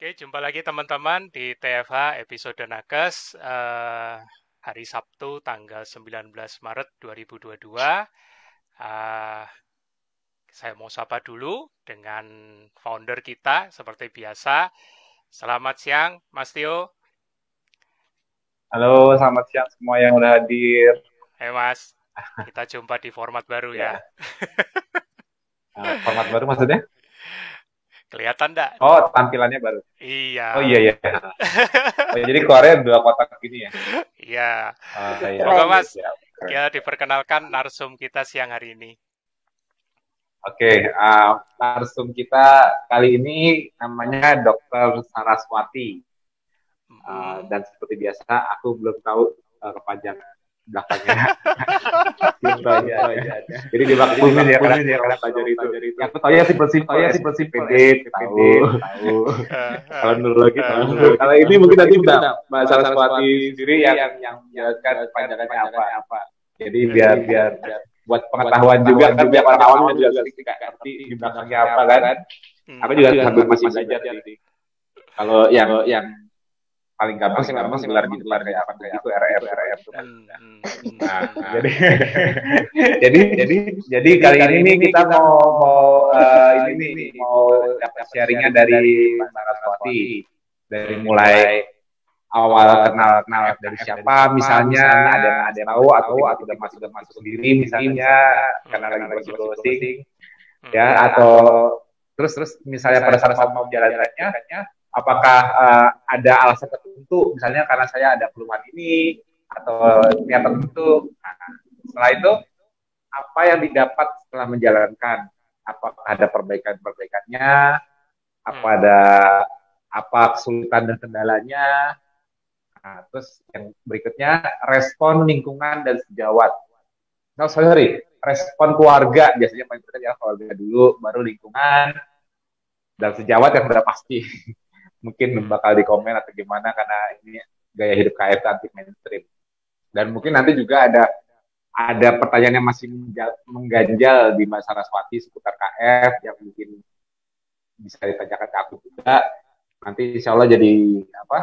Oke, jumpa lagi teman-teman di TFH episode Nakes hari Sabtu tanggal 19 Maret 2022. Eh, saya mau sapa dulu dengan founder kita seperti biasa. Selamat siang, Mas Tio. Halo, selamat siang semua yang udah hadir. Mas, kita jumpa di format baru ya. Ya, format baru maksudnya? Kelihatan enggak? Oh, tampilannya baru. Oh Iya. iya iya. Oh, jadi keluarnya dua kotak gini ya. Iya. Oh iya, Monggo siap Mas, siap. Keren. ya diperkenalkan narsum kita siang hari ini. Oke, narsum kita kali ini namanya Dokter Saraswati. Mm. Dan seperti biasa, aku belum tahu kepanjangan belakangnya. Belum tahu aja ada. Jadi dimaklumin ya karena pelajar itu. Yang aku tahu ya simpel-simpel SPPD tahu. Kalau neurologi tahu. Kalau ini mungkin nanti udah Mbak Saraswati sendiri yang menjelaskan kepanjangannya apa. Jadi biar biar buat pengetahuan juga kan biar orang awam juga sedikit nggak ngerti di belakangnya apa kan. Aku Hmm. juga sambil masih belajar sih. Kalau yang paling gampang sih memang gelar di depan kayak apa gitu RR tuh kan. Hmm, hmm, hmm, Nah, hmm. jadi jadi kali ini nih kita mau mau ini nih mau dapat sharingnya dari Mbak Saraswati dari Hmm. mulai awal kenal kenal dari siapa misalnya ada yang tahu atau tiba-tiba masuk sendiri misalnya karena lagi browsing ya Hmm. atau terus misalnya pada saat mau menjalankannya apakah ada alasan tertentu misalnya karena saya ada keluhan ini atau niat tertentu. Nah, setelah itu apa yang didapat setelah menjalankan? Apakah ada perbaikan-perbaikannya? Apa Hmm. ada apa kesulitan dan kendalanya? Nah, terus yang berikutnya respon lingkungan dan sejawat. No, sorry, respon keluarga biasanya paling penting ya keluarga dulu, baru lingkungan dan sejawat yang sudah pasti. Mungkin Hmm. bakal di komen atau gimana karena ini gaya hidup KF anti mainstream. Dan mungkin nanti juga ada pertanyaan yang masih mengganjal di Mbak Saraswati seputar KF yang mungkin bisa ditanyakan ke aku juga. Nanti insya Allah jadi apa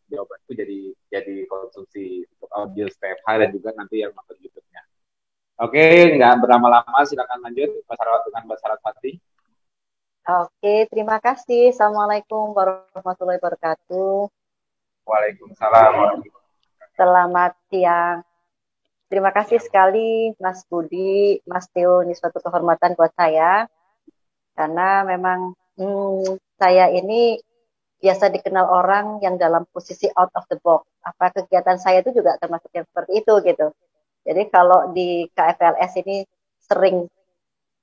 jawabanku jadi konsumsi untuk audio TFH dan juga nanti yang nonton YouTube-nya. Oke, nggak berlama-lama silakan lanjut Mbak Saraswati dengan Mbak Saraswati. Oke, terima kasih. Assalamualaikum warahmatullahi wabarakatuh. Waalaikumsalam. Selamat siang. Terima kasih Ya. sekali Mas Budi, Mas Teo. Ini suatu kehormatan buat saya. Karena memang saya ini biasa dikenal orang yang dalam posisi out of the box. Apa kegiatan saya itu juga termasuk yang seperti itu gitu. Jadi kalau di KFLS ini sering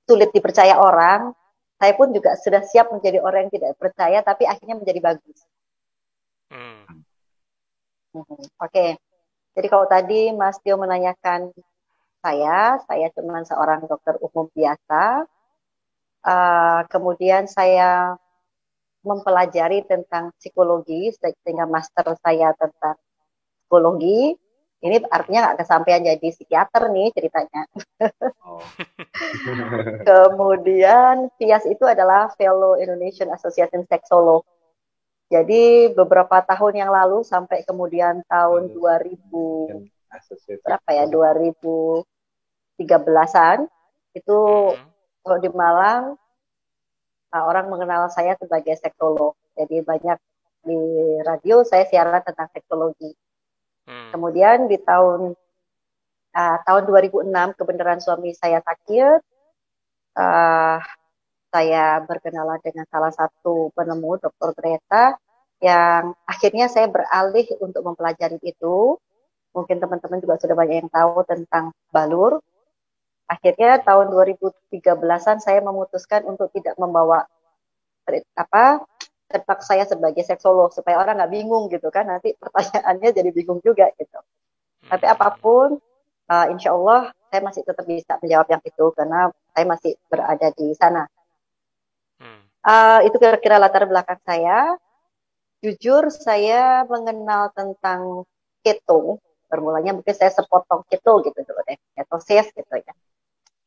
sulit dipercaya orang, saya pun juga sudah siap menjadi orang yang tidak percaya, tapi akhirnya menjadi bagus. Hmm. Oke, jadi kalau tadi Mas Tio menanyakan saya cuma seorang dokter umum biasa. Kemudian saya mempelajari tentang psikologi, sehingga master saya tentang psikologi. Ini artinya nggak kesampaian jadi psikiater nih ceritanya. Oh. Kemudian PIAS itu adalah Fellow Indonesian Association Sexolog. Jadi beberapa tahun yang lalu sampai kemudian tahun 2000 berapa ya 2013-an itu Hmm. kalau di Malang orang mengenal saya sebagai seksolog. Jadi banyak di radio saya siaran tentang seksologi. Hmm. Kemudian di tahun 2006 kebenaran suami saya sakit, uh, saya berkenalan dengan salah satu penemu Dr. Greta yang akhirnya saya beralih untuk mempelajari itu. Mungkin teman-teman juga sudah banyak yang tahu tentang balur. Akhirnya tahun 2013-an saya memutuskan untuk tidak membawa trademark saya sebagai seksolog supaya orang nggak bingung gitu kan, nanti pertanyaannya jadi bingung juga gitu. Tapi Hmm. apapun, insya Allah saya masih tetap bisa menjawab yang itu karena saya masih berada di sana. Hmm. Itu kira-kira latar belakang saya. Jujur saya mengenal tentang keto, bermulanya mungkin saya sepotong keto gitu dulu deh, ketosis gitu ya.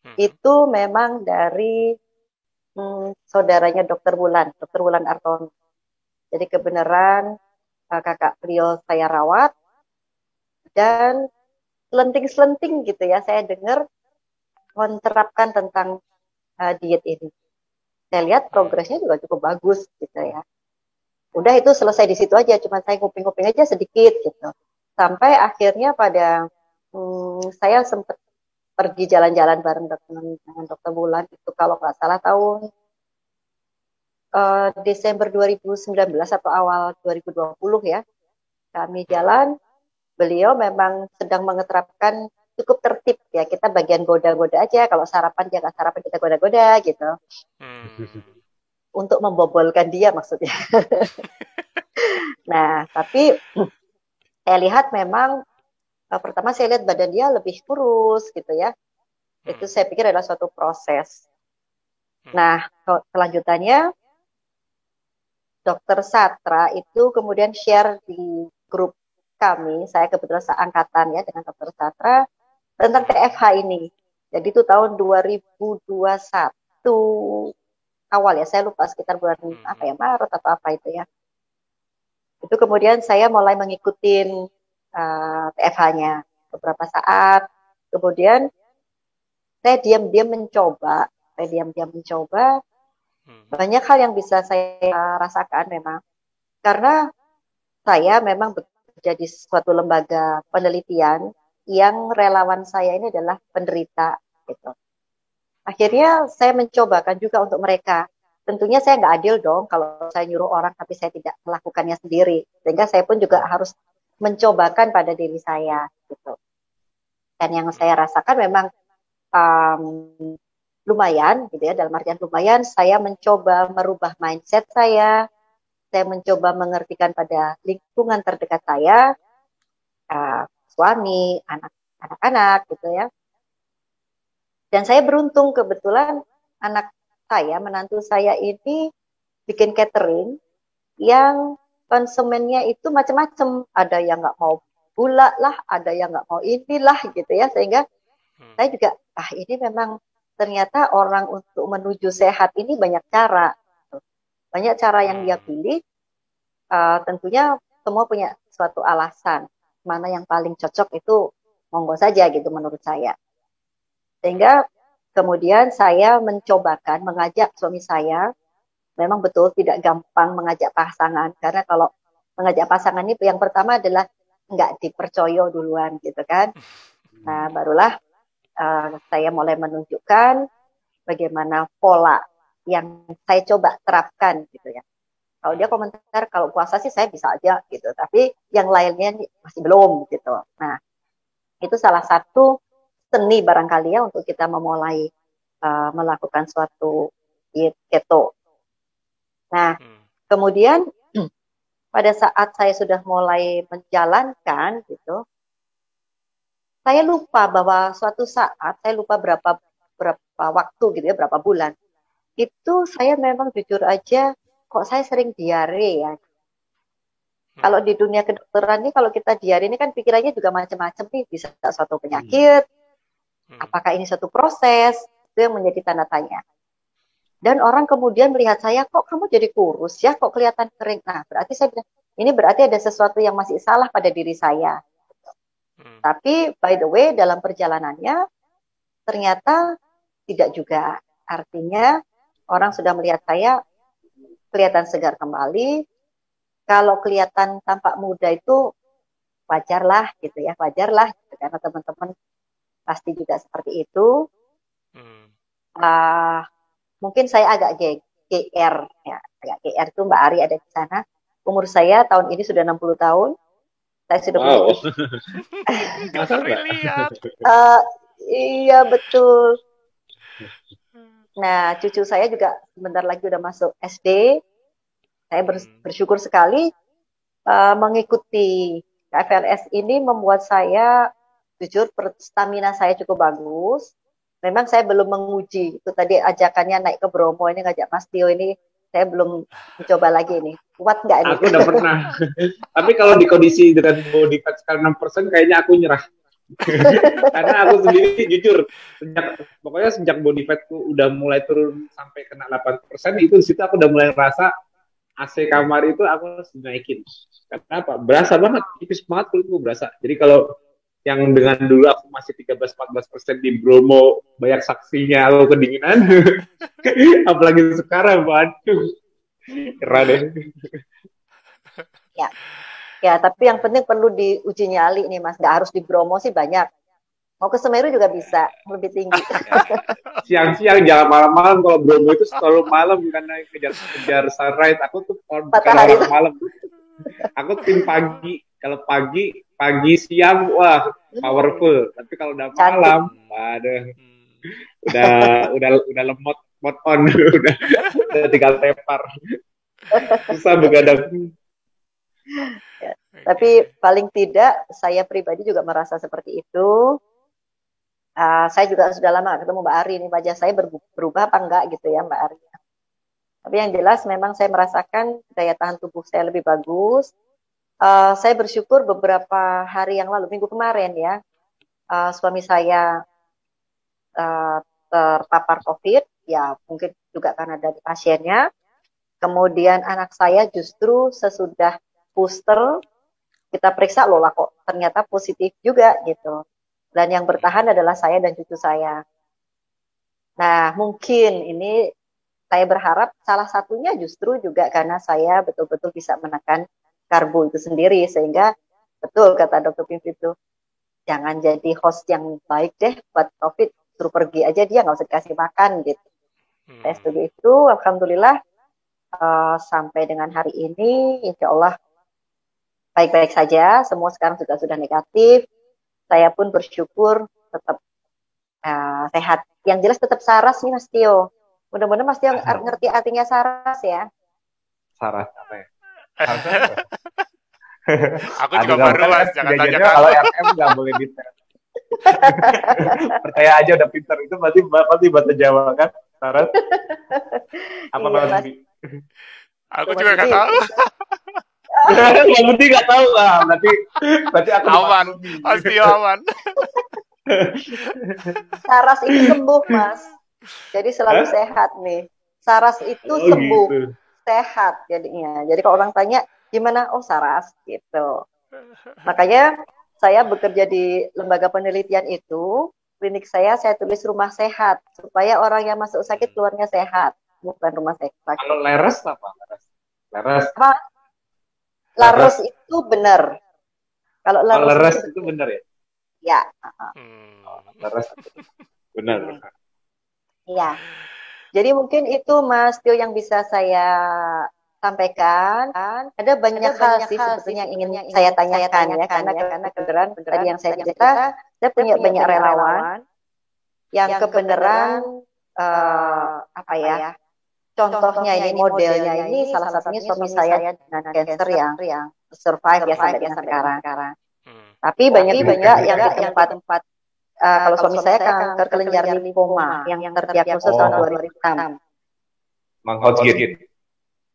Hmm. Itu memang dari saudaranya Dokter Wulan Artono. Jadi kebenaran kakak beliau saya rawat, dan selenting-selenting gitu ya, saya dengar menerapkan tentang diet ini. Saya lihat progresnya juga cukup bagus gitu ya. Udah itu selesai di situ aja, cuma saya nguping-nguping aja sedikit gitu. Sampai akhirnya pada saya sempat pergi jalan-jalan bareng dengan Dokter Bulan itu kalau nggak salah tahun Desember 2019 atau awal 2020 ya. Kami jalan, beliau memang sedang mengeterapkan cukup tertib ya, kita bagian goda-goda aja, kalau sarapan dia nggak sarapan kita goda-goda gitu, untuk membobolkan dia maksudnya. Nah tapi saya lihat memang pertama saya lihat badan dia lebih kurus gitu ya, itu saya pikir adalah suatu proses. Nah kelanjutannya Dokter Satra itu kemudian share di grup kami, saya kebetulan seangkatan ya dengan Dokter Satra, tentang TFH ini. Jadi itu tahun 2021 awal ya, saya lupa sekitar bulan apa ya, Maret atau apa itu ya. Itu kemudian saya mulai mengikuti TFH-nya beberapa saat. Kemudian saya diam-diam mencoba, banyak hal yang bisa saya rasakan memang. Karena saya memang bekerja di suatu lembaga penelitian yang relawan saya ini adalah penderita gitu. Akhirnya saya mencobakan juga untuk mereka. Tentunya saya nggak adil dong kalau saya nyuruh orang tapi saya tidak melakukannya sendiri. Sehingga saya pun juga harus mencobakan pada diri saya gitu. Dan yang saya rasakan memang lumayan gitu ya, dalam artian lumayan saya mencoba merubah mindset saya mencoba mengertikan pada lingkungan terdekat saya, suami, anak-anak gitu ya. Dan saya beruntung kebetulan anak saya, menantu saya ini bikin catering yang konsumennya itu macam-macam. Ada yang nggak mau gula lah, ada yang nggak mau inilah gitu ya. Sehingga saya juga, ini memang ternyata orang untuk menuju sehat ini banyak cara. Banyak cara yang dia pilih. Tentunya semua punya suatu alasan. Mana yang paling cocok itu monggo saja gitu menurut saya. Sehingga kemudian saya mencobakan mengajak suami saya, memang betul tidak gampang mengajak pasangan, karena kalau mengajak pasangan ini yang pertama adalah nggak dipercaya duluan gitu kan. Nah barulah saya mulai menunjukkan bagaimana pola yang saya coba terapkan gitu ya. Kalau dia komentar, kalau puasa sih saya bisa aja gitu, tapi yang lainnya masih belum gitu. Nah itu salah satu seni barangkali ya untuk kita memulai melakukan suatu diet keto. Nah, kemudian pada saat saya sudah mulai menjalankan gitu, saya lupa bahwa suatu saat, saya lupa berapa waktu gitu ya, berapa bulan, itu saya memang jujur aja, kok saya sering diare ya. Kalau di dunia kedokteran ini, kalau kita diare ini kan pikirannya juga macam-macam nih, bisa suatu penyakit, apakah ini suatu proses, itu yang menjadi tanda tanya. Dan orang kemudian melihat saya, kok kamu jadi kurus ya, kok kelihatan kering. Nah, berarti saya bilang, ini berarti ada sesuatu yang masih salah pada diri saya. Tapi, by the way, dalam perjalanannya, ternyata tidak juga. Artinya, orang sudah melihat saya, kelihatan segar kembali. Kalau kelihatan tampak muda itu, wajarlah gitu ya, wajarlah. Gitu. Karena teman-teman pasti juga seperti itu. Mungkin saya agak GR ya, agak GR itu Mbak Ari ada di sana. Umur saya tahun ini sudah 60 tahun. Saya sudah iya betul. Nah, cucu saya juga sebentar lagi udah masuk SD. Saya bersyukur sekali mengikuti KFLS ini membuat saya jujur stamina saya cukup bagus. Memang saya belum menguji, itu tadi ajakannya naik ke Bromo ini ngajak Mas Tio ini, saya belum mencoba lagi ini. Kuat nggak ini? Aku udah pernah. Tapi kalau di kondisi dengan body fat sekitar 6%, kayaknya aku nyerah. Karena aku sendiri jujur, sejak body fatku udah mulai turun sampai kena 8%, itu di situ aku udah mulai ngerasa AC kamar itu aku harus naikin. Karena apa? Berasa banget, tipis banget kulitku berasa. Jadi kalau yang dengan dulu aku masih 13-14% di Bromo, banyak saksinya aku kedinginan. Apalagi sekarang, waduh. Keren deh. Ya, ya, tapi yang penting perlu diuji nyali nih Mas. Nggak harus di Bromo sih banyak. Mau ke Semeru juga bisa, lebih tinggi. Siang-siang, jangan malam-malam. Kalau Bromo itu selalu malam karena kejar sunrise. Aku tuh bukan Matahari. orang malam. Aku tim pagi. Kalau pagi siang, wah powerful. Tapi kalau udah Cantik. malam, waduh, udah lemot on, udah tinggal tepar. Susah begadang. Ya. Tapi paling tidak saya pribadi juga merasa seperti itu. Saya juga sudah lama ketemu Mbak Ari nih, wajah saya berubah apa enggak gitu ya Mbak Ari. Tapi yang jelas memang saya merasakan daya tahan tubuh saya lebih bagus. Saya bersyukur beberapa hari yang lalu, minggu kemarin ya, suami saya terpapar COVID, ya mungkin juga karena dari pasiennya. Kemudian anak saya justru sesudah booster, kita periksa loh lah kok ternyata positif juga gitu. Dan yang bertahan adalah saya dan cucu saya. Nah, mungkin ini saya berharap salah satunya justru juga karena saya betul-betul bisa menekan karbo itu sendiri. Sehingga betul kata Dr. Pimpi itu, jangan jadi host yang baik deh buat COVID. Suruh pergi aja dia, nggak usah dikasih makan gitu. Saya setuju itu, alhamdulillah sampai dengan hari ini, insya Allah baik-baik saja. Semua sekarang sudah negatif. Saya pun bersyukur tetap sehat. Yang jelas tetap saras nih Mas Tio. Mudah-mudahan Mas Tio ngerti artinya saras ya. Saras apa ya? Aku juga baru Mas, jangan tanya kan. Kalau RM nggak boleh pinter. Percaya aja udah pinter itu pasti bahasa Jawa kan? Saras. Apa Mas? Aku juga nggak tahu. Yang penting nggak tahu lah, berarti aku aman, pasti aman. Saras itu sembuh Mas, jadi selalu sehat nih. Saras itu sembuh, gitu. Sehat jadinya. Jadi kalau orang tanya gimana, oh saras gitu. Makanya saya bekerja di lembaga penelitian itu, klinik saya tulis rumah sehat supaya orang yang masuk sakit keluarnya sehat, bukan rumah sakit. Kalau leres apa? Leres. Laras itu benar. Kalau laras itu benar ya? Ya. Laras benar. Iya. Jadi mungkin itu Mas Tio yang bisa saya sampaikan. Ada banyak hal sih sebetulnya yang ingin saya tanyakan ya, karena kebenaran tadi yang saya cerita, saya punya banyak relawan yang kebenaran apa ya? Contohnya ini, modelnya ini salah satunya suami saya dengan cancer yang survive ya sampai sekarang. Tapi banyak juga yang di tempat kalau suami saya kanker kelenjar limfoma yang terdiagnosis tahun 2006. Mang Hodgkin.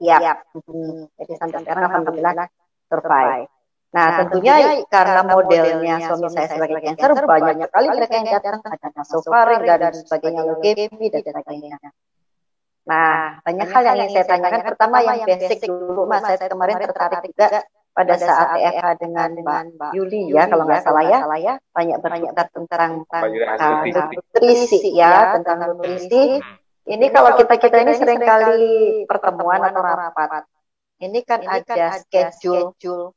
Iya. Jadi sampai sekarang alhamdulillah survive. Nah, tentunya karena modelnya suami saya sebagai cancer, banyak sekali mereka yang datang, ada nasofaring dan sebagainya, leukemia dan sebagainya. Nah, banyak hal yang ingin saya tanyakan. Pertama yang basic dulu, Mas. Saya kemarin tertarik juga pada saat TFH dengan Mbak Yuli ya, kalau nggak salah ya. Banyak tentang nutrisi ya, tentang nutrisi. Ini kalau kita ini sering kali pertemuan atau rapat. Ini kan ada schedule.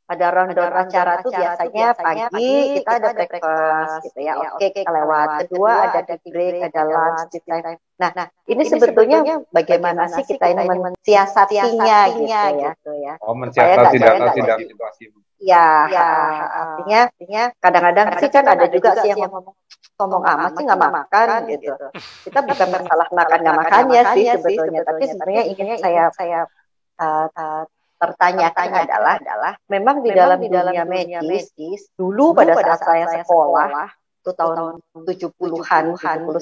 Pada rundown acara itu biasanya pagi kita ada breakfast gitu ya. Oke, kita lewat. Kedua ada tea break, ada lunch, tea time. Nah, ini sebetulnya bagaimana sih kita ini mensiasatinya gitu ya. Oh, mensiasati dalam situasi. Ya, artinya kadang-kadang sih kan ada juga sih yang ngomong amat sih nggak makan gitu. Kita bukan masalah makan nggak makannya sih sebetulnya, tapi sebenarnya ingin saya pertanyakan adalah memang di dalam dunia medis dulu pada saat saya sekolah itu tahun 70-an 79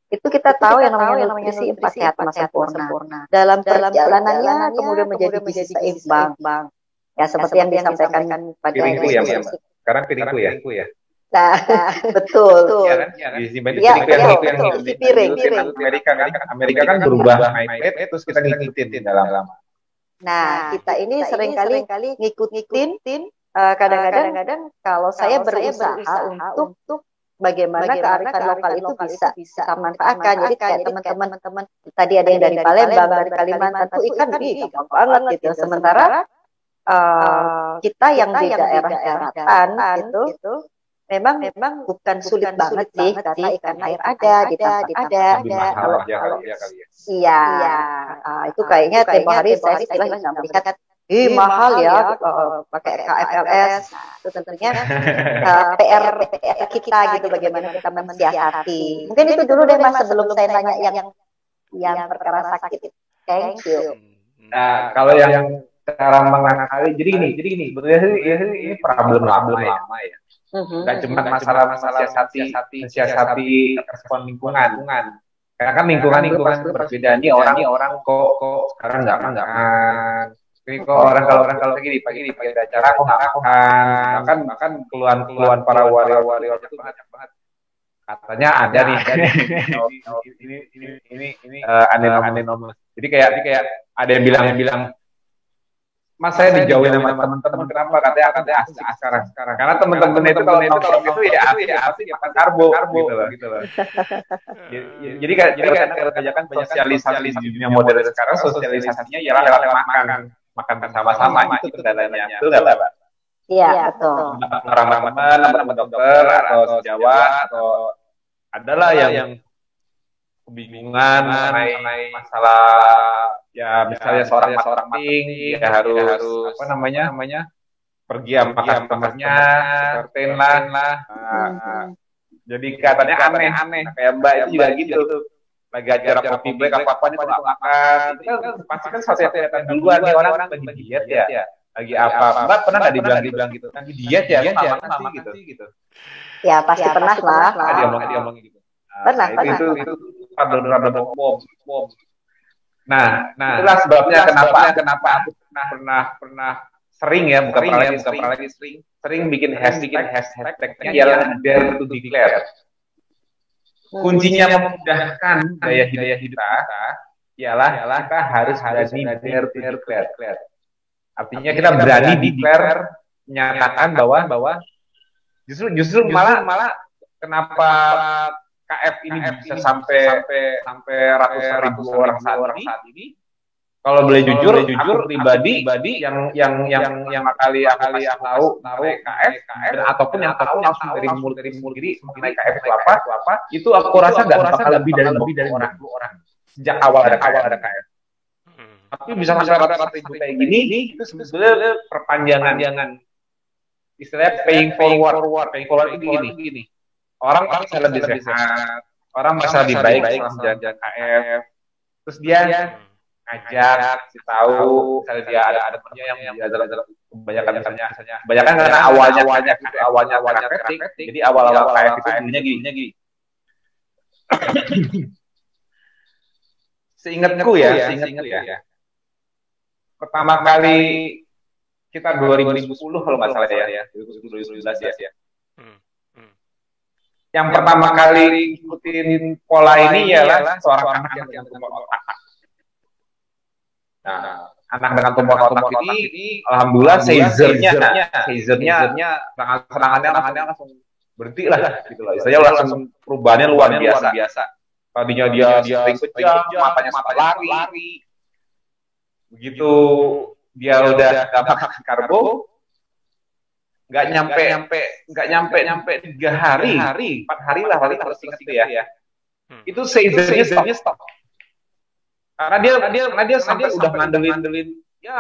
itu kita tahu yang namanya nutrisi 4 sehat 5 sempurna. Dalam perjalanannya kemudian menjadi gizi seimbang. Ya seperti yang disampaikan pada Piringku ya. Sekarang piringku ya. Nah, betul. Ya kan? Gizi medis yang piring. Amerika kan berubah naik terus kita ngikutin dalam Nah, kita ini seringkali ngikutin kadang-kadang kalau saya berusaha untuk bagaimana kearifan lokal itu bisa kita manfaatkan. Jadi kayak teman-teman tadi ada yang dari Palembang, dari Kalimantan tuh ikan gampang banget gitu. Sementara kita yang di daerah daratan itu memang bukan sulit banget sih karena ikan air ada, di tempat ada. Kalau iya, itu kayaknya tempo hari saya istilahnya melihat mahal ya pakai KFLS. Itu tentunya PR kita gitu bagaimana kita mensiasati. Mungkin itu dulu deh Mas sebelum saya nanya yang perkara sakit. Thank you. Nah, kalau yang cara mengakali, jadi gini, sebetulnya ini problem lama ya. Nggak cuma masalah mensiasati respon lingkungan. Karena kan lingkungan berbeda. Ini orang kok sekarang nggak makan. Ini kok orang kalau pagi di acara kok nggak makan keluhan para warrior itu banyak banget. Katanya ada nih ini aneh. Jadi kayak ada yang bilang Mas saya dijauhin sama teman-teman, kenapa? Katanya asik sekarang. Karena teman-teman itu kalau itu ya asik makan karbo gitu loh. Jadi kalau kerjakan sosialisasi di dunia modern sekarang, sosialisasinya ialah lewat makan bersama-sama, itu kendalanya. Betul nggak, Mbak? Iya, betul. Teman dokter atau sejawat atau adalah yang kebingungan mengenai masalah ya misalnya seorang marketing dia harus apa namanya pergi makan temannya entertain lah. Jadi katanya aneh kayak Mbak itu juga gitu. Lagi acara coffee break apa itu nggak makan. Itu kan pasti kan satu kelihatan duluan nih orang lagi diet ya. Lagi apa? Mbak pernah nggak dibilang gitu? Lagi diet ya, makan gitu. Ya pasti pernah lah. Dia ngomong gitu. Pernah. Itu problem umum. Nah, itulah sebabnya kenapa aku pernah sering ya, bukan pernah lagi sering bikin hashtagnya ialah dare to declare. Kuncinya memudahkan gaya hidup kita ialah kita harus berani dare to declare. Artinya kita berani declare, menyatakan bahwa justru malah kenapa KF ini bisa sampai ratusan ribu orang saat ini. Kalau boleh jujur aku pribadi yang kali aku tahu KF ataupun yang tahu langsung dari mulut diri mengenai KF itu apa, itu aku rasa nggak bakal lebih dari orang sejak awal ada KF. Tapi bisa sampai ratusan ribu kayak gini, itu sebenarnya perpanjangan istilahnya paying forward itu gini. Orang merasa lebih sehat, orang merasa lebih baik setelah menjalankan KF. Terus dia ngajak, kasih tahu, misalnya dia ada temannya yang dia kebanyakan karena awalnya fatigue. Jadi awal-awal KF itu dulunya gini. Seingatku ya. Pertama kali kita 2010 kalau nggak salah ya, 2011 ya. Yang pertama kali ikutin pola ini ialah seorang anak yang dengan tumor otak. Nah, anak dengan tumor otak ini, alhamdulillah Caesarnya serangannya langsung berhenti lah, gitu lah. Istilahnya langsung perubahannya luar biasa. Tadinya dia sering kejang, matanya sampai lari. Begitu dia udah makan karbo, nggak nyampe 3 hari, 4 hari lah paling harus ingat itu ya. Itu Caesarnya stop. Karena dia sampai udah ngandelin ya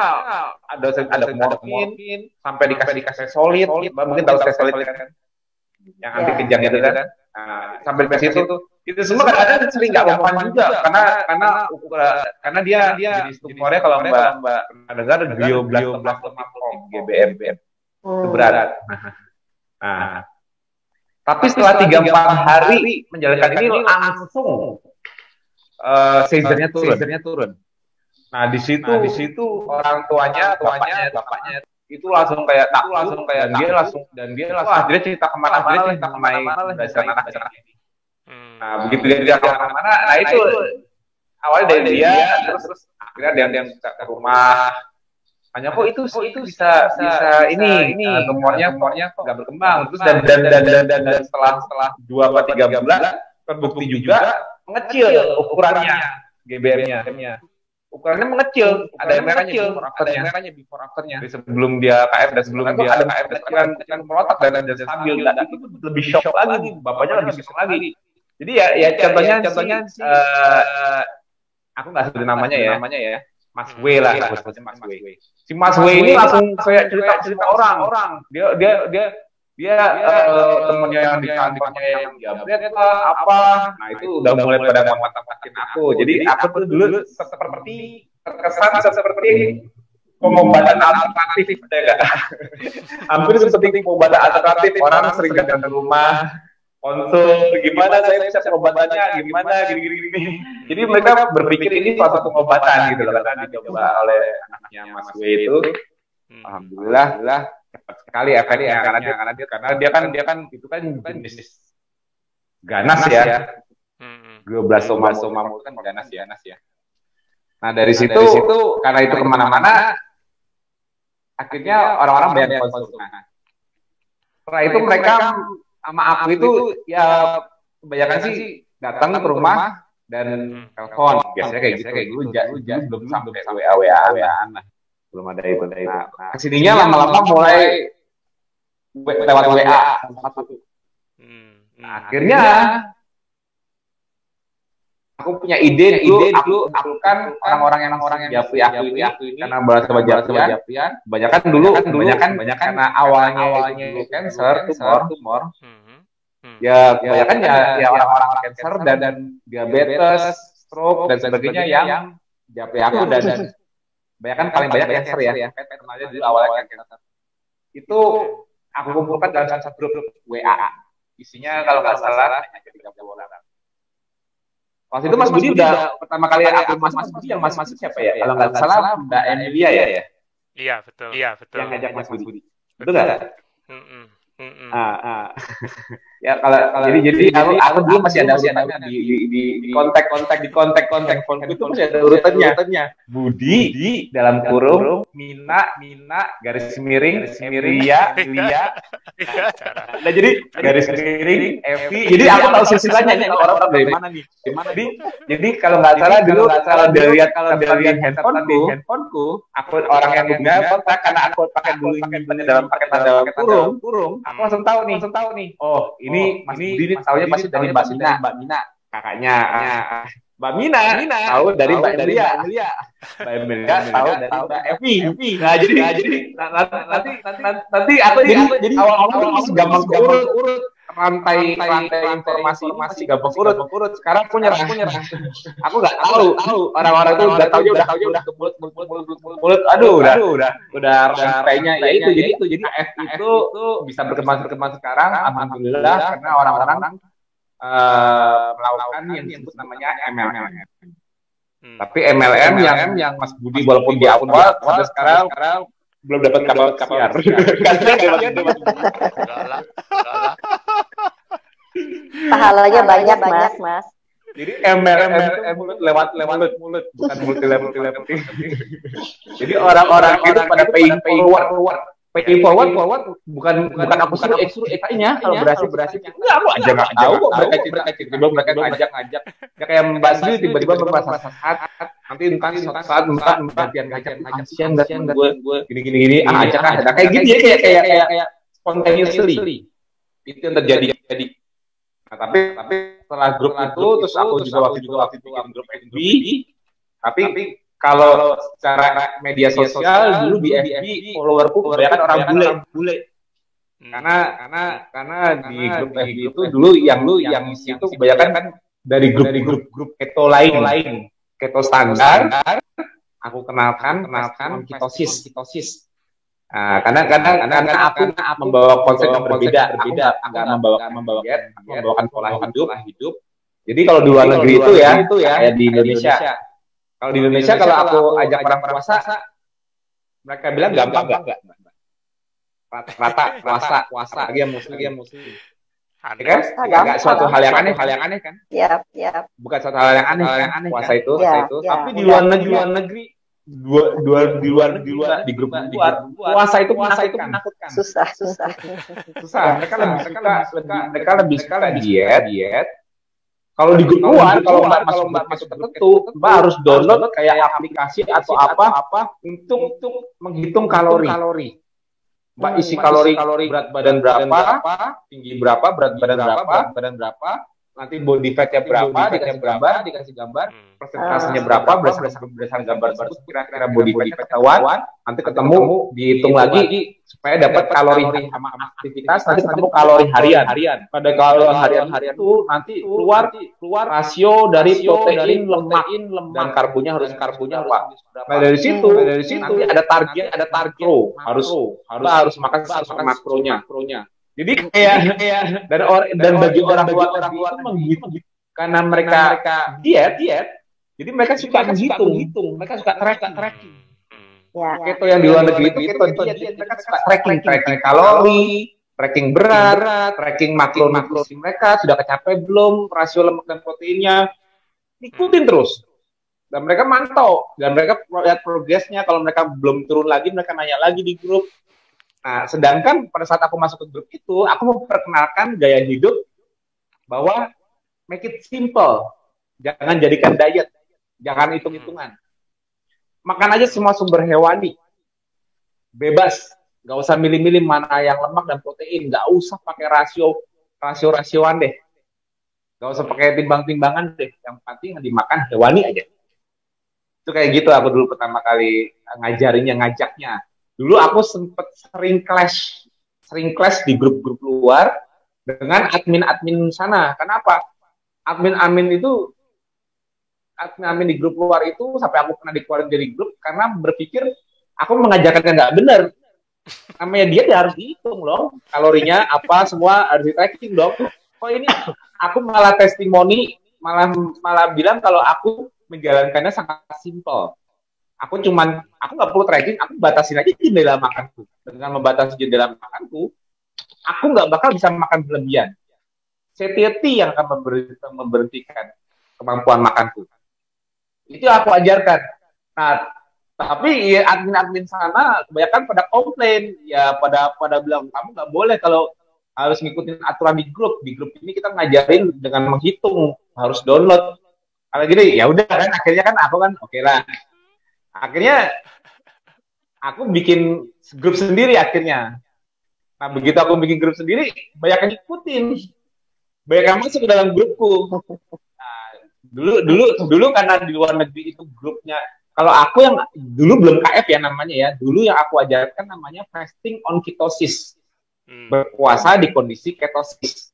ada morfin sampai dikasih solid, mungkin tahu solid kan, yang anti kejang itu kan. Nah, sampai ke situ itu semua kadang-kadang sering nggak mempan juga karena dia jenis tumornya kalau Mbak dengar glioblastoma GBM. Itu berat. Nah, tapi setelah 3-4 hari menjalankan ini langsung Caesarnya turun. Nah, di situ orang tuanya, bapaknya itu langsung kayak dan dia langsung wah, dia cerita kemana-mana mengenai berdasarkan anak ini. Nah, begitu dia kemana-mana, nah itu awalnya dari dia, terus akhirnya ada yang ke rumah. Hanya kok itu bisa ini tumornya kok nggak berkembang. Terus dan setelah 2 atau 3 bulan terbukti juga mengecil ukurannya GBM-nya. Ukurannya mengecil, ada yang merahnya before afternya. Sebelum dia KF dan sebelum dia KF dan kecilan melotak dan stabil. Dan itu lebih shock lagi, bapaknya lebih shock lagi. Jadi ya contohnya aku nggak sebut namanya ya. Mas W lah, Mas W. Si Mas W ini langsung kayak cerita orang. Dia temennya yang di kantornya yang diabetes apa. Nah itu udah mulai pada mata-matain aku. Jadi aku tuh dulu seperti terkesan seperti pengobatan alternatif, ya enggak? Hampir seperti pengobatan alternatif. Orang sering datang ke rumah konsul, gimana saya bisa pengobatannya, gimana gini. Jadi mereka berpikir ini suatu pengobatan gitu loh, karena dicoba oleh anaknya Mas W itu. Alhamdulillah cepat sekali efeknya karena dia kan itu kan jenis ganas ya. Glioblastoma itu kan ganas ya. Nah dari situ karena itu kemana-mana, akhirnya orang-orang banyak konsul. Setelah itu mereka sama aku itu ya kebanyakan sih datang ke rumah dan telepon. Biasanya kayak gitu dulu belum sampai WA-an lah. Belum ada itu. Nah, kesininya lama-lama mulai lewat WA. Nah, akhirnya aku punya ide dulu aku kan orang-orang yang japri aku ini karena bahasa japrian kebanyakan dulu karena awalnya cancer tumor ya kebanyakan ya orang-orang cancer dan diabetes, stroke dan sebagainya yang japri aku dan paling banyak cancer ya. Aja dulu awalnya cancer. Itu aku kumpulkan dalam satu grup WA. Isinya kalau nggak salah 30 orang. Waktu itu Mas Budi udah pertama kali aku Mas Budi yang Mas siapa ya? Kalau nggak salah Mbak Emilia ya? Iya betul. Yang ngajak Mas Budi. Betul nggak? Ya kalau jadi aku dulu masih ada di kontak phone itu masih ada urutannya. Budi dalam kurung Mina garis miring Emilia. Nah jadi garis miring Evi. Jadi aku tahu silsilahnya nih orang dari mana nih. Jadi kalau nggak salah dulu kalau dilihat handphoneku, aku orang yang punya kontak karena aku pakai dulu dalam paket tanda kurung. Aku langsung tahu nih. Oh, ini Mas Budi tahunya pasti dari Mbak Mina, kakaknya. Mbak Mina tahu dari Mbak Emilia. Mbak Emilia tahu dari Mbak Evi. Nah, jadi nanti aku jadi awal-awal masih gampang urut rantai informasi masih gampang urut. Sekarang aku nyerah. Aku nggak tahu orang-orang itu udah tahu udah ke mulut. Aduh, udah rantainya ya itu. Jadi AF itu bisa berkembang sekarang. Alhamdulillah karena orang-orang melakukan yang disebut namanya MLM. Tapi MLM yang Mas Budi walaupun di awal sampai sekarang belum dapat kapal siar. Pahalanya banyak, Mas. Jadi MLM mulut lewat mulut, bukan multi level. Jadi orang-orang itu pada paying forward bukan aku suruh ekanya kalau berhasil enggak aku aja nggak tahu kok mereka ngajak ya kayak Mbak Sri tiba-tiba merasa saat nanti saat gantian kasihan gue gini ajak kayak gini ya kayak spontaneously itu yang terjadi. Nah, tapi setelah grup itu terus aku juga waktu itu grup FB tapi kalau secara media sosial dulu di FB followerku kebanyakan orang bule. Karena di grup FB itu dulu yang isi itu kebanyakan kan dari grup keto lain. Keto standar aku kenalkan ketosis. Karena aku membawa konsep yang berbeda. Enggak membawakan pola hidup. Jadi kalau di luar negeri itu ya kayak di Indonesia. Kalau di Indonesia kalau aku ajak orang puasa, mereka bilang gampang enggak? Rata puasa lagi yang muslim. Ya kan? Aneh. Nggak suatu hal yang aneh kan? Ya, ya, Bukan suatu hal yang aneh kan? Puasa itu. ya, Tapi ya, di udah. luar negeri, di luar di grup puasa itu menakutkan. Susah, susah. Susah. Ya. Mereka lebih suka diet. Kalau di grup luar, kalau Mbak masuk tertentu, Mbak harus download kayak aplikasi atau apa untuk menghitung kalori. Mbak isi kalori berat badan berapa, tinggi berapa, berat badan berapa, nanti body fatnya berapa, dikasih gambar, persentasenya berapa, berdasarkan gambar tersebut kira-kira body fat ketahuan, nanti ketemu, dihitung lagi supaya dapat kalori sama aktivitas, nanti ketemu kalori harian. Pada kalori harian itu nanti keluar rasio dari protein, lemak, dan karbonya harus berapa. Nah dari situ nanti ada target harus makan makronya. Jadi kayak dan bagi orang luar negeri itu menghitung karena mereka diet, jadi mereka suka menghitung, mereka suka tracking. Ya. Keto yang di luar negeri itu keto diet, jadi mereka suka tracking kalori, tracking berat, tracking makronutrisi mereka sudah kecapai belum, rasio lemak dan proteinnya, ikutin terus. Dan mereka mantau, dan mereka lihat progresnya. Kalau mereka belum turun lagi, mereka nanya lagi di grup. Nah, sedangkan pada saat aku masuk ke grup itu, aku memperkenalkan gaya hidup bahwa make it simple. Jangan jadikan diet. Jangan hitung-hitungan. Makan aja semua sumber hewani. Bebas. Nggak usah milih-milih mana yang lemak dan protein. Nggak usah pakai rasio-rasioan deh. Nggak usah pakai timbang-timbangan deh. Yang penting dimakan hewani aja. Itu kayak gitu aku dulu pertama kali ngajaknya. Dulu aku sempet sering clash di grup-grup luar dengan admin sana. Kenapa? Admin di grup luar itu sampai aku pernah dikeluarin dari grup karena berpikir aku mengajarkan yang nggak benar. Namanya dia harus dihitung loh, kalorinya apa semua harus di tracking dong. Kok ini aku malah testimoni, malah bilang kalau aku menjalankannya sangat simpel. Aku nggak perlu tracking, aku batasin aja jendela makanku. Dengan membatasi jendela makanku, aku nggak bakal bisa makan berlebihan. Satiety yang akan memberhentikan kemampuan makanku. Itu aku ajarkan. Nah, tapi ya, admin sana kebanyakan pada komplain, ya pada bilang kamu nggak boleh kalau harus ngikutin aturan di grup. Di grup ini kita ngajarin dengan menghitung, harus download. Kalau gini, ya udah kan, akhirnya kan aku kan oke lah. Akhirnya aku bikin grup sendiri akhirnya. Nah, begitu aku bikin grup sendiri, banyak yang ngikutin. Banyak yang masuk ke dalam grupku. Nah, dulu karena di luar negeri itu grupnya, kalau aku yang dulu belum KF ya namanya ya, dulu yang aku ajarkan namanya fasting on ketosis. Berpuasa di kondisi ketosis.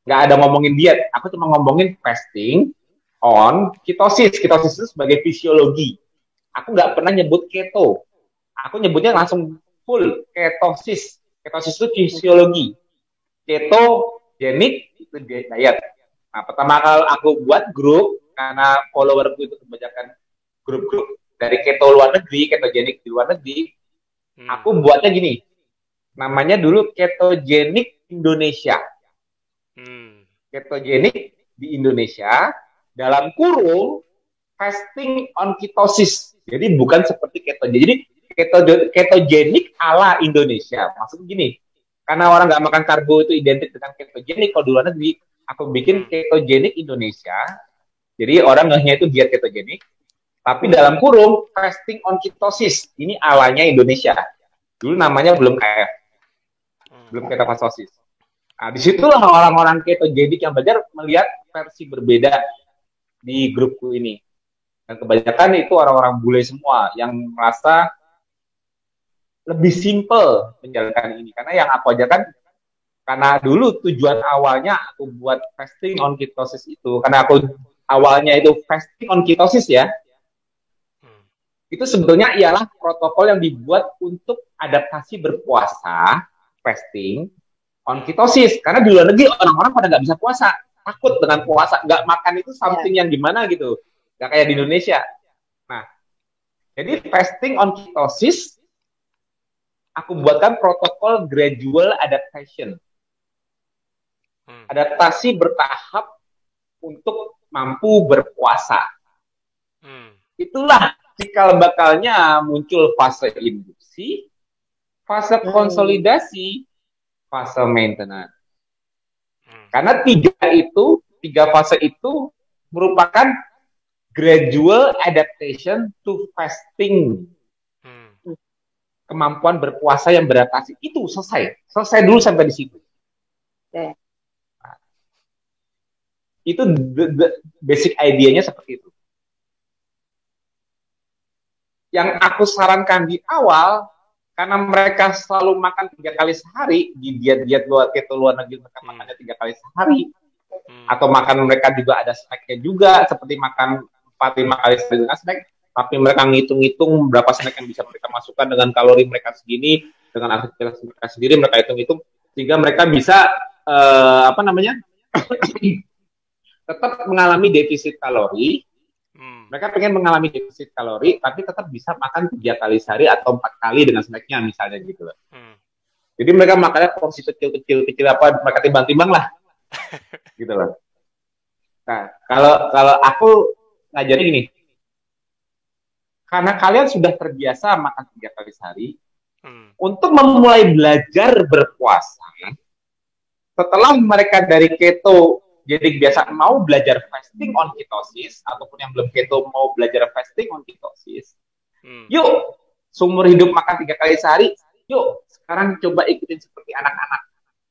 Nggak ada ngomongin diet, aku cuma ngomongin fasting on ketosis. Ketosis itu sebagai fisiologi. Aku nggak pernah nyebut keto. Aku nyebutnya langsung full ketosis. Ketosis itu fisiologi. Ketogenik itu diet. Nah, pertama kali aku buat grup, karena followerku itu kebanyakan grup-grup dari keto luar negeri, ketogenik di luar negeri, aku buatnya gini. Namanya dulu Ketogenik Indonesia. Ketogenik di Indonesia, dalam kurung fasting on ketosis. Jadi bukan seperti keto. Jadi ketogenik ala Indonesia. Maksudnya gini, karena orang nggak makan karbo itu identik dengan ketogenik. Kalau di luar negeri, aku bikin ketogenik Indonesia. Jadi orang ngehnya itu diet ketogenik. Tapi dalam kurung fasting on ketosis. Ini alanya Indonesia. Dulu namanya belum KF. Belum ketofastosis. Nah, disitulah orang-orang ketogenik yang belajar melihat versi berbeda di grupku ini. Dan kebanyakan itu orang-orang bule semua yang merasa lebih simple menjalankan ini. Karena yang aku ajarkan, karena dulu tujuan awalnya aku buat fasting on ketosis itu, karena aku awalnya itu fasting on ketosis ya, itu sebetulnya ialah protokol yang dibuat untuk adaptasi berpuasa, fasting on ketosis. Karena di luar negeri orang-orang pada nggak bisa puasa, takut dengan puasa, nggak makan itu something yang gimana gitu. Gak kayak di Indonesia. Nah, jadi fasting on ketosis, aku buatkan protokol gradual adaptation. Adaptasi bertahap untuk mampu berpuasa. Itulah cikal bakalnya muncul fase induksi, fase konsolidasi, fase maintenance. Karena tiga fase itu merupakan gradual adaptation to fasting. Kemampuan berpuasa yang beradaptasi itu selesai dulu sampai di situ. Okay. Itu basic idenya seperti itu. Yang aku sarankan di awal, karena mereka selalu makan 3 kali sehari di diet keto luar negeri, mereka makannya 3 kali sehari, atau makan mereka juga ada snacknya juga, seperti makan 4-5 kali sehari dengan snack. Tapi mereka ngitung-ngitung berapa snack yang bisa mereka masukkan dengan kalori mereka segini, dengan aktivitas mereka sendiri, mereka hitung-hitung, sehingga mereka bisa tetap mengalami defisit kalori. Mereka pengen mengalami defisit kalori, tapi tetap bisa makan 3 kali sehari atau 4 kali dengan snacknya misalnya gitu loh. Jadi mereka makannya porsi kecil apa, mereka timbang-timbang lah, gitu loh. Nah, kalau aku ngajarin gini, karena kalian sudah terbiasa makan 3 kali sehari, untuk memulai belajar berpuasa, setelah mereka dari keto jadi biasa mau belajar fasting on ketosis, ataupun yang belum keto mau belajar fasting on ketosis, yuk, seumur hidup makan 3 kali sehari, yuk, sekarang coba ikutin seperti anak-anak,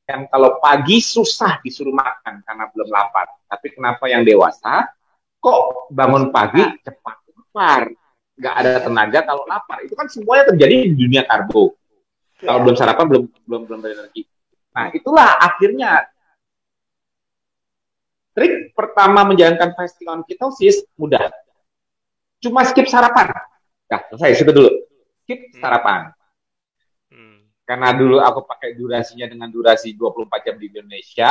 yang kalau pagi susah disuruh makan karena belum lapar, tapi kenapa yang dewasa, kok bangun pagi cepat lapar, nggak ada tenaga kalau lapar. Itu kan semuanya terjadi di dunia karbo. Kalau belum sarapan belum berenergi. Nah, itulah akhirnya trik pertama menjalankan fasting on ketosis mudah. Cuma skip sarapan. Nah, selesai situ dulu. Skip sarapan. Karena dulu aku pakai durasinya dengan durasi 24 jam di Indonesia.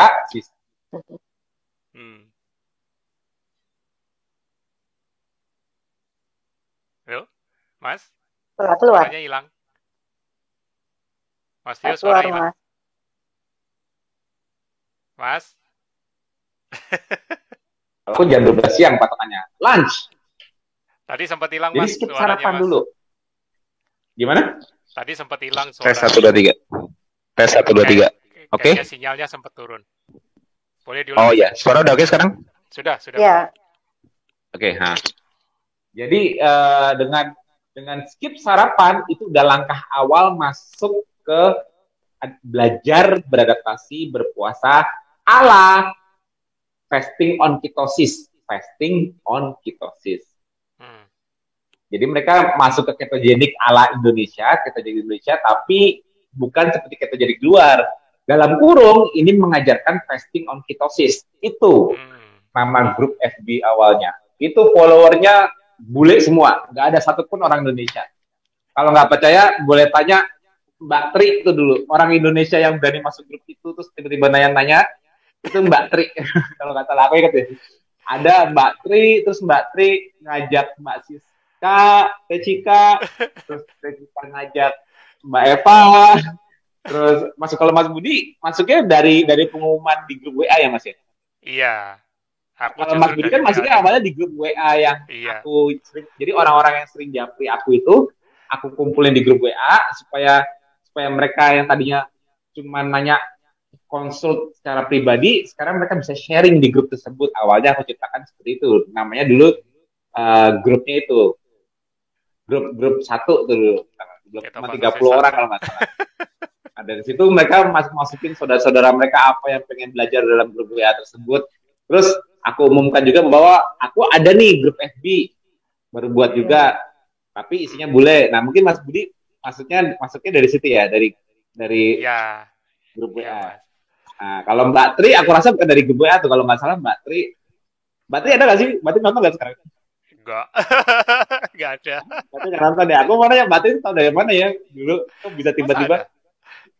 Halo, Mas? Keluar. Suaranya hilang. Mas Tio, suara hilang. Mas? Aku jam 12 siang patokannya. Lunch. Tadi sempat hilang, Jadi Mas. skip Suaranya, sarapan Mas. dulu. Gimana? Tadi sempat hilang suara. Tes 1, 2, 3. Tes 1, 2, 3. Oke. Kayaknya sinyalnya sempat turun. Boleh diulang? Oh iya, suara udah oke sekarang? Sudah. Ya. Oke, nah. Jadi dengan skip sarapan itu udah langkah awal masuk ke belajar beradaptasi berpuasa ala fasting on ketosis. Jadi mereka masuk ke ketogenik ala Indonesia, tapi bukan seperti ketogenik luar. Dalam kurung ini mengajarkan fasting on ketosis. Itu nama grup FB awalnya. Itu followernya bule semua, nggak ada satupun orang Indonesia. Kalau nggak percaya, boleh tanya Mbak Tri itu dulu, orang Indonesia yang berani masuk grup itu, terus tiba-tiba nanya-nanya, itu Mbak Tri. Kalau nggak salah, aku ingat ya. Ada Mbak Tri, terus Mbak Tri ngajak Mbak Siska, Cika, terus Cika ngajak Mbak Eva, terus masuk. Kalau Mas Budi, masuknya dari pengumuman di grup WA ya Mas ya? Iya. Kalau Mas Budi kan masuknya awalnya di grup WA yang aku sering, jadi orang-orang yang sering japri aku itu, aku kumpulin di grup WA supaya mereka yang tadinya cuma nanya konsul secara pribadi, sekarang mereka bisa sharing di grup tersebut. Awalnya aku ciptakan seperti itu. Namanya dulu grupnya itu grup 1 tuh dulu. Grup cuma 30 orang kalau nggak salah. Nah, dari situ mereka masukin saudara-saudara mereka apa yang pengen belajar dalam grup WA tersebut. Terus aku umumkan juga bahwa aku ada nih grup FB baru buat juga, tapi isinya bule. Nah mungkin Mas Budi masuknya dari situ ya, dari grup WA. Nah kalau Mbak Tri aku rasa bukan dari grup WA tuh, kalau nggak salah Mbak Tri ada nggak sih? Mbak Tri nonton nggak sekarang? Enggak. Nggak ada. Mbak Tri nggak nonton ya. Aku mana ya Mbak Tri tahu dari mana ya dulu? Kok bisa tiba-tiba?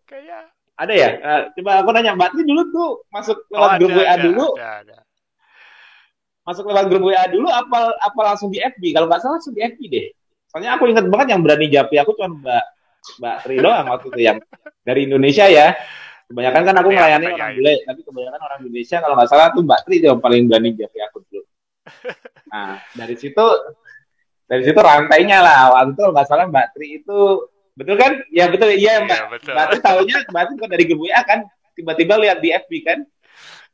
Kayak ada ya? Coba aku nanya Mbak Tri dulu tuh masuk lewat grup WA dulu. Ada. Masuk lewat grup WA dulu apa langsung di FB? Kalau nggak salah langsung di FB deh. Soalnya aku ingat banget yang berani japri aku cuma Mbak Tri doang waktu itu yang dari Indonesia ya. Kebanyakan kan aku Nanti aku melayani orang tanyain. bule, tapi kebanyakan orang Indonesia kalau nggak salah tuh Mbak Tri yang paling berani jadi aku dulu. Nah, dari situ rantainya lah. Awal tuh nggak salah Mbak Tri itu betul kan? Ya betul, iya Mbak. Iya, Mbak betul. Tri tahunya Mbak Tri bukan dari GBA kan? Tiba-tiba lihat di FB kan?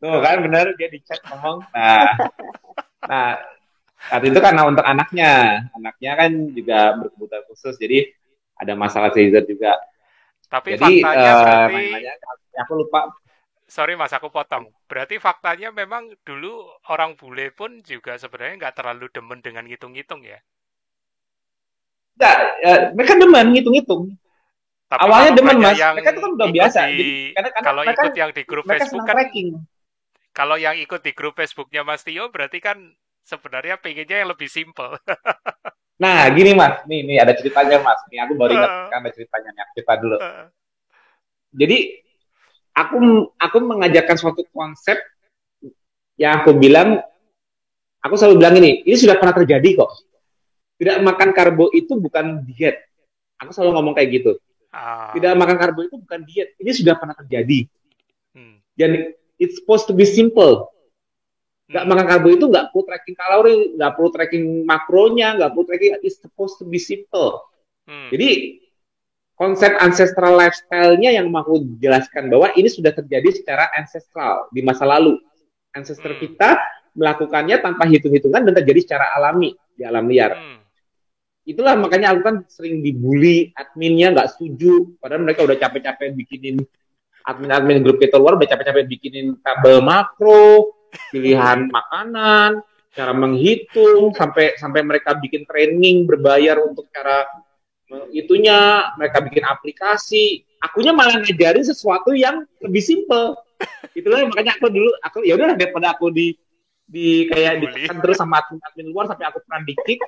Tuh kan Heeh. bener dia di chat ngomong. Nah, saat itu karena untuk anaknya kan juga berkebutuhan khusus, jadi ada masalah seizure juga. Tapi Jadi faktanya berarti, nanya-nanya, aku lupa. sorry Mas, aku potong. Berarti faktanya memang dulu orang bule pun juga sebenarnya nggak terlalu demen dengan ngitung-ngitung ya. Enggak, mereka demen ngitung-ngitung. Tapi Awalnya kalau demen banyak mas, yang mereka tuh kan udah ikut biasa. di, Jadi karena kalau mereka ikut yang di grup mereka Facebook senang kan, tracking. kalau yang ikut di grup Facebooknya Mas Tio berarti kan sebenarnya pengennya yang lebih simple. Nah, gini mas, nih ada ceritanya mas. Nih aku baru ingat kan ada ceritanya nih. Cerita dulu. Jadi aku mengajarkan suatu konsep yang aku selalu bilang ini sudah pernah terjadi kok. Tidak makan karbo itu bukan diet. Aku selalu ngomong kayak gitu. Tidak Ah, makan karbo itu bukan diet. Ini sudah pernah terjadi. hmm, Dan it's supposed to be simple. Gak hmm, makan karbo itu nggak perlu tracking kalori, nggak perlu tracking makronya, nggak perlu tracking. It's supposed to be simple. hmm, Jadi konsep ancestral lifestyle-nya yang mau aku jelaskan bahwa ini sudah terjadi secara ancestral di masa lalu. Ancestor hmm, kita melakukannya tanpa hitung-hitungan dan terjadi secara alami di alam liar. hmm, Itulah makanya aku kan sering dibully, adminnya nggak setuju, padahal mereka udah capek-capek bikinin admin-admin grup kita luar udah capek-capek bikinin tabel makro, pilihan makanan, cara menghitung, sampai mereka bikin training berbayar untuk cara itunya, mereka bikin aplikasi. Akunya malah ngajarin sesuatu yang lebih simple. Itulah makanya aku ya udah daripada aku di kayak dibully. ditekan terus sama admin luar sampai aku pernah di-kick.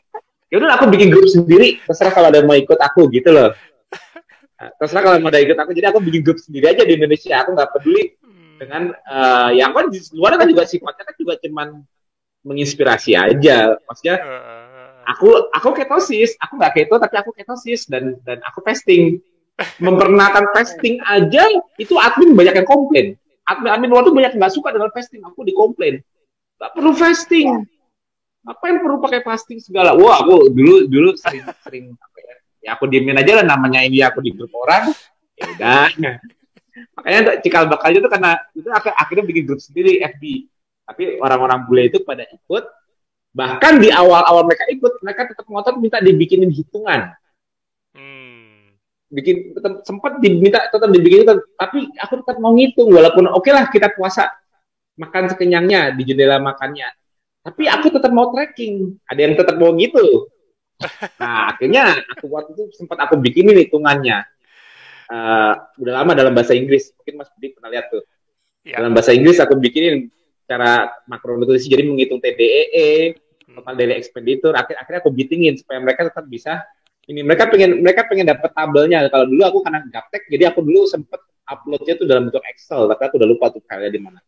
Ya udah aku bikin grup sendiri, terserah kalau ada yang mau ikut aku gitu loh. Nah, terserah kalau mau ada ikut aku, jadi aku bikin grup sendiri aja di Indonesia. Aku nggak peduli Hmm, dengan yang kan di luar kan juga sifatnya kan juga cuman menginspirasi aja. Maksudnya eh, aku ketosis, aku nggak keto tapi aku ketosis dan aku fasting. Memperkenalkan fasting aja itu admin banyak yang komplain. Admin luar tuh banyak nggak suka dengan fasting, aku dikomplain. Nggak perlu fasting. Ngapain perlu pakai fasting segala? Wah, aku dulu sering apa ya? Ya aku diemin aja lah namanya ini aku di grup orang. Ya udah. Makanya cikal bakalnya tuh karena itu akhirnya bikin grup sendiri FB. Tapi orang-orang bule itu pada ikut. Bahkan di awal-awal mereka ikut, mereka tetap ngotot minta dibikinin hitungan. hmm, Sempat diminta tetap dibikin itu, tapi aku tetap mau ngitung walaupun oke lah kita puasa makan sekenyangnya di jendela makannya. Tapi aku tetap mau tracking. Ada yang tetap mau gitu. Nah, akhirnya aku waktu itu sempat aku bikinin hitungannya. Udah lama dalam bahasa Inggris. Mungkin Mas Budi pernah lihat tuh. ya, Dalam bahasa Inggris aku bikinin cara makronutrisi, jadi menghitung TDEE, total hmm, daily expenditure. Akhirnya aku bitingin supaya mereka tetap bisa ini. Mereka pengen dapat tabelnya. Kalau dulu aku karena gaptek, jadi aku dulu sempet uploadnya tuh dalam bentuk Excel, tapi aku udah lupa tuh filenya di mana.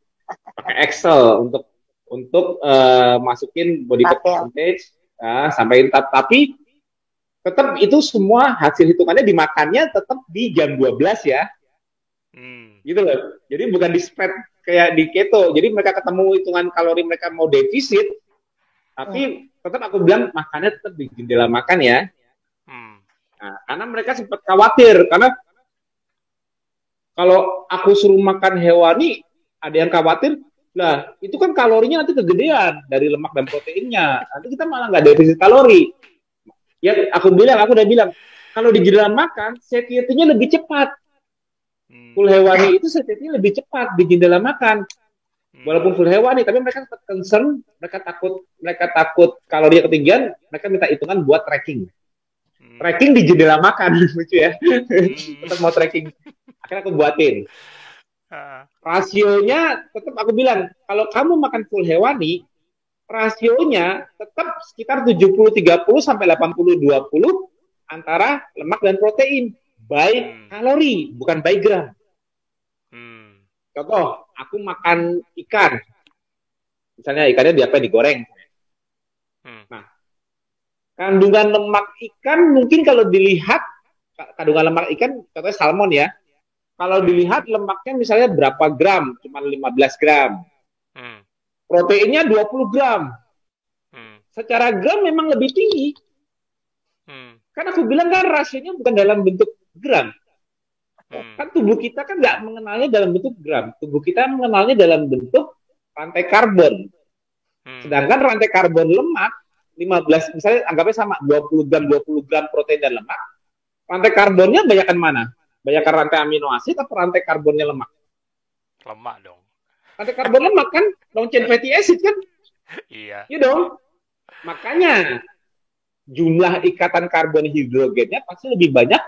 Pakai Excel untuk masukin body fat Detail. percentage sampai tapi tetap itu semua hasil hitungannya dimakannya tetap di jam 12 ya hmm, gitu loh. Jadi bukan di spread kayak di keto. Jadi mereka ketemu hitungan kalori mereka mau defisit, tapi tetap aku bilang makannya tetap di jendela makan ya. hmm, Nah, karena mereka sempat khawatir karena kalau aku suruh makan hewani ada yang khawatir lah itu kan kalorinya nanti kegedean dari lemak dan proteinnya. Nanti kita malah nggak defisit kalori. Ya aku udah bilang kalau di jendela makan satiety-nya lebih cepat. Full hmm, hewani itu satiety-nya lebih cepat di jendela makan. Walaupun hmm, full hewani, tapi mereka tetap concern, mereka takut kalorinya ketinggian, mereka minta hitungan buat tracking. hmm, Tracking di jendela makan, lucu ya. hmm, Tetap mau tracking. Akhirnya aku buatin. ah, Rasionya tetap aku bilang, kalau kamu makan full hewani, rasionya tetap sekitar 70-30 sampai 80-20 antara lemak dan protein. By hmm, kalori, bukan by gram. hmm, Contoh, aku makan ikan. Misalnya ikannya digoreng. hmm, Nah, kandungan lemak ikan mungkin kalau dilihat kandungan lemak ikan contohnya salmon ya. kalau dilihat lemaknya misalnya berapa gram, cuma 15 gram. Hmm. Proteinnya 20 gram. Secara gram memang lebih tinggi. Karena aku bilang kan rasionya bukan dalam bentuk gram. Kan tubuh kita kan nggak mengenalnya dalam bentuk gram. Tubuh kita mengenalnya dalam bentuk rantai karbon. Sedangkan rantai karbon lemak 15, misalnya anggapnya sama 20 gram protein dan lemak. Rantai karbonnya banyakkan mana? Banyakkan rantai amino asid atau rantai karbonnya lemak? Lemak dong. Rantai karbon lemak kan, long chain fatty acid kan? Iya. Iya dong. Makanya jumlah ikatan karbon hidrogennya pasti lebih banyak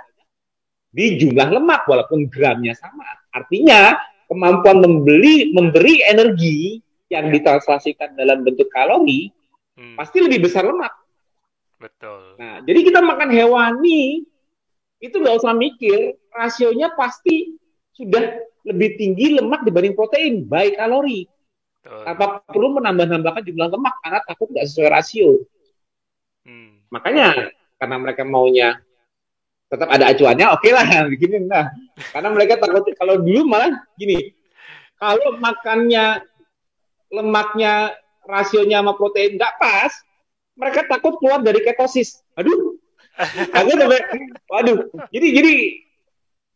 di jumlah lemak walaupun gramnya sama. Artinya kemampuan memberi energi yang ditranslasikan dalam bentuk kalori pasti lebih besar lemak. Betul. Nah, jadi kita makan hewani itu nggak usah mikir, rasionya pasti sudah lebih tinggi lemak dibanding protein, baik kalori. Tanpa perlu menambah-nambahkan jumlah lemak karena takut nggak sesuai rasio. Makanya karena mereka maunya tetap ada acuannya, oke lah begini. Nah, karena mereka takut kalau dulu malah gini, kalau makannya lemaknya rasionya sama protein nggak pas, mereka takut keluar dari ketosis. Aduh, waduh. Jadi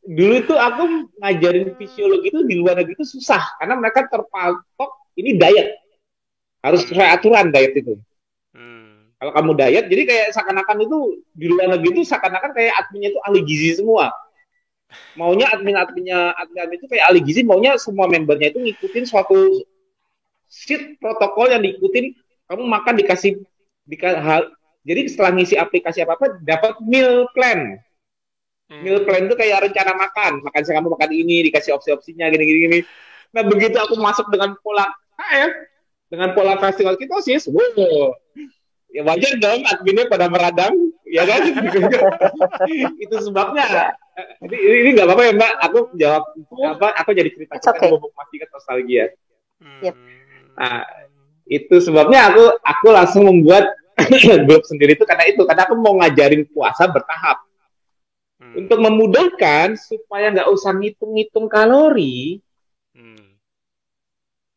dulu itu aku ngajarin fisiologi itu di luar negeri itu susah karena mereka terpatok ini diet, harus sesuai aturan diet itu. Kalau kamu diet, jadi kayak seakan-akan itu di luar negeri itu seakan-akan kayak adminnya itu ahli gizi semua. Maunya admin itu kayak ahli gizi, maunya semua membernya itu ngikutin suatu sheet protokol yang diikutin. Kamu makan dikasih jadi setelah ngisi aplikasi apa-apa dapat meal plan. Meal plan itu kayak rencana makan kamu makan ini, dikasih opsi-opsinya gini. Nah, begitu aku masuk dengan pola KF, dengan pola festival ketosis, wow, ya wajar dong adminnya pada meradang, ya kan? Itu sebabnya. Ini nggak apa-apa ya Mbak, aku jawab aku jadi cerita kita ngomong masih ke nostalgia. Nah, itu sebabnya aku langsung membuat grup sendiri itu karena aku mau ngajarin puasa bertahap. Untuk memudahkan supaya nggak usah ngitung-ngitung kalori,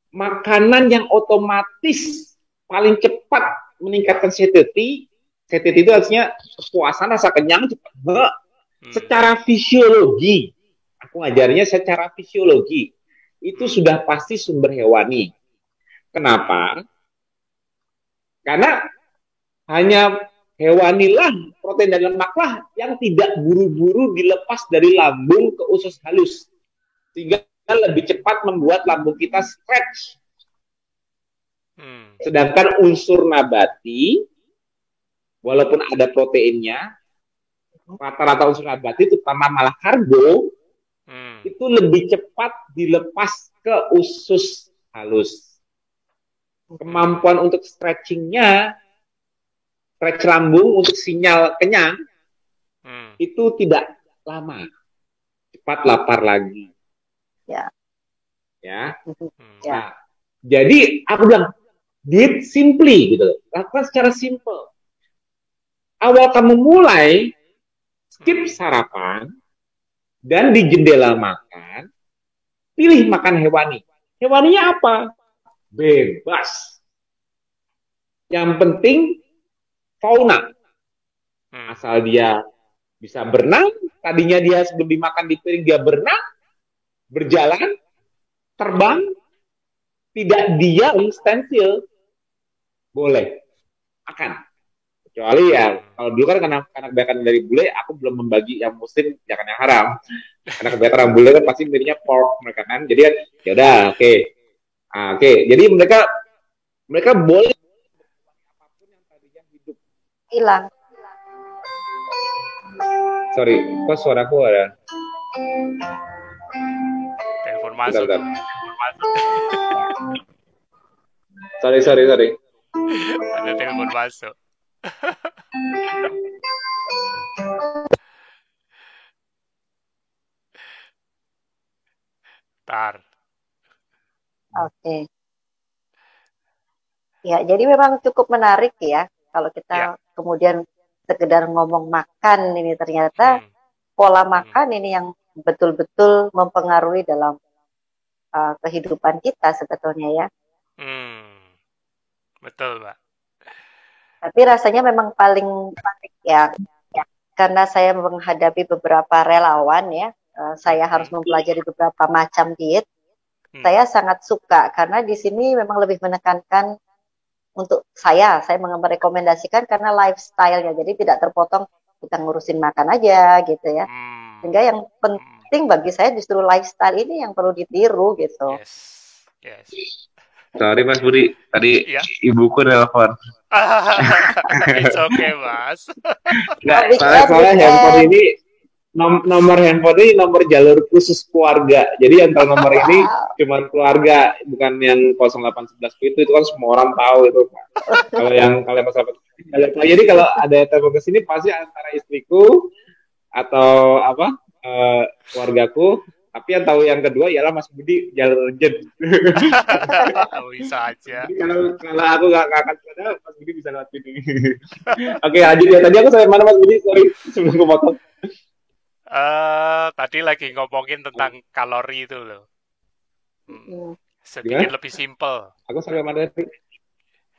makanan yang otomatis paling cepat meningkatkan satiety itu artinya kepuasan, rasa kenyang cepat. Secara fisiologi, aku ngajarnya secara fisiologi, itu sudah pasti sumber hewani. Kenapa? Karena hanya hewanilah, protein dan lemaklah yang tidak buru-buru dilepas dari lambung ke usus halus. Sehingga lebih cepat membuat lambung kita stretch. Sedangkan unsur nabati, walaupun ada proteinnya, rata-rata unsur nabati, terutama malah karbo, itu lebih cepat dilepas ke usus halus. Kemampuan untuk stretchingnya, stretch lambung untuk sinyal kenyang, itu tidak lama. Cepat lapar lagi. Ya. Nah, jadi aku bilang, do it simply gitu. Lakukan secara simple. Awal kamu mulai skip sarapan dan di jendela makan, pilih makan hewani. Hewaninya apa? Bebas. Yang penting fauna. Asal dia bisa berenang, tadinya dia sebelum dimakan di piring dia berenang, berjalan, terbang, tidak diam stensil, boleh akan. Kecuali ya kalau dulu kan karena kebanyakan dari bule, aku belum membagi yang muslim jangan yang haram. Karena kebanyakan orang bule kan pasti milihnya pork mereka kan. Jadi kan ya udah oke. Jadi mereka boleh apapun yang tadinya hidup. Hilang. Sorry, kok suaraku ada? Telepon masuk. Bentar. Sorry. Ada telepon masuk. Tar. Oke. Ya, jadi memang cukup menarik ya kalau kita kemudian sekedar ngomong makan ini ternyata pola makan ini yang betul-betul mempengaruhi dalam kehidupan kita sebetulnya ya. Betul, Mbak. Tapi rasanya memang paling ya, karena saya menghadapi beberapa relawan ya, saya harus mempelajari beberapa macam diet. Saya sangat suka karena di sini memang lebih menekankan untuk saya merekomendasikan karena lifestyle-nya, jadi tidak terpotong kita ngurusin makan aja gitu ya. Sehingga yang penting bagi saya justru lifestyle ini yang perlu ditiru gitu. Yes. Sorry Mas Budi, tadi ibuku nelfon. It's okay, Mas. Nggak, soalnya handphone ini nomor handphone ini nomor jalur khusus keluarga. Jadi yang tahu nomor ini cuma keluarga, bukan yang 0811 itu kan semua orang tahu itu. Kalau yang kalian masalah. Jadi kalau ada telepon ke sini pasti antara istriku atau keluargaku. Tapi yang tahu yang kedua ialah Mas Budi jalur urgent. Bisa aja. Jadi kalau aku nggak akan ada, Mas Budi bisa lewat sini. Oke, lanjut ya. Tadi aku sampai mana Mas Budi? Sorry, sebelum aku potong. Tadi lagi ngomongin tentang kalori itu loh. Sedikit lebih simpel. Aku sampai mana tadi?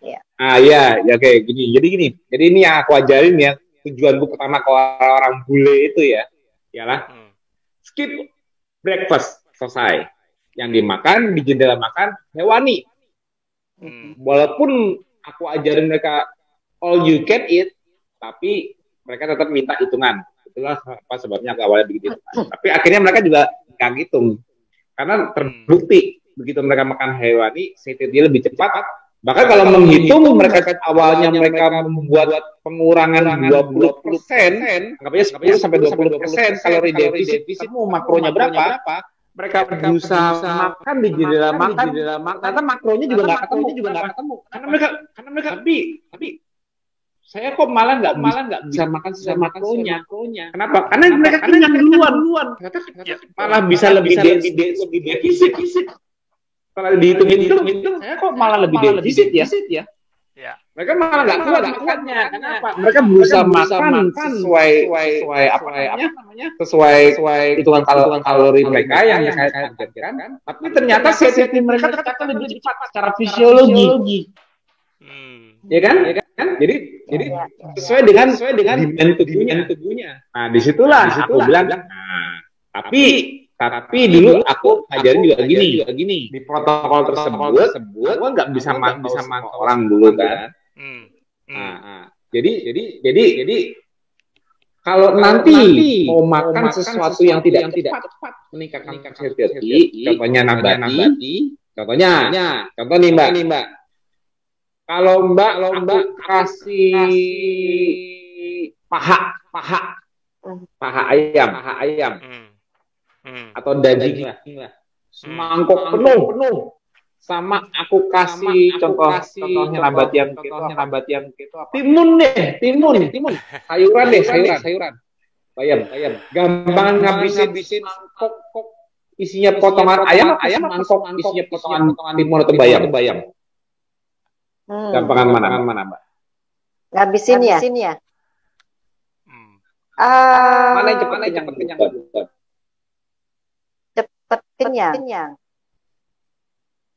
Ya. Iya, oke, gini. Jadi ini yang aku ajarin ya, tujuanku pertama ke orang bule itu ya, ialah skip breakfast, selesai. Yang dimakan di jendela makan hewani. Walaupun aku ajarin mereka all you can eat, tapi mereka tetap minta hitungan. Itulah apa sebabnya aku awalnya begitu. Tapi akhirnya mereka juga nggak ngitung. Karena terbukti begitu mereka makan hewani, satiety lebih cepat. Bahkan kalau menghitung mereka awalnya mereka membuat pengurangan 20%, anggapnya 10 sampai 20% kalori defisit, mau makronya berapa? Mereka berusaha makan di jendela makan, ternyata makronya juga nggak ketemu. Karena mereka tapi saya kok malah nggak bisa makan sesuai makronya. Kenapa? Karena mereka kenyang duluan. Ternyata malah bisa lebih defisit. Kalau dihitung, saya kok malah lebih defisit ya. Mereka malah nggak kuat makannya. Kenapa? Mereka berusaha makan sesuai hitungan kalori mereka yang saya targetkan. Tapi ternyata satiety mereka ternyata lebih cepat secara fisiologi. Ya kan? Jadi sesuai dengan demand tubuhnya. Nah, disitulah aku bilang. Tapi dulu aku ajarin juga gini. Di protokol tersebut, aku nggak bisa mantau orang dulu kan. Jadi kalau nanti mau makan sesuatu yang tidak tepat meningkatkan satiety, contohnya nabati. Contoh nih Mbak. Kalau Mbak kasih paha ayam. Atau daging lah. Semangkok penuh. Sama aku kasih contohnya nabati yang keto apa? Timun. Sayuran. Bayam. Gampangan ngabisin mangkok isinya potongan ayam mangkok isinya potongan timun atau bayam. Gampangan mana Mbak? Ngabisin ya? Mana yang cepat kenyang? Cepat kenyang.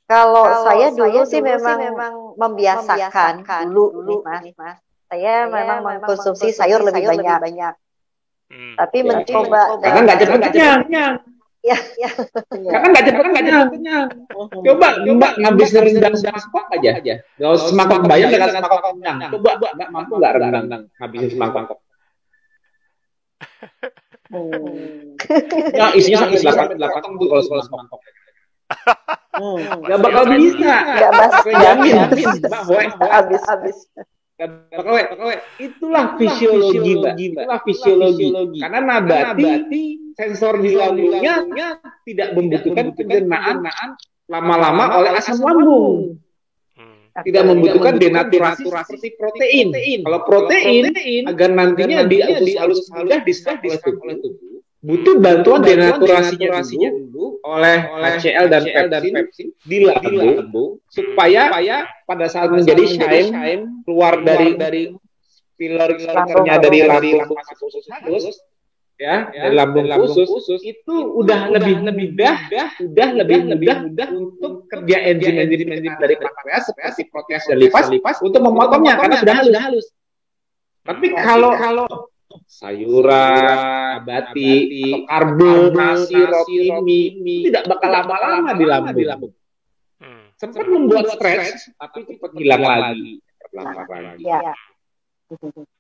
Kalau saya dulu sih memang membiasakan dulu nih Mas. Saya memang mengkonsumsi sayur lebih banyak. Tapi mencoba karena nggak cepat kenyang. Ya. Karena nggak cepat kenyang. Coba Mbak ngabisin rendang semangkok aja. Nggak usah semangkok bayam, nggak semangkok kenyang. Coba Mbak mampu nggak rendang ngabisin semangkok? Ya isinya sampai 8 tuh kalau semangkok. Gak bakal bisa. Jamin. Habis. Itulah fisiologi. Karena nabati sensor di lambungnya tidak membutuhkan pencernaan lama-lama oleh asam lambung. Tidak membutuhkan denaturasi seperti protein. Kalau protein agar nantinya dihalus mudah diserap oleh tubuh, butuh bantuan denaturasinya dulu oleh HCl dan pepsin di lambung supaya pada saat menjadi shine keluar dari filternya dari lambung masuk usus halus dari lambung khusus itu udah lebih mudah untuk kerja enzim dari pankreas seperti protease dan lipase untuk memotongnya karena sudah halus. Tapi kalau sayuran, nabati, atau karbo, nasi, roti, mie tidak bakal lama-lama di lambung. Sempat membuat stres, tapi cepat hilang lagi. Ya.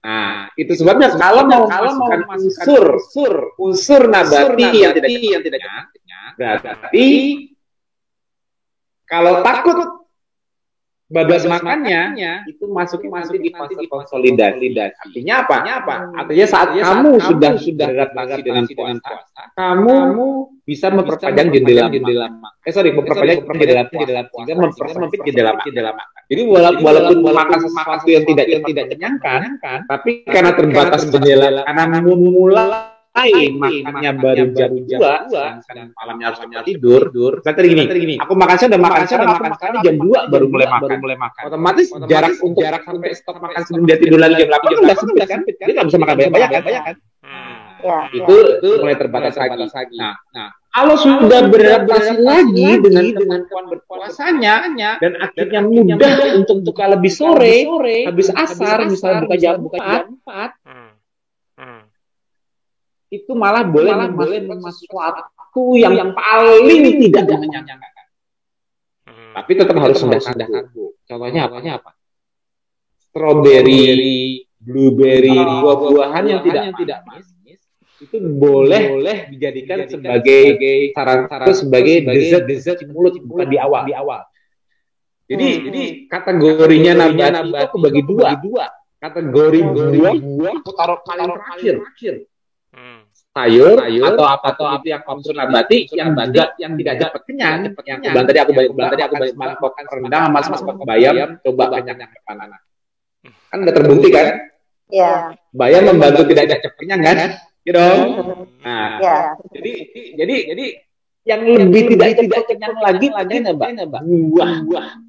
Nah, itu sebabnya kalau mau masukkan unsur nabati yang tidak berarti kalau takut bablas makannya itu masuk di fase konsolidasi. Artinya apa? Artinya saat kamu sudah beradaptasi dengan puasa, kamu bisa memperpanjang jendela memperpanjang jendela sehingga mempersempit jendela makan. Jadi walaupun makan sesuatu yang tidak mengenyangkan, tapi karena terbatas jendela, karena mulai makannya baru jam 2, sedangkan malamnya harus tidur. Berarti gini, aku makan sekali jam 2 baru mulai makan. Otomatis jarak sampai stop makan sebelum dia tidur lagi jam 8 kan udah sempit kan? Dia nggak bisa makan banyak kan? Itu mulai terbatas lagi. Nah, kalau sudah beradaptasi lagi dengan kemampuan berpuasanya dan akhirnya mudah untuk buka lebih sore, habis asar misalnya buka jam 4, itu malah boleh masuk sesuatu yang paling tidak menyenangkan. Tapi tetap harus rendah karbo. Contohnya apa? Strawberry, blueberry, buah-buahan yang tidak manis itu boleh dijadikan sebagai saran sebagai dessert mulut bukan di awal. Jadi kategorinya nabati itu aku bagi dua. Kategori buah aku taruh paling terakhir. Sayur atau itu yang konsumsi nabati yang tidak cepat kenyang. Yang aku balik mangkok rendang sama bayam coba kenyang depan anak. Kan udah terbukti kan? Iya. Bayam membantu tidak cepat kenyang kan? Gitu. Nah, jadi yang lebih tidak kenyang lagi Mbak. Buah.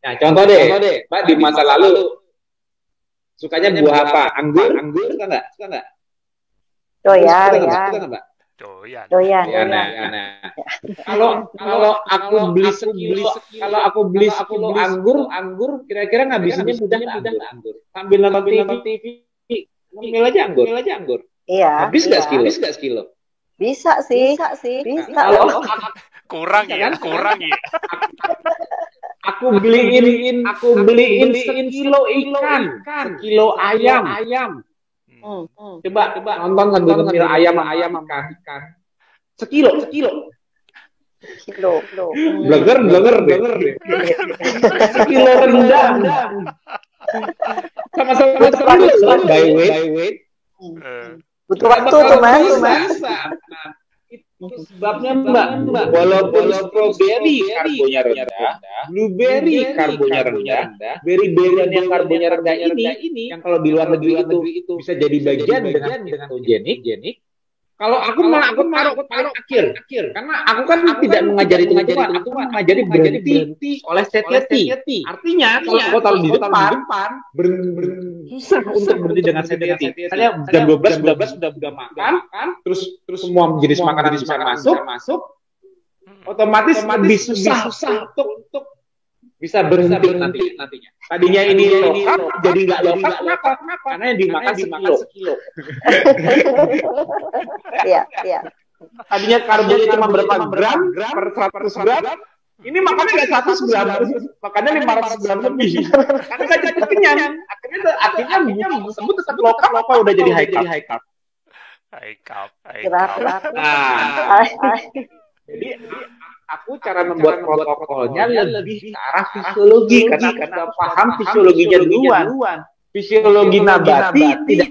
Nah, contoh deh, Mbak di masa lalu sukanya buah apa? Anggur suka enggak? Doyan. Kalau aku beli sekilo anggur, kira-kira ngabisinnya mudah anggur. Sambil nonton TV, ngemil aja anggur. Iya. Habis nggak sekilo? Bisa sih. Kalau kurang ya. Aku beliin sekilo ikan, sekilo ayam. Coba nonton sambil ngemil ayam ikan. Sekilo. Blenger deh. Sekilo rendang. Sama-sama sekilo by weight. Butuh waktu tuh Mas. Itu sebabnya Mbak, walaupun strawberry karbonya rendah, blueberry karbonya rendah, berry-berry yang karbonya rendah ini, yang kalau di luar negeri itu bisa jadi bagian dengan ketogenik. Kalau aku taruh paling akhir, karena aku kan tidak mengajari itu, aku mengajari berhenti oleh satiety. Artinya kalau aku taruh di depan, susah untuk berhenti dengan satiety. Misalnya jam 12 sudah makan, terus semua jenis makanan bisa masuk, otomatis lebih susah untuk bisa berhenti nantinya. Tadinya ini lokal, jadi nggak lokal, kenapa? Karena yang dimakan sekilo. Iya. Tadinya karbonya cuma berapa gram per 100 gram, ini makannya nggak 100 gram, makannya 500 gram lebih. Karena nggak jadi kenyang. Akhirnya semut tetap lokal udah jadi high carb. Nah, jadi aku cara membuat protokolnya lebih ke arah fisiologi karena kita paham fisiologinya duluan. Fisiologi nabati tidak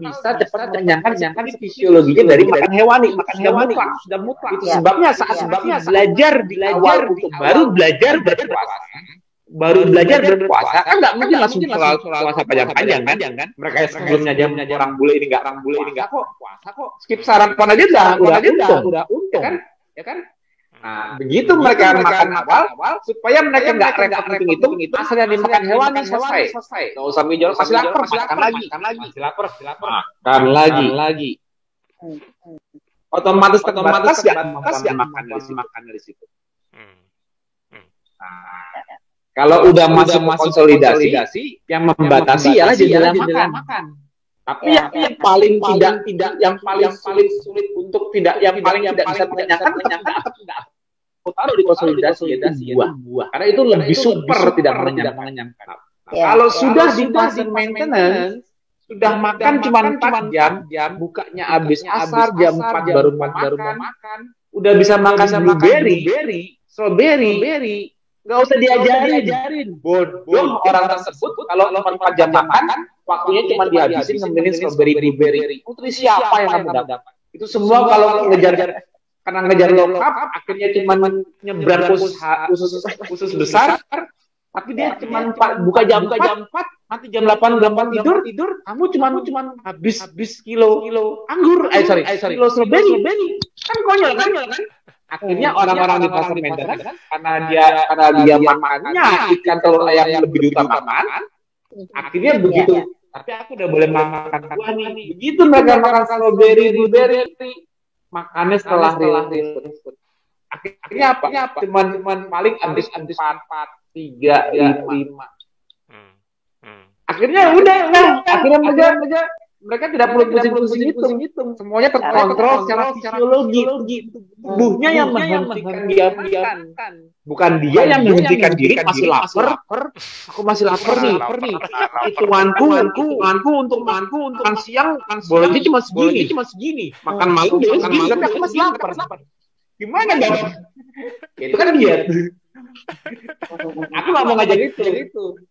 bisa cepat mengenyangkan fisiologinya dari makan hewani sudah mutlak. Itu sebabnya saat belajar baru belajar berpuasa kan nggak mungkin langsung puasa panjang kan? Mereka sebelumnya orang bule ini nggak kok puasa kok skip sarapan aja udah untung ya kan? Nah, begitu mereka makan awal supaya mereka nggak repot hitung itu asal yang dimakan hewan selesai. Nggak usah menjual masih lapar makan lagi. Otomatis terbatas ya makan dari situ. Nah, kalau udah masuk konsolidasi, yang membatasi ialah jendela makan. Tapi yang paling sulit untuk tidak bisa mengenyangkan tetap enggak. Aku taruh di konsolidasi itu buah. Karena itu lebih super tidak mengenyangkan. Kalau sudah di fase maintenance, sudah makan cuma 4 jam, bukanya habis asar jam 4 baru makan, udah bisa makan blueberry, strawberry, nggak usah diajarin. Bodoh orang tersebut kalau 4 jam makan, waktunya cuma dihabisin ngemilin strawberry. Nutrisi siapa yang kamu dapat? Itu semua kalau karena ngejar low carb, akhirnya cuma nyebrang usus besar, tapi dia cuma buka jam 4, nanti jam 8 udah tidur, kamu cuma habis kilo anggur, kilo strawberry. Kan konyol kan? Akhirnya orang-orang di pasar Medan karena dia makannya ikan telur ayam lebih diutamakan, akhirnya begitu. Tapi aku udah boleh makan buah nih. Begitu mereka makan strawberry, blueberry, makannya setelah real. Akhirnya apa? Cuman paling habis 4, 3, 5. Akhirnya udah. Akhirnya mereka tidak perlu pusing-pusing hitung. Semuanya terkontrol secara fisiologi. Tubuhnya yang menghentikan dia makan. Bukan dia yang menghentikan diri, masih lapar. Aku masih lapar nih. Hitunganku untuk makan siang, bolehnya cuma segini. Makan malam dia segini, tapi aku masih lapar. Gimana dong? Itu kan diet. Aku nggak mau ngajarin itu.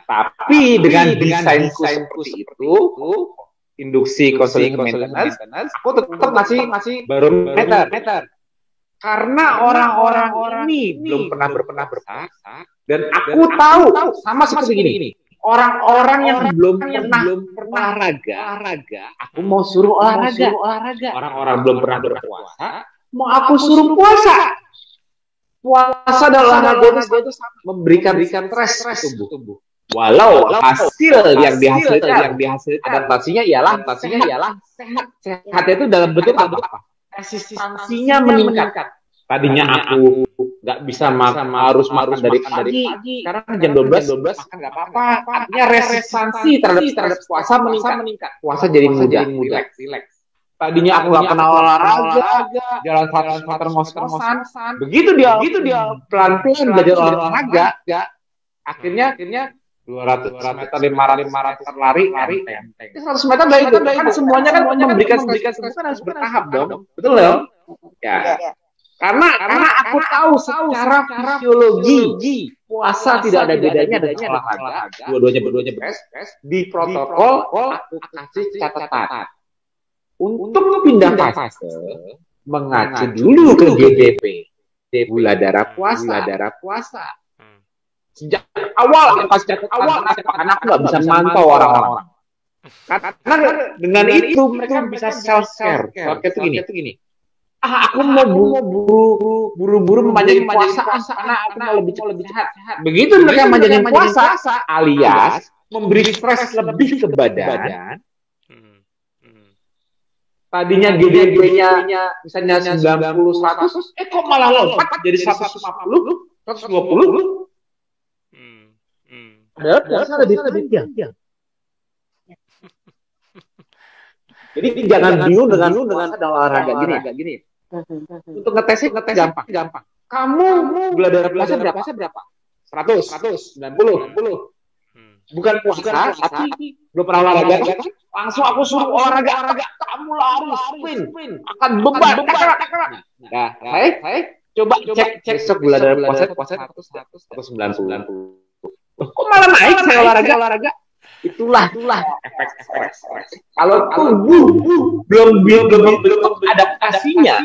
Tapi dengan desainku seperti itu, induksi konseling maintenance, aku tetap masih barometer. Karena orang-orang ini belum pernah berpuasa, dan aku tahu sama seperti gini. Orang-orang yang belum pernah olahraga, aku mau suruh olahraga. Orang-orang belum pernah berpuasa, mau aku suruh puasa. Puasa dan olahraga itu memberikan stres tubuh. Walau hasil yang dihasilkan adaptasinya ialah sehat. Sehat itu dalam bentuk apa? Resistansinya meningkat. Tadinya aku nggak bisa harus makan dari pagi. Sekarang jam 12 makan nggak apa-apa. Artinya resistansi terhadap puasa meningkat. Puasa jadi mudah, relax. Tadinya aku nggak pernah olahraga, jalan 100 meter ngos-ngosan. Begitu dia pelan-pelan belajar olahraga, akhirnya 200 meter, 500 meter lari. 100 meter dari itu kan semuanya kan memberikan kan harus bertahap dong. Betul ya? Ya. Karena aku tahu secara fisiologi puasa tidak ada bedanya dengan olahraga. Dua-duanya best. Di protokol aku kasih catatan. Untuk pindah fase mengacu dulu ke GDP, gula darah puasa. Sejak awal, karena aku nggak bisa mantau orang-orang. Karena dengan itu mereka bisa self-care. Self-care itu gini. Aku mau buru-buru memanjangin puasa karena aku mau lebih sehat. Begitu mereka memanjangin puasa, alias memberi stres lebih ke badan. Tadinya GDP-nya misalnya 90, 100, kok malah lompat jadi 150, 120. Padahal puasa lebih panjang. Jadi jangan bingung dengan puasa dan olahraga gini. Untuk ngetesnya gampang. Kamu gula darah puasa berapa? 100, 90. Bukan puasa, tapi belum pernah olahraga kan? Langsung aku suruh olahraga. Kamu lari, sprint, akan beban. Nah, coba cek besok gula darah puasa 190. Kok malah naik saya olahraga? Itulah efek stres. Kalau tubuh belum membentuk adaptasinya,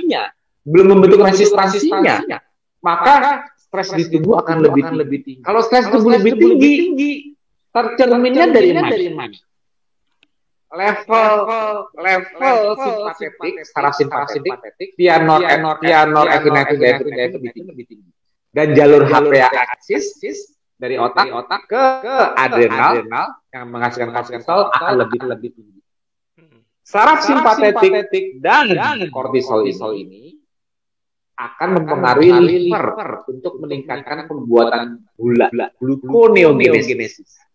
belum membentuk resistansinya, maka stres di tubuh akan lebih tinggi. Kalau stres tubuh lebih tinggi, tercerminnya dari mana? Level simpatetik, pianorefinetik lebih tinggi. Dan jalur HPA aksis dari otak ke adrenal yang menghasilkan kortisol akan lebih tinggi. Saraf simpatetik dan kortisol ini akan mempengaruhi liver untuk meningkatkan pembuatan gula, gluconeogenesis.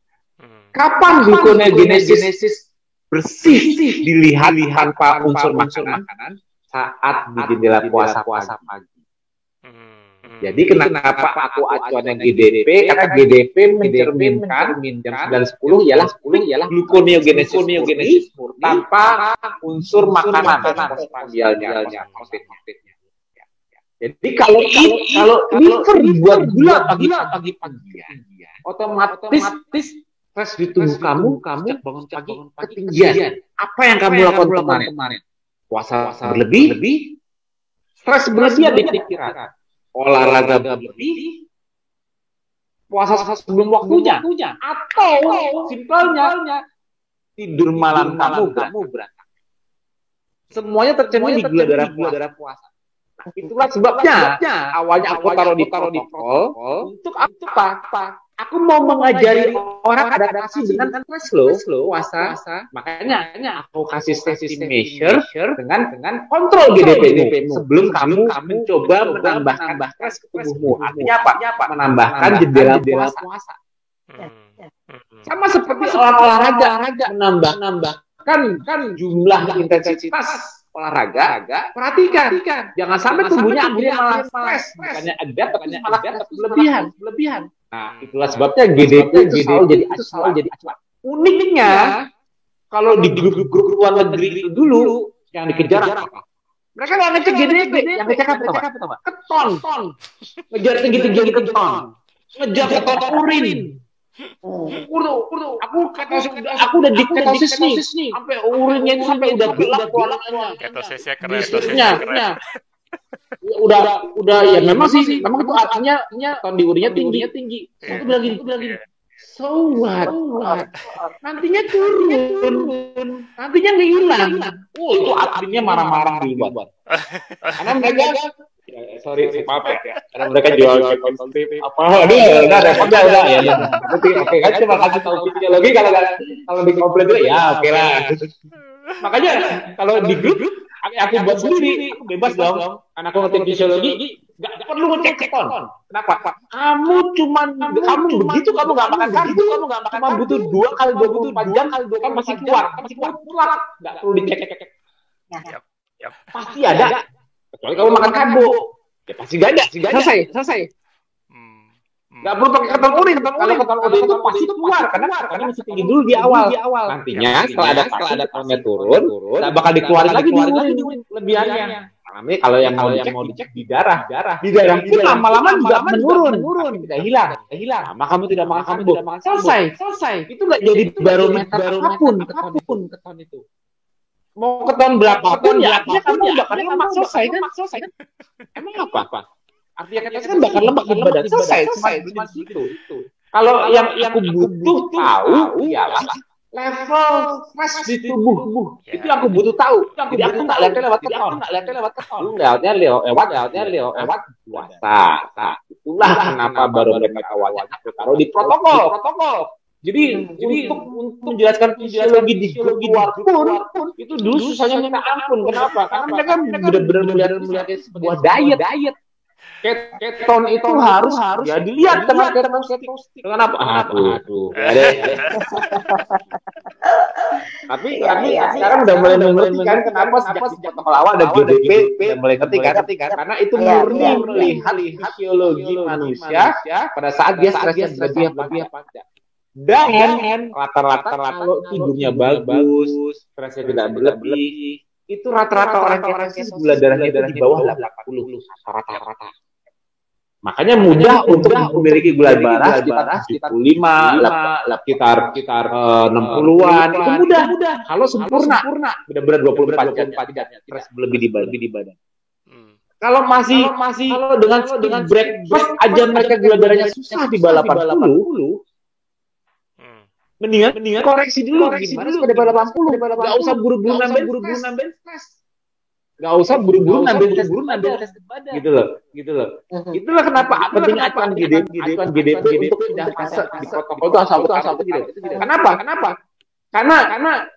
Kapan gluconeogenesis bersih dilihat tanpa unsur makanan? Saat di jendela puasa pagi. Jadi kenapa aku acuannya GDP? Karena GDP mencerminkan jam 9-10 ialah gluconeogenesis tanpa unsur makanan, postprandialnya. Jadi kalau liver buat gula pagi-pagi, otomatis stres di tubuh kamu bangun pagi ketinggian. Apa yang kamu lakukan kemarin? Puasa berlebih, stres berlebihan di pikiran, olahraga berlebih, puasa sebelum waktunya, atau simpelnya tidur malam kamu berantakan. Semuanya tercermin di gula darah puasa. Nah, itulah sebabnya awalnya aku taruh di protokol untuk apa? Aku mau mengajari orang adaptasi dengan stres loh puasa. Makanya aku kasih safety measure dengan kontrol GDP sebelum kamu mencoba menambahkan stres ke tubuhmu. Artinya apa? Menambahkan jendela puasa. Sama seperti orang olahraga menambahkan jumlah intensitas olahraga. Perhatikan, jangan sampai tubuhnya akhirnya malah stres, bukannya malah berlebihan. Nah, itulah sebabnya GDP itu selalu jadi acuan. Uniknya, kalau di grup luar negeri dulu yang dikejar apa? Mereka nggak ngecek GDP, yang ngecek apa? Keton. Ngejar tinggi keton. Ngejar keton urin. Aku udah di ketosis nih, sampai urinnya itu sampai udah gelap warnanya. Ketosisnya keren. Udah ya memang itu artinya ton di urinnya tinggi. Aku bilang gini, so what? Nantinya turun, nantinya hilang. Itu artinya marah-marah di luar. Karena mereka sorry, maaf ya. Karena mereka jual konsumtif apa? Udah repotnya ya. Oke kan cuma kasih tahu fisiologi kalau di komplain itu ya oke lah. Makanya kalau di grup aku buat sendiri, aku bebas dong. Karena aku ngerti fisiologi, nggak perlu ngecek keton. Kenapa? Kamu begitu kamu nggak makan karbo, cuma butuh 2 kali 24 jam, kan masih keluar, nggak perlu dicek. Pasti ada. Kecuali kamu makan karbo, ya pasti gak ada. Selesai. Nggak perlu pakai keton urin. Kalau keton urin itu pasti keluar karena masih tinggi dulu di awal. Nantinya setelah ada tonnya turun, nggak bakal dikeluarin lagi di urin lebihannya. Namanya kalau yang mau dicek di darah pun lama-lama juga menurun, tidak hilang. Lama kamu tidak makan karbo, selesai. Itu nggak jadi barometer apapun keton itu. Mau keton berapapun ya artinya kamu bakal lemak, selesai kan? Emang apa? Artinya ketosis kan bakal lemak di badan, selesai cuma itu. Kalau yang aku butuh tahu ialah level stres di tubuh. Itu yang aku butuh tahu. Jadi aku nggak lihat lewat keton. Lihatnya lewat puasa. Itulah kenapa barometer awalnya aku taruh di protokol. Jadi untuk menjelaskan fisiologi di luar pun itu dulu susahnya minta ampun. Kenapa? Karena mereka benar-benar melihat sebuah diet. Keton itu harus ya dilihat dengan ketosis. Kenapa? Aduh. Tapi sekarang udah mulai mengerti kan kenapa sejak awal ada GDP udah mulai ngerti kan? Karena itu murni melihat fisiologi manusia pada saat dia stresnya berlebih apa enggak. Dan rata-rata kalau tidurnya bagus, stresnya tidak berlebih, itu rata-rata orang ketosis gula darahnya di bawah 80 rata-rata. Makanya mudah untuk memiliki gula darah sekitar 75, sekitar 60-an. Itu mudah. Kalau sempurna, benar-benar 24 jam stres berlebih di badan. Kalau kalau dengan breakfast aja mereka gula darahnya susah di bawah 80. Mendingan koreksi dulu gimana pada 80. Enggak usah buru-buru nambah stres. Enggak usah buru-buru nambah tes badan. Gitu loh. Itulah kenapa pentingnya acuan GDP untuk pindah fase di protokol itu asal gitu. Kenapa? Karena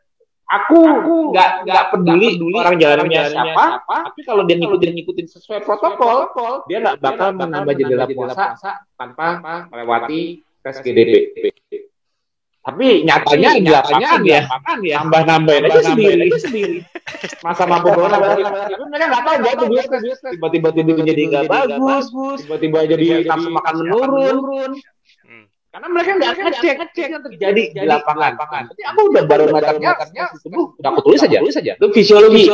Aku nggak peduli orang jalannya siapa, tapi kalau dia ngikutin sesuai protokol, dia nggak bakal menambah jendela puasa tanpa melewati tes GDP. Tapi nyatanya di lapangan ya tambah-nambahin aja sendiri. Masa mampu corona, tapi mereka nggak tahu dia tuh tiba-tiba tidur jadi nggak bagus, tiba-tiba jadi nafsu makan menurun. Karena mereka nggak ngecek yang terjadi di lapangan. Tapi aku udah baru ngeceknya tubuh, udah aku tulis aja. Itu fisiologi.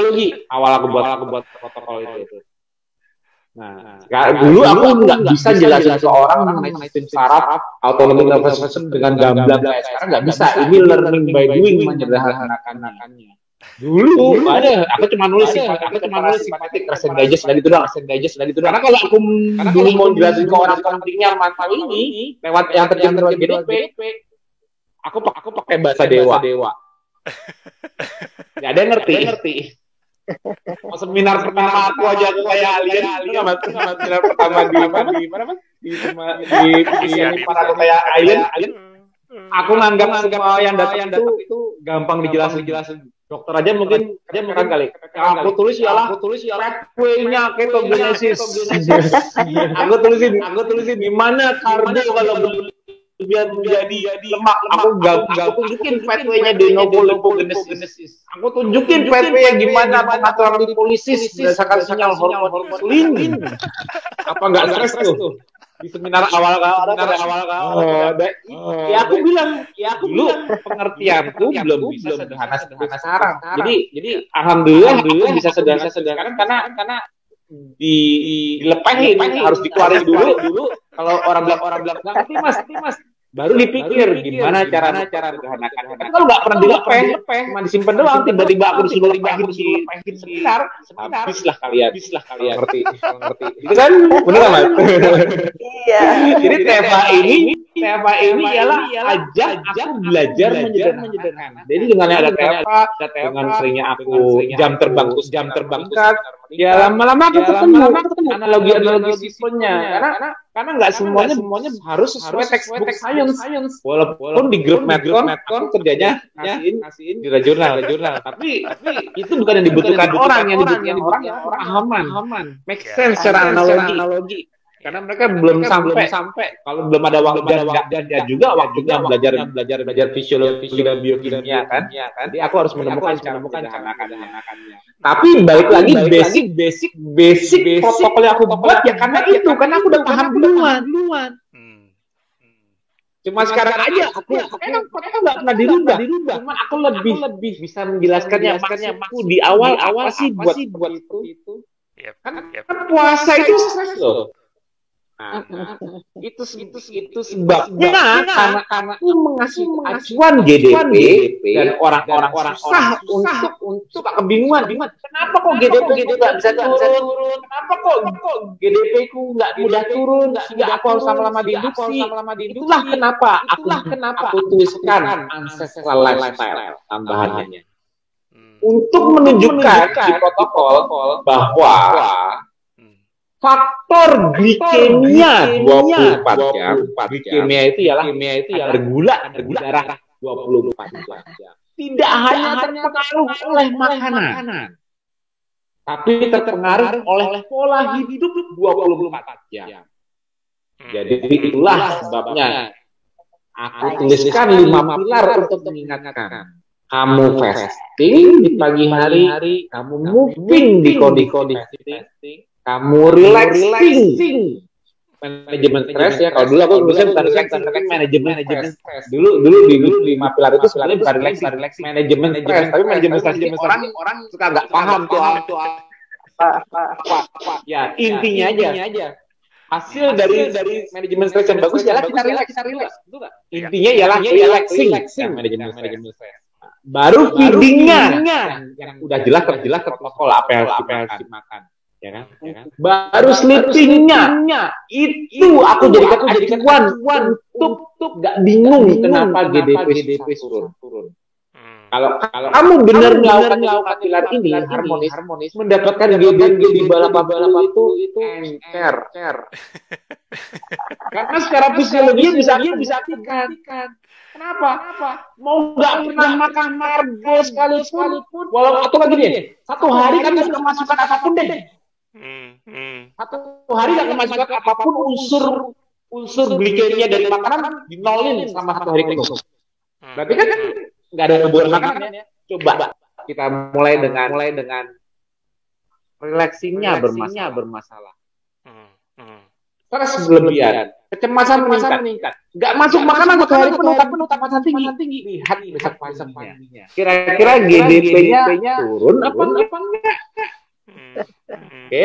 Awal aku buat protokol itu. Nah, dulu aku nggak bisa jelasin ke orang mengenai sistem saraf autonomic nervous system dengan gamblang kayak sekarang nggak bisa. Ini learning by doing menyederhanakannya. Dulu ada, aku cuma nulis simpatik, resen digest dan itu doang. Karena kalau aku dulu mau jelasin ke orang pentingnya mantap ini lewat yang terjadi lewat GDP, aku pakai bahasa dewa. Nggak ada yang ngerti. Oh, seminar pertama aku aja kayak alien, seminar pertama di mana? Di para aku kayak alien. Aku nganggap semua yang datang itu gampang dijelasin. Dokter aja mungkin kali. Aku tulis pathway-nya ketogenesis. Aku tulisin gimana karbo kalau biar menjadi lemak. Aku tunjukin pathway-nya de novo lipogenesis. Aku tunjukin pathway-nya gimana pengaturan lipolisis berdasarkan sinyal hormon insulin. Apa enggak stres tuh? Di seminar awal ya aku bilang dulu pengertianku belum bisa sederhana sekarang. Jadi alhamdulillah aku bisa sederhana karena dilepahin harus dikeluarin dulu. Kalau orang bilang ngerti mas baru dipikir gimana cara sederhanakan. Tapi kalau nggak pernah dilepeh, cuma disimpan doang, tiba-tiba aku disuruh lepahin seminar, habislah kalian ngerti. Itu kan benar nggak mas? Iya. Jadi TFA ini ialah ajak aku belajar menyederhanakan. Jadi dengan ada TFA, dengan seringnya aku jam terbang singkat, ya lama-lama aku ketemu analogi sistemnya. Karena nggak semuanya harus sesuai textbook science. Walaupun di grup Medcon kerjanya ngasihin jurnal. Tapi itu bukan yang dibutuhkan orang, yang dibutuhkan orang aman. Make sense secara analogi. Karena mereka belum sampai. Kalau belum ada waktu dan juga waktunya belajar fisiologi dan biokimia kan. Jadi aku harus menemukan cara-caranya. Tapi balik lagi basic protokol yang aku buat ya karena aku udah paham duluan. Cuma sekarang aja aku nggak pernah dirubah. Cuman aku lebih bisa menjelaskannya maksudku di awal sih buat itu. Kan puasa itu stres loh. Itu sebabnya karena aku mengasih acuan GDP dan orang-orang susah untuk kebingungan. Kenapa kok GDP nggak bisa turun? Kenapa kok GDP ku nggak mudah turun? Sehingga aku harus lama-lama diinduksi. Itulah kenapa aku tuliskan ancestral lifestyle tambahannya untuk menunjukkan di protokol bahwa faktor glikemia 24 jam. Glikemia itu ialah gula darah 24 jam. Tidak hanya terpengaruh oleh makanan, tapi terpengaruh oleh pola hidup 24 jam. Jadi itulah sebabnya aku tuliskan 5 pilar untuk mengingatkan. Kamu fasting di pagi hari, kamu moving di kondisi fasting, kamu relaxing, manajemen stres ya. Kalau dulu aku nulisnya bukan relaxing, manajemen stres. Dulu di 5 pilar itu sebenarnya bukan relaxing, manajemen stres. Tapi manajemen stres orang suka nggak paham tuh apa. Ya intinya aja. Hasil dari manajemen stres yang bagus ialah kita relax. Intinya ialah relaxing, manajemen stres. Baru feedingnya yang udah jelas protokol apa yang harus dimakan. Ya kan? Baru sleepingnya itu aku jadikan acuan untuk nggak bingung kenapa GDP turun. kalau kamu benar melakukan pilar ini harmonis, mendapatkan GDP di bawah 80 itu encer. Karena secara fisiologi bisa aktifkan. Kenapa? Mau nggak pernah makan karbo sekalipun, walau atau lagi nih, satu hari kan nggak masukkan apapun deh. Satu hari nggak masukkan apapun unsur glikemia dari makanan dinolin selama satu hari penuh. Berarti kan nggak ada hubungan makanan ya. Coba kita mulai dengan relaksinya bermasalah. Stres berlebihan, kecemasan meningkat. Nggak masuk makanan satu hari penuh tapi kecemasan tinggi. Lihat besok paginya. Kira-kira GDP-nya turun apa enggak? Oke.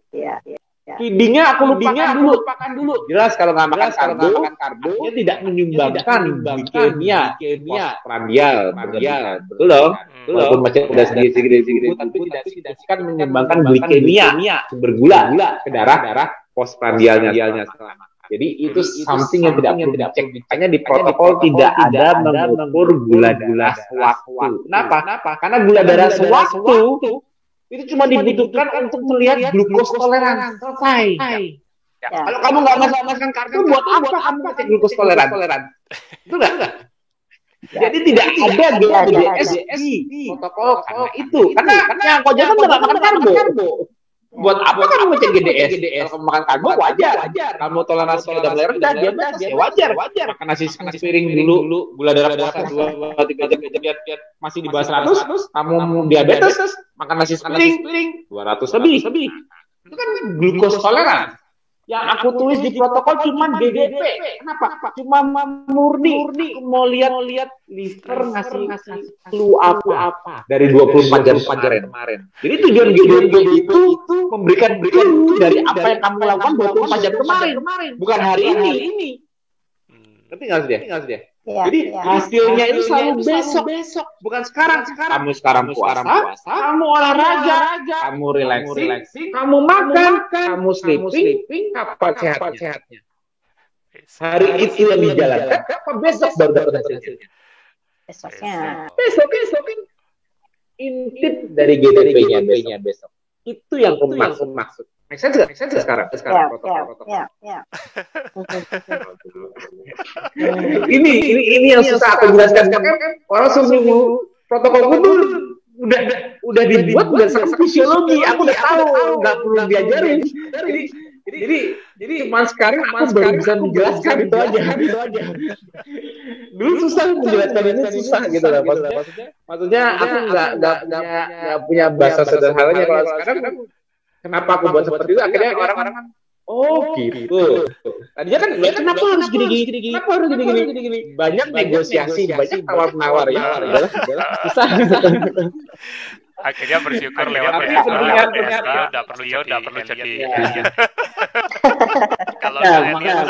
Iya. Feedingnya aku lupakan dulu. Jelas kalau nggak makan karbo, dia tidak menyumbangkan glikemia postprandial, betul dong. Walaupun masih ada sedikit, tapi tidak akan menyumbangkan glikemia bergula ke darah postprandialnya. Jadi itu something yang tidak perlu dicek. Makanya di protokol tidak ada mengukur gula darah sewaktu. Kenapa? Karena gula darah sewaktu itu cuma dibutuhkan untuk melihat glukos toleran. Selesai. Ya. Kalau kamu nggak makan karbo, buat apa kamu cek glukos toleran? Itu nggak? Jadi tidak ada GDS di protokol karena itu. Karena yang kau jangan nggak makan karbo. Buat apa kamu cek GDS? Kalau kamu makan karbo wajar. Kamu toleransi udah mulai rendah, dia wajar. Makan nasi piring dulu, gula darah puasa 2-3 jam masih di bawah 100, kamu diabetes, makan nasi piring 200 lebih. Itu kan glukos toleran. Yang aku tulis di protokol cuma GDP. Kenapa? Cuma murni. Aku mau lihat liver ngasih clue apa dari 24 jam kemarin. Jadi tujuan GDP itu memberikan clue dari apa yang kamu lakukan 24 jam kemarin. Bukan hari ini. Ngerti nggak sih dia? Ya, jadi hasilnya itu selalu besok, bukan sekarang. Kamu sekarang puasa, kamu olahraga, kamu relaxing, kamu makan, kamu sleeping, kapan sehatnya? Hari itu yang dijalankan, apa besok baru dapat hasilnya? Besok kan intip dari GDP-nya besok. Itu yang aku maksud. Make sense nggak sekarang protokol. Ya. Ini yang susah aku jelaskan kan orang semua protokol itu udah dibuat berdasarkan fisiologi. Aku udah tahu, nggak perlu diajarin. Jadi cuma sekarang aku baru bisa menjelaskan itu aja. Dulu susah menjelaskan ini susah gitu lah maksudnya aku nggak punya bahasa sederhananya. Kalau sekarang kenapa aku buat seperti itu? Akhirnya orang gitu. Tadinya kan kenapa harus gini-gini? Kenapa harus gini-gini? Banyak negosiasi, banyak tawar-menawar ya. Susah. Akhirnya bersyukur lewat udah perlu jadi. Kalau makanya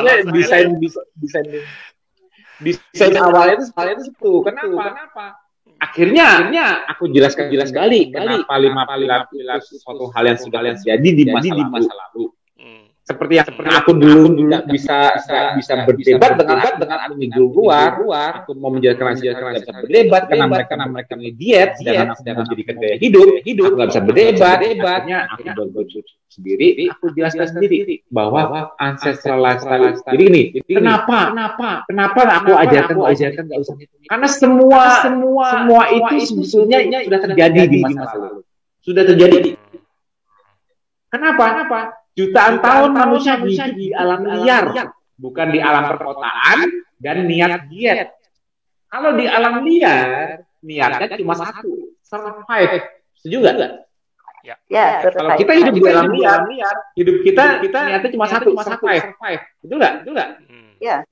desain awalnya itu kenapa? Akhirnya aku jelaskan kembali kenapa 5 pilar suatu hal yang sudah terjadi di masa lalu. Seperti yang aku dulu nggak bisa berdebat dengan minggu luar. Aku mau menjelaskan nggak bisa berdebat karena mereka diet dan aku menjadikan gaya hidup. Aku nggak bisa berdebat. Akhirnya aku berbuat sendiri. Aku jelaskan sendiri bahwa ancestral lifestyle. Jadi ini kenapa aku ajarkan nggak usah. Karena semua itu sebetulnya sudah terjadi di masa lalu. Sudah terjadi. Kenapa? Jutaan tahun manusia hidup di alam liar, bukan di alam perkotaan dan niat diet. Kalau di alam liar, niatnya cuma satu, survive. Setuju nggak? Ya, kalau kita hidup di alam liar, hidup kita niatnya cuma satu, survive. Betul nggak? Ya.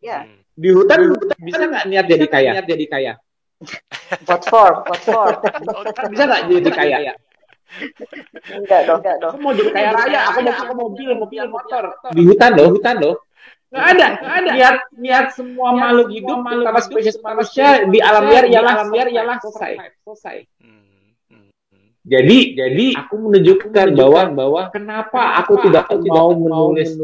Di hutan bisa nggak niat jadi kaya? What for? Bisa nggak jadi kaya? Enggak dong. Aku mau jadi kaya raya, aku mau mobil, motor. Di hutan loh. Nggak ada. Niat semua makhluk hidup, terutama spesies manusia di alam liar ialah selesai. Jadi aku menunjukkan bahwa kenapa aku tidak mau menulis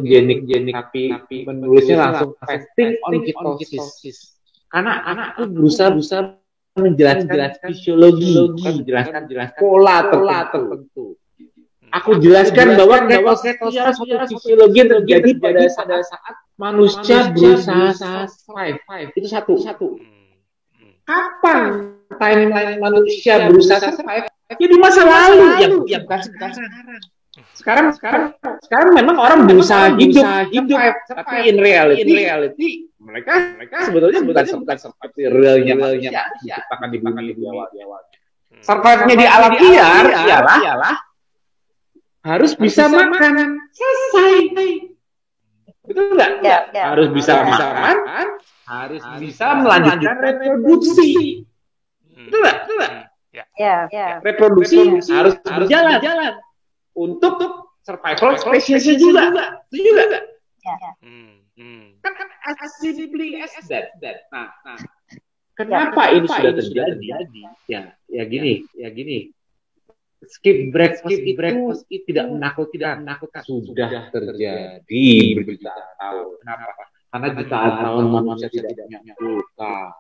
genik tapi menulisnya langsung fasting on ketosis. Karena aku berusaha menjelaskan fisiologi, bukan menjelaskan pola tertentu. Aku jelaskan bahwa ketosis suatu fisiologi yang terjadi pada saat manusia berusaha survive. Itu satu. Kapan timeline manusia berusaha survive? Ya di masa lalu yang bukan sekarang. Sekarang memang orang berusaha hidup, tapi in reality mereka sebetulnya bukan seperti realnya manusia diciptakan di bumi di awal. Survive-nya di alam liar ialah harus bisa makan, selesai. Betul nggak? Harus bisa makan, harus bisa melanjutkan reproduksi. Betul nggak? Reproduksi harus berjalan untuk survival spesiesnya juga. Setuju nggak? Kan as simply as that. Nah, kenapa ini sudah terjadi? Ya gini. Skip breakfast itu tidak menakutkan. Sudah terjadi bertahun-tahun. Kenapa? Karena jutaan tahun manusia tidak punya kulkas,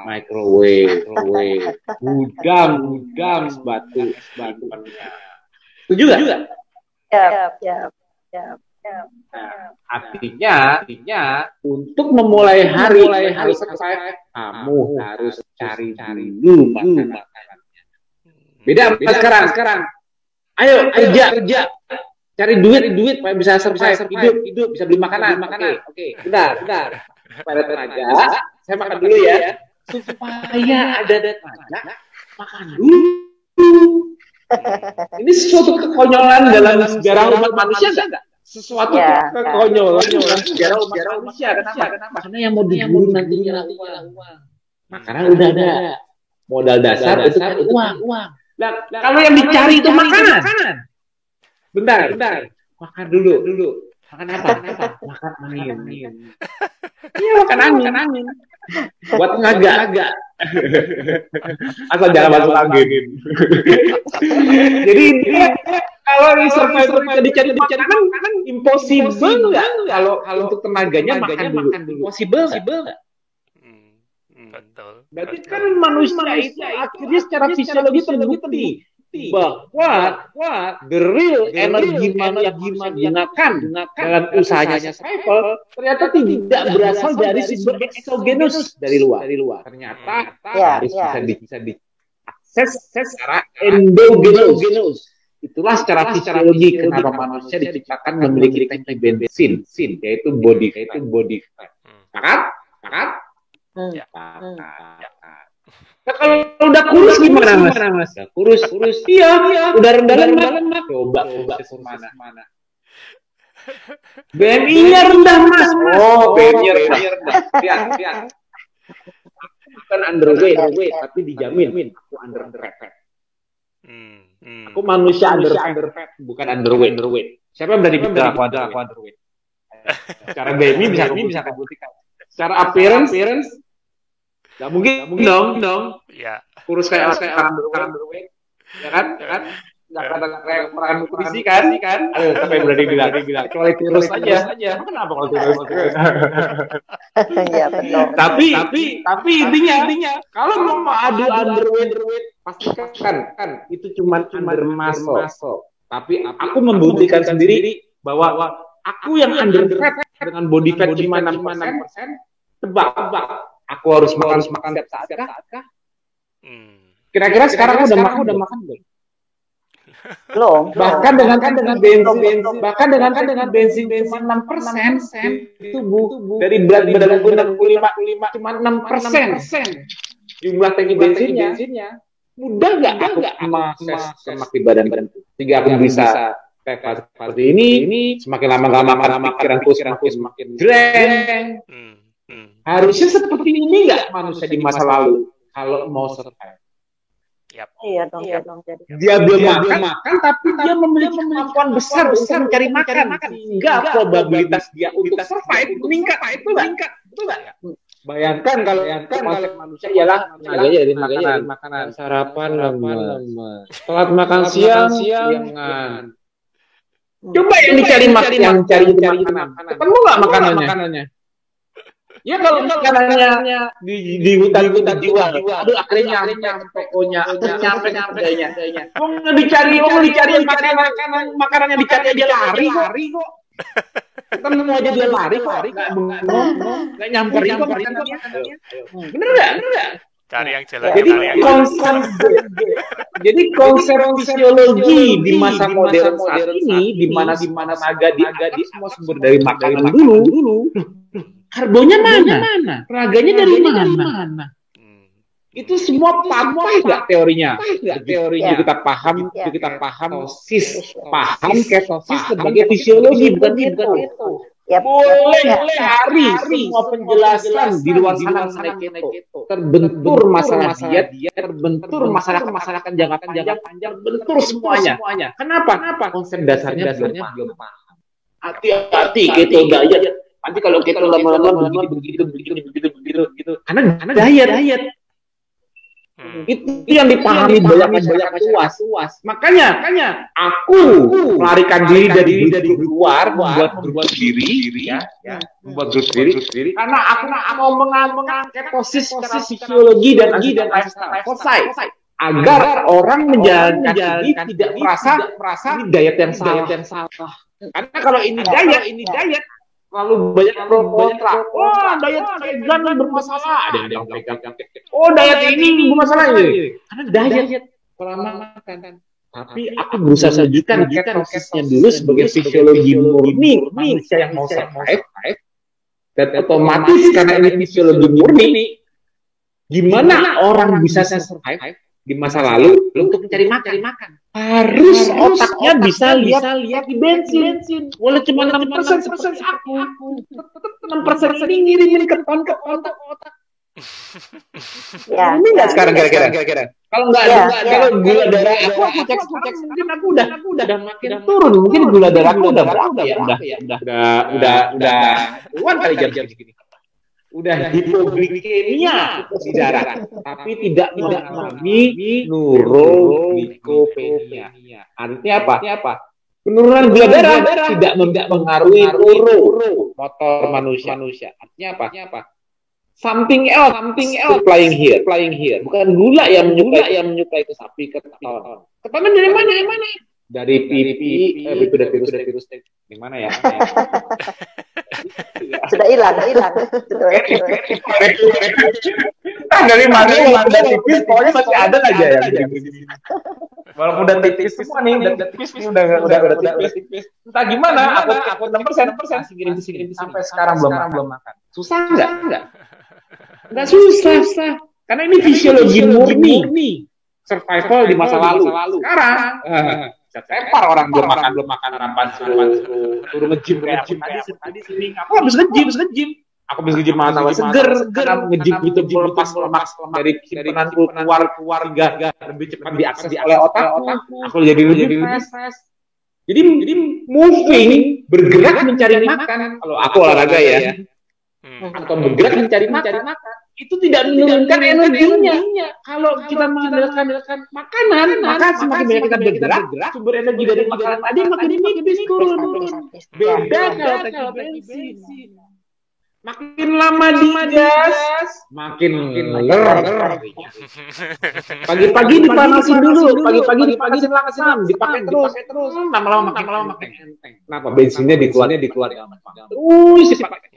microwave, gudang, batu. Setuju nggak? Ya. Artinya untuk memulai hari survive, kamu harus cari dulu makanannya. Beda sekarang. Ayo kerja. Cari duit supaya bisa survive, hidup, bisa beli makanan. Oke. Bentar. Pada tenaga, saya makan dulu ya. Supaya ada tenaga, makan dulu. Ini sesuatu kekonyolan dalam sejarah umat manusia enggak? Sesuatu kekonyolan dalam sejarah umat manusia. Kenapa? Karena yang mau diburu nantinya uang. Makanan udah ada. Modal dasar itu kan uang. Nah, kalau yang dicari itu makanan. Bentar. Makan dulu. Makan apa? Makan angin. Iya, makan angin. Buat tenaga. Asal jangan masuk angin. Jadi kalau di survivor dicari makanan kan impossible nggak? Kalau untuk tenaganya makan dulu. Possible nggak? Betul. Berarti kan manusia itu akhirnya secara fisiologi terbukti bahwa the real energi yang digunakan dalam usahanya survival ternyata tidak berasal dari sumber exogenous dari luar. Ternyata harus bisa diakses secara endogenous. Itulah secara fisiologi kenapa manusia diciptakan memiliki tangki bensin, yaitu body fat. Sepakat? Ya. Nah, kalau udah kurus gimana mas? Kurus. Iya. Udah rendah lemak. Coba mana? BMI-nya rendah mas. Oh, BMI-nya rendah. Lihat. Aku bukan underweight, tapi dijamin aku underfat. Aku manusia underfat, bukan underweight. Siapa yang berani bilang aku underweight? Secara BMI bisa kabulkan. Secara appearance nggak mungkin dong. Ya. Kurus kayak underweight, ya kan? Nggak kayak peran nutrisi kan? Ayo, siapa yang berani bilang? Kecuali kurus aja. Kenapa kalau kurus? Iya betul. Tapi intinya kalau mau adu underweight, pastikan kan itu cuma under muscle. Tapi aku membuktikan sendiri bahwa aku yang underfat dengan body fat cuma 6%, tebak. Aku harus makan setiap saat kah? Kira-kira sekarang udah makan belum? Belum. Bahkan dengan bensin cuma 6% tubuh dari berat badan 65 cuma 6% jumlah tangki bensinnya. Mudah nggak aku mengakses lemak di badan sehingga aku bisa seperti ini semakin lama pikiranku semakin drain. Harusnya seperti ini nggak manusia di masa lalu kalau mau survive? Iya dong. Dia belum makan, tapi dia memiliki kemampuan besar mencari makan, sehingga probabilitas dia untuk survive meningkat. Itu nggak? Bayangkan kalau manusia ialah tenaganya dari makanan. Sarapan lemas, telat makan siangan. Coba yang dicari makanan, ketemu nggak makanannya? Ya kalau makanannya di hutan dijual, aduh akhirnya nyampe tokonya, nyampe kedainya. Mau dicari makanan yang dicari aja lari kok. Ketemu aja dia lari kok, nggak bengong, nggak nyamperin kok makanannya. Bener nggak? Cari yang jelas. Jadi konsep fisiologi di masa modern saat ini, di mana tenaga di semua sumber dari makanan dulu. Karbonya mana? Raganya dari mana? Itu semua patah nggak teorinya? Kita paham, ketosis, paham ketosis sebagai fisiologi bukan itu. Boleh hari semua penjelasan di luar sana mengenai keto. Terbentur masalah diet, terbentur masalah jangka panjang, terbentur semuanya. Kenapa? Konsep dasarnya belum paham. Hati-hati keto diet. Nanti kalau keto lama-lama begitu. Karena diet. Itu yang dipahami banyak luas. Makanya aku melarikan diri dari luar, membuat grup diri, membuat grup diri. Karena aku mau mengangkat ketosis secara fisiologi dan lifestyle. Selesai. Agar orang menjalankan ini tidak merasa ini diet yang salah. Karena kalau ini diet lalu banyak pro kontra. Wah, diet vegan bermasalah. Ada yang pegang. Oh, diet ini bermasalah ini. Karena diet pola makan. Tapi aku berusaha menunjukkan ketosisnya dulu sebagai fisiologi murni manusia yang mau survive. Dan otomatis karena ini fisiologi murni, gimana orang bisa survive di masa lalu untuk mencari makan? Harus otaknya bisa lihat di bensin. Boleh cuma 6% aku. 6% ini ngirimin ke otak. Ini nggak sekarang kira-kira. Kalau gula darah aku cek mungkin aku udah makin turun. Mungkin gula darah aku udah berapa ya? Udah puluhan kali jam segini. Udah hipoglikemia di darah, tapi tidak mengalami neuroglikopenia. Artinya apa? Penurunan gula darah tidak mempengaruhi motor manusia. Artinya apa? Something else flying here. Bukan gula yang menyuplai ke sapi, ke keton. Ketonnya dari mana? Dari pipi, itu dari virus. Di mana ya? Sudah hilang. Dari mana udah tipis, pokoknya masih ada aja yang walaupun udah tipis semua nih, udah tipis. Entah gimana, aku 6% kirim sampai sekarang belum makan. Susah enggak? Enggak susah. Karena ini fisiologi murni. Survival di masa lalu. Sekarang lempar orang belum makan harapan suruh nge-gym tadi sini. Aku habis nge-gym. Aku habis nge-gym malah tambah seger. Karena nge-gym itu melepas lemak dari simpanan keluar lebih cepat diakses oleh otak. Aku jadi lebih fresh. Jadi moving, bergerak mencari makan. Kalau aku olahraga ya. Atau bergerak mencari makan. Itu tidak menurunkan energinya. Kalau kita mengandalkan makanan, maka semakin banyak kita bergerak, sumber energi dari makanan tadi makin turun. Beda kalau bensin. Makin lama digas, makin ler. Pagi-pagi dipanasin dulu, dipanasin langsung, dipakai terus. Lama-lama makin enteng. Kenapa? Bensinnya dikeluar terus dipakai.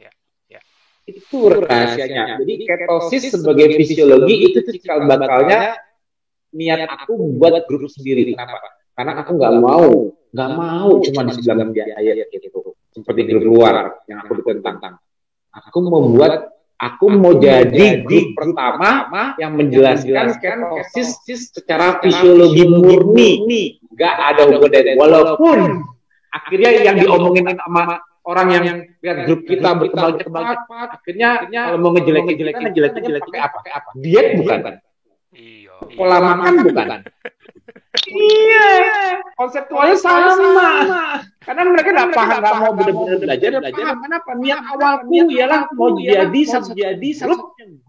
Itu rahasianya. Jadi ketosis sebagai fisiologi itu cikal bakalnya niat aku buat grup sendiri. Kenapa? Karena aku nggak mau cuma di sebelah ayat gitu. Seperti grup luar yang aku ditentang. Aku mau jadi grup pertama yang menjelaskan ketosis secara fisiologi murni. Nggak ada hubungan. Walaupun akhirnya yang diomongin sama orang yang lihat grup kita berkembang cepat, akhirnya kalau mau ngejelekin pakai apa? Diet bukan? Iya. Pola makan bukan? Iya. Konseptualnya sama. Karena mereka nggak mau benar-benar belajar. Kenapa? Niat awalku ialah mau jadi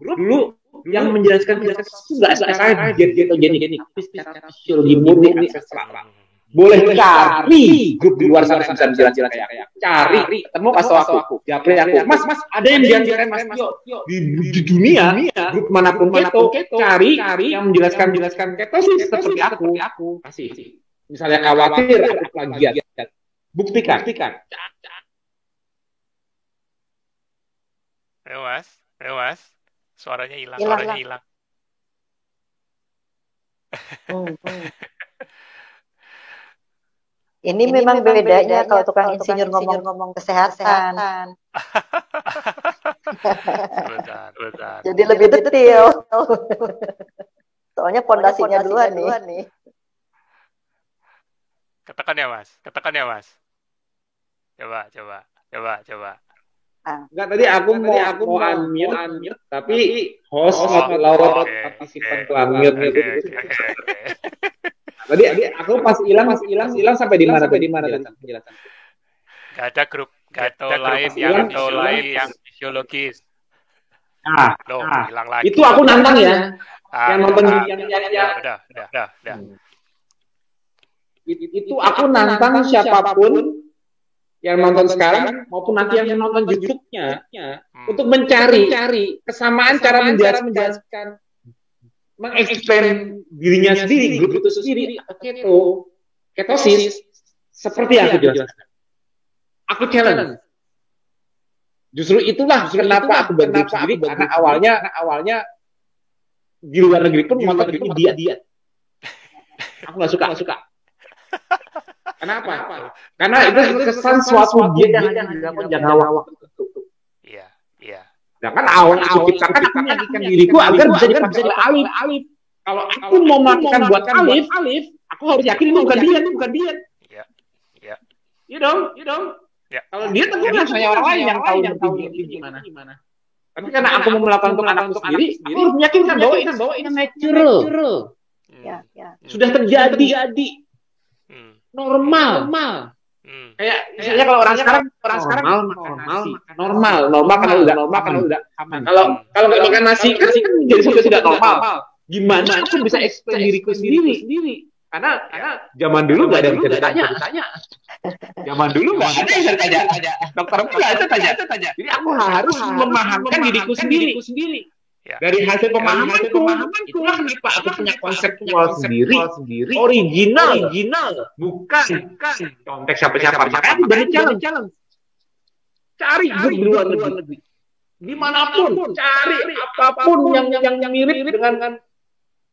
grup dulu yang menjelaskan itu nggak secara diet atau gini, tapi secara fisiologi murni ancestral. boleh cari grup di luar sana yang bisa menjelaskan kayak aku. Cari, ketemu kasih aku. Japri aku. Mas, ada yang menjelaskan Mas Tio di dunia, grup manapun keto, cari yang menjelaskan ketosis seperti aku. Kasih. Misalnya khawatir aku plagiat. Buktikan. Ayo Mas. Suaranya hilang. Ini memang bedanya kalau tukang insinyur ngomong kesehatan. Betul. Jadi lebih detail. Soalnya pondasinya duluan nih. Katakan ya Mas. Coba. Enggak, tadi aku mau unmute, tapi host not allowed partisipan to unmute gitu. Tadi aku pas hilang sampai di mana penjelasan. Gak ada grup gato lain yang fisiologis. Hilang lagi. Itu aku nantang ya. Yang nonton yang udah. Itu aku nantang siapapun yang nonton sekarang maupun nanti yang nonton YouTube-nya untuk mencari kesamaan cara menjelaskan mengeksplain dirinya sendiri, grup itu sendiri, ketosis seperti yang aku jelaskan. Aku challenge. Justru itulah kenapa aku bergrup sendiri, karena awalnya di luar negeri pun nonton itu diet. Aku nggak suka. Kenapa? Karena itu kesan suatu diet yang dilakukan jangka waktu tertentu. Iya. Nah kan awal aku ciptakan, aku menyajikan diriku agar bisa dipakai oleh Alif. Kalau aku mau melakukan buat Alif, aku harus yakin itu bukan diet. Iya. You know. Ya. Kalau diet tentu hanya orang lain yang tahu gimana. Tapi karena aku mau melakukan untuk anakku sendiri, aku harus meyakinkan bahwa ini natural. Ya. Sudah terjadi. Normal. Kayak misalnya kalau orang sekarang normal karena udah aman. Kalau nggak makan nasi kan jadi sudah tidak normal. Gimana aku bisa explain diriku sendiri? Karena zaman dulu nggak ada yang bisa ditanya. Zaman dulu nggak ada yang bisa ditanya. Dokter pun nggak ada tanya. Jadi aku harus memahamkan diriku sendiri. Ya. Dari hasil pemahamanku, itulah kenapa aku punya konseptual sendiri, original, bukan konteks siapa-siapa. Makanya dari challenge. Cari grup di luar negeri, dimanapun, cari apapun yang mirip dengan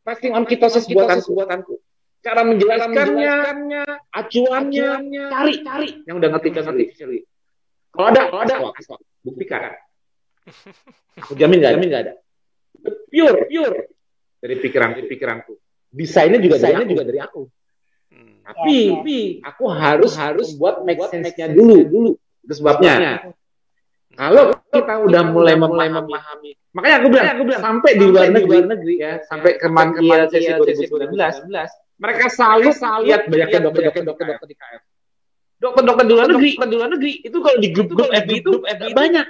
fasting on ketosis buatanku. Cara menjelaskannya, acuannya, cari yang udah ngerti. Kalau ada, buktikan. Aku jamin nggak ada. Pure dari pikiranku. Desainnya juga dari aku. Tapi aku harus buat make sense-nya dulu. Itu sebabnya. Kalau kita udah mulai memahami, makanya aku bilang sampai di luar negeri ya, sampai kemarin sesi 2019, mereka selalu lihat banyaknya dokter di KF. Dokter di luar negeri itu kalau di grup FB itu banyak.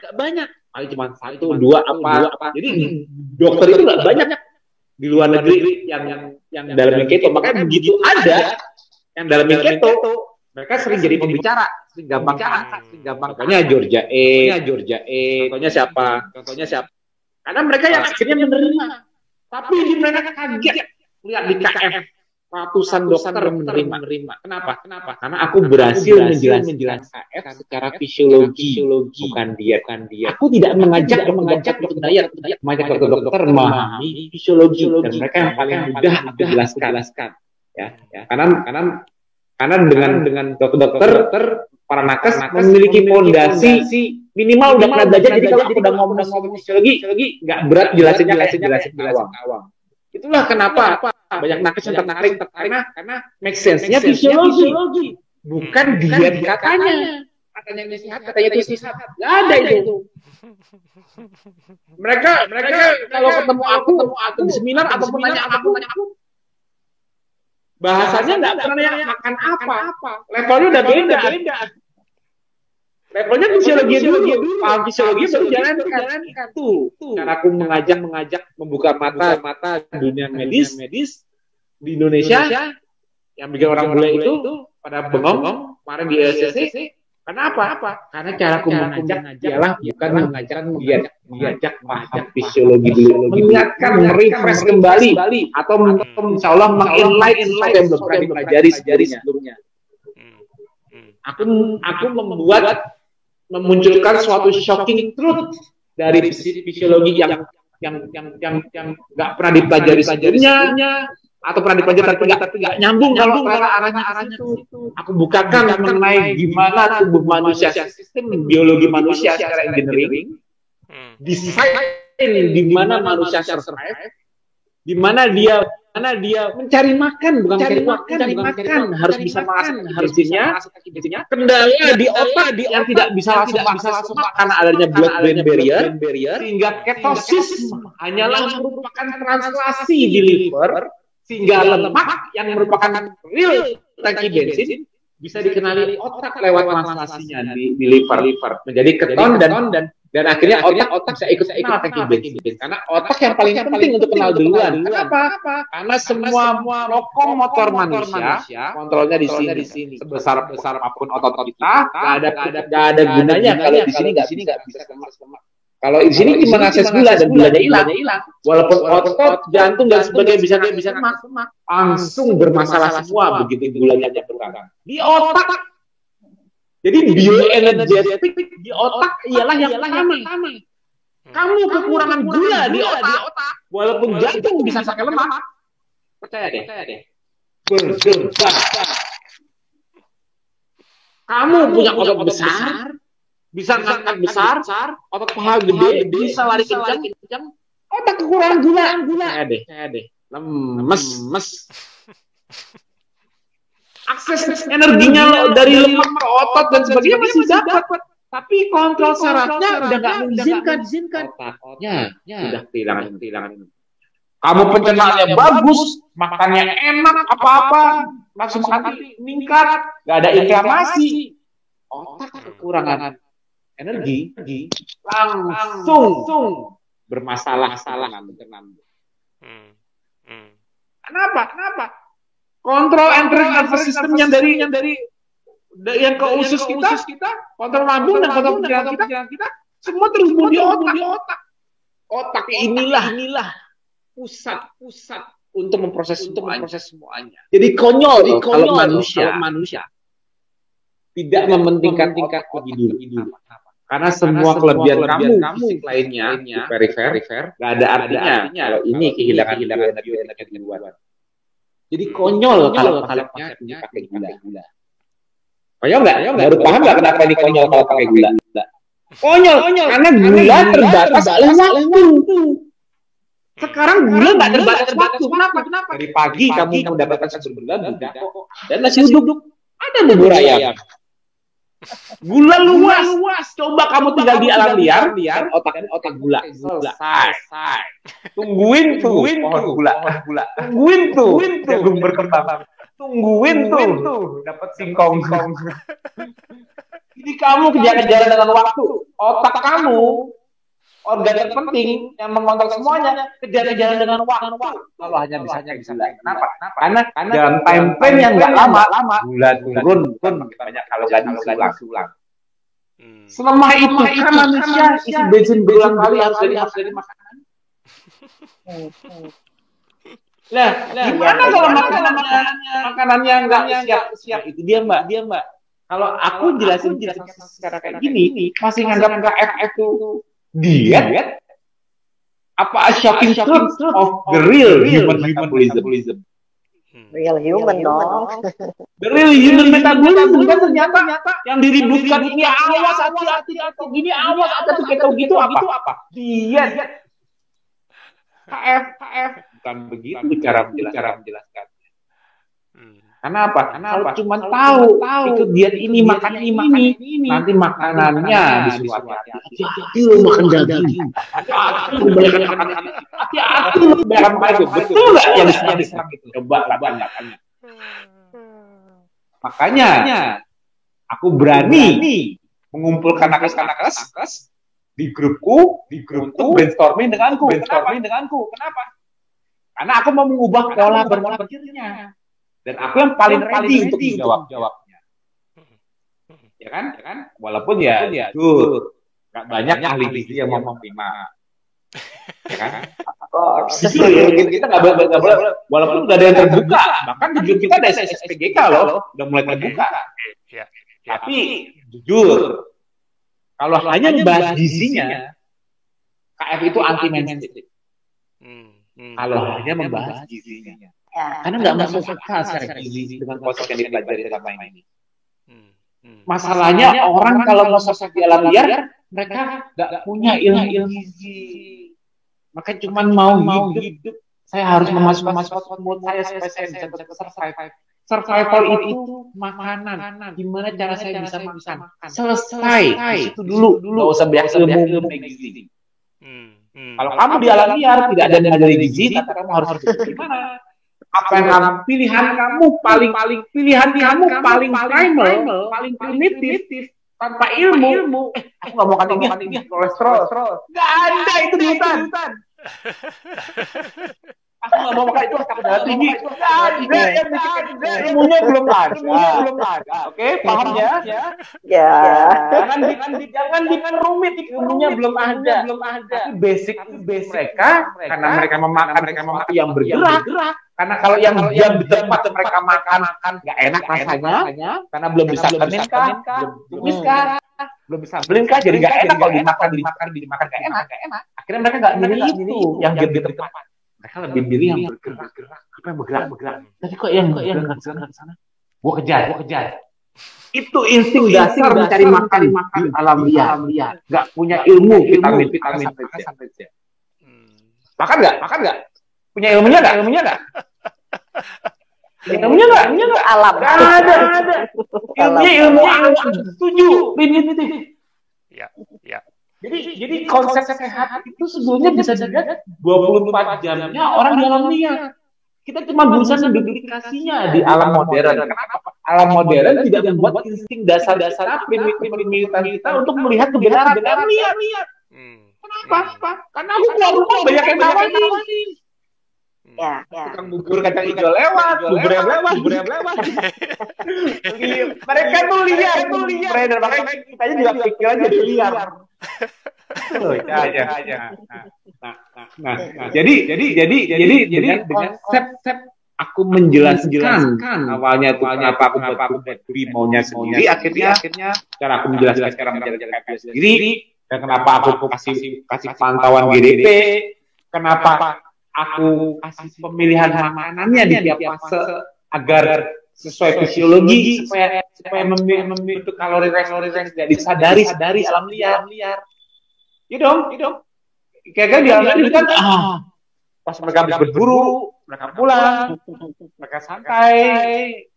Paling cuma 1, 2 apa. Jadi dokter itu nggak banyak di luar negeri yang dalam keto. Makanya begitu ada yang dalam keto, mereka sering jadi pembicara, sering gampang. Contohnya Georgia E. Contohnya siapa? Karena mereka yang akhirnya menerima. Tapi mereka kaget lihat di KF ratusan dokter menerima. Kenapa? Karena aku berhasil menjelaskan KF secara fisiologi, bukan diet. Aku tidak mengajak untuk diet, mengajak dokter memahami fisiologi, dan mereka yang paling mudah aku jelaskan. Ya. Karena dengan dokter para nakes memiliki fondasi minimal udah pernah belajar. Jadi kalau aku udah ngomong fisiologi, nggak berat jelasinnya awam. Itulah kenapa banyak nakes yang tertarik karena make sense-nya fisiologi, bukan diet katanya itu sehat. Nggak ada itu. Mereka kalau ketemu aku di seminar ataupun nanya aku, bahasanya nggak pernah yang makan apa. Levelnya udah beda. Levelnya fisiologi dulu. Paham fisiologi baru jalankan. Tuh. Cara aku mengajak membuka mata dunia medis di Indonesia. yang bikin orang bule itu pada bengong kemarin di LCC. Kenapa? Karena caraku mengajak ialah bukan mengajak paham fisiologi dulu, mengingatkan, merefresh kembali, atau insya Allah menginlight sesuatu yang belum pernah dipelajari sebelumnya. Aku memunculkan suatu shocking truth dari fisiologi yang nggak pernah dipelajari sebelumnya, atau pernah dipelajari tapi nggak nyambung kalau arahnya itu. Aku bukakan mengenai gimana tubuh manusia, sistem biologi manusia secara engineering, desain di mana manusia survive, di mana dia mencari makan, bukan mencari makan, harus bisa makan, harusnya kendala di otak yang tidak bisa langsung makan karena adanya blood-brain barrier, sehingga ketosis hanyalah merupakan translasi di liver, sehingga lemak yang merupakan real tangki bensin bisa dikenali otak lewat translasinya di liver menjadi keton dan akhirnya otak bisa ikut tangki bensin, karena otak yang paling penting untuk kenal duluan. Kenapa? Karena semua lokomotor manusia kontrolnya di sini. Sebesar apapun otot kita, nggak ada gunanya kalau di sini nggak bisa kemas lemak. Kalau di sini cuma akses gula dan gulanya hilang, walaupun otot, jantung dan sebagainya bisa kemas, langsung bermasalah semua begitu gulanya berkurang. Di otak. Jadi bioenergetik di otak ialah yang pertama. Kamu kekurangan gula di otak, walaupun jantung bisa pakai lemak, percaya deh, berdebar. Kamu punya otot besar, bisa ngangkat besar, otot paha gede, bisa lari kencang, otak kekurangan gula. Saya deh, lemes. Akses energinya dari lemak ke otot dan sebagainya masih dapat, tapi kontrol sarafnya udah nggak mengizinkan. Otaknya udah kehilangan. Kamu pencernaannya bagus, makannya enak, apa-apa, langsung makan meningkat, nggak ada inflamasi. Otak kekurangan energi langsung bermasalah pencernaan. Kenapa? Kontrol enteric nervous system yang dari yang ke usus kita, kontrol lambung dan kontrol pencernaan kita, semua terhubung di otak. Otak inilah pusat untuk memproses semuanya. Jadi konyol kalau manusia tidak mementingkan tingkat hidup. Karena semua kelebihan kamu fisik lainnya di perifer nggak ada artinya kalau ini kehilangan energi di luar. Jadi konyol kalau konsepnya pakai gula. Konyol nggak? Baru paham nggak kenapa ini konyol kalau pakai gula? Konyol karena gula terbatas oleh waktu. Sekarang gula nggak terbatas waktu. Kenapa? Dari pagi kamu mendapatkan sumber gula dan nasi uduk. Ada bubur ayam. Gula luas. Coba kamu tinggal di alam liar, otak gula. Selesai. Tungguin tuh pohon gula. Tungguin tuh jagung berkembang. Tungguin tuh dapat singkong. Jadi kamu kejar-kejaran dengan waktu. Otak kamu organ terpenting yang mengontrol semuanya kejar-kejaran dengan waktu. Kalau hanya bisa gula. Kenapa? Karena dalam time frame yang nggak lama, gula turun banyak kalau nggak diulang. Selemah itu kan manusia isi bensin berulang kali harus dari makanan. Nah, gimana kalau makanannya nggak siap itu dia mbak. Kalau aku jelasin secara kayak gini, masih nganggap KF itu diet apa shocking truth of the real human metabolism. Real human dong. The real human metabolism kan ternyata yang diributkan ini awas hati-hati atau gini awas atau gitu apa? Diet. KF bukan begitu cara menjelaskan. Kenapa? Kalau cuma tahu ikut diet ini makan ini, nanti makanannya disuruh hati-hati lu makan daging. Hati-hati lu banyak makan itu. Betul nggak yang diserang itu? Coba banyak. Makanya aku berani mengumpulkan nakes di grupku untuk brainstorming denganku. Kenapa? Karena aku mau mengubah pola berpikirnya. Dan aku yang paling ready untuk jawabnya. Ya kan? Walaupun ya jujur, nggak banyak ahli gizi yang mau menerima. Ya kan? Itu ya, kita nggak boleh, walaupun udah ada yang terbuka, bahkan jujur kita ada SPGK loh, udah mulai terbuka. Tapi jujur, kalau hanya membahas gizinya, KF itu anti mainstream. Kalau hanya membahas gizinya, karena nggak masuk akal secara gizi dengan konsep yang dipelajari selama ini. Masalahnya orang kalau masuk di alam liar, mereka nggak punya ilmu gizi. Makanya cuma mau hidup, saya harus memasuk mulut saya supaya saya bisa survive. Survival itu makanan. Gimana cara saya bisa makan? Selesai. Itu dulu. Nggak usah banyak ilmu gizi. Kalau kamu di alam liar tidak ada yang ngajari gizi, tapi kamu harus gimana? Apa yang pilihan kamu paling primal, paling primitif, tanpa ilmu. Aku nggak mau makan ini, kolesterol. Nggak ada itu di hutan. Aku nggak mau makan itu, takut darah tinggi. Nggak ada. Ilmunya belum ada. Oke, paham ya? Ya. Jangan rumit. Ilmunya belum ada. Tapi basic mereka, karena mereka memakan sesuatu yang bergerak. Karena kalau yang diam di tempat mereka makan nggak enak rasanya, karena belum bisa kenin belum bisa belinkah, jadi nggak enak kalau dimakan nggak enak. Akhirnya mereka nggak milih itu yang diam di tempat. Mereka lebih milih yang bergerak. Apa yang bergerak? Tapi kok yang bergerak ke sana? Gua kejar. Itu insting dasar mencari makan di alam liar. Nggak punya ilmu vitamin saja. Makan nggak? Punya ilmunya nggak? Ilmunya nggak? Alam. Nggak ada. Ilmu alam. Setuju. Primitif. Ya. Jadi konsep sehat itu sebetulnya bisa dilihat 24 jamnya orang di alam liar. Kita cuma berusaha menduplikasinya di alam modern. Kenapa? Alam modern tidak membuat insting dasar-dasar primitif-primitivitas kita untuk melihat kebenaran liar. Kenapa? Karena aku keluar rumah banyak yang nawarin. Ya. Tukang bubur kacang hijau lewat, bubur yang lewat. Mereka tuh liar. Makanya kita juga pikiran jadi liar. Nah, jadi dengan konsep aku menjelaskan awalnya kenapa aku beri maunya sendiri, akhirnya cara aku menjelaskan cara menjelaskan sendiri, dan kenapa aku kasih pantauan GDP, kenapa aku kasih pemilihan makanannya di tiap fase agar sesuai fisiologi supaya membentuk kalori range tidak disadari alam liar. Iya dong. Kayak di alam liar kan pas mereka habis berburu, mereka pulang, mereka santai,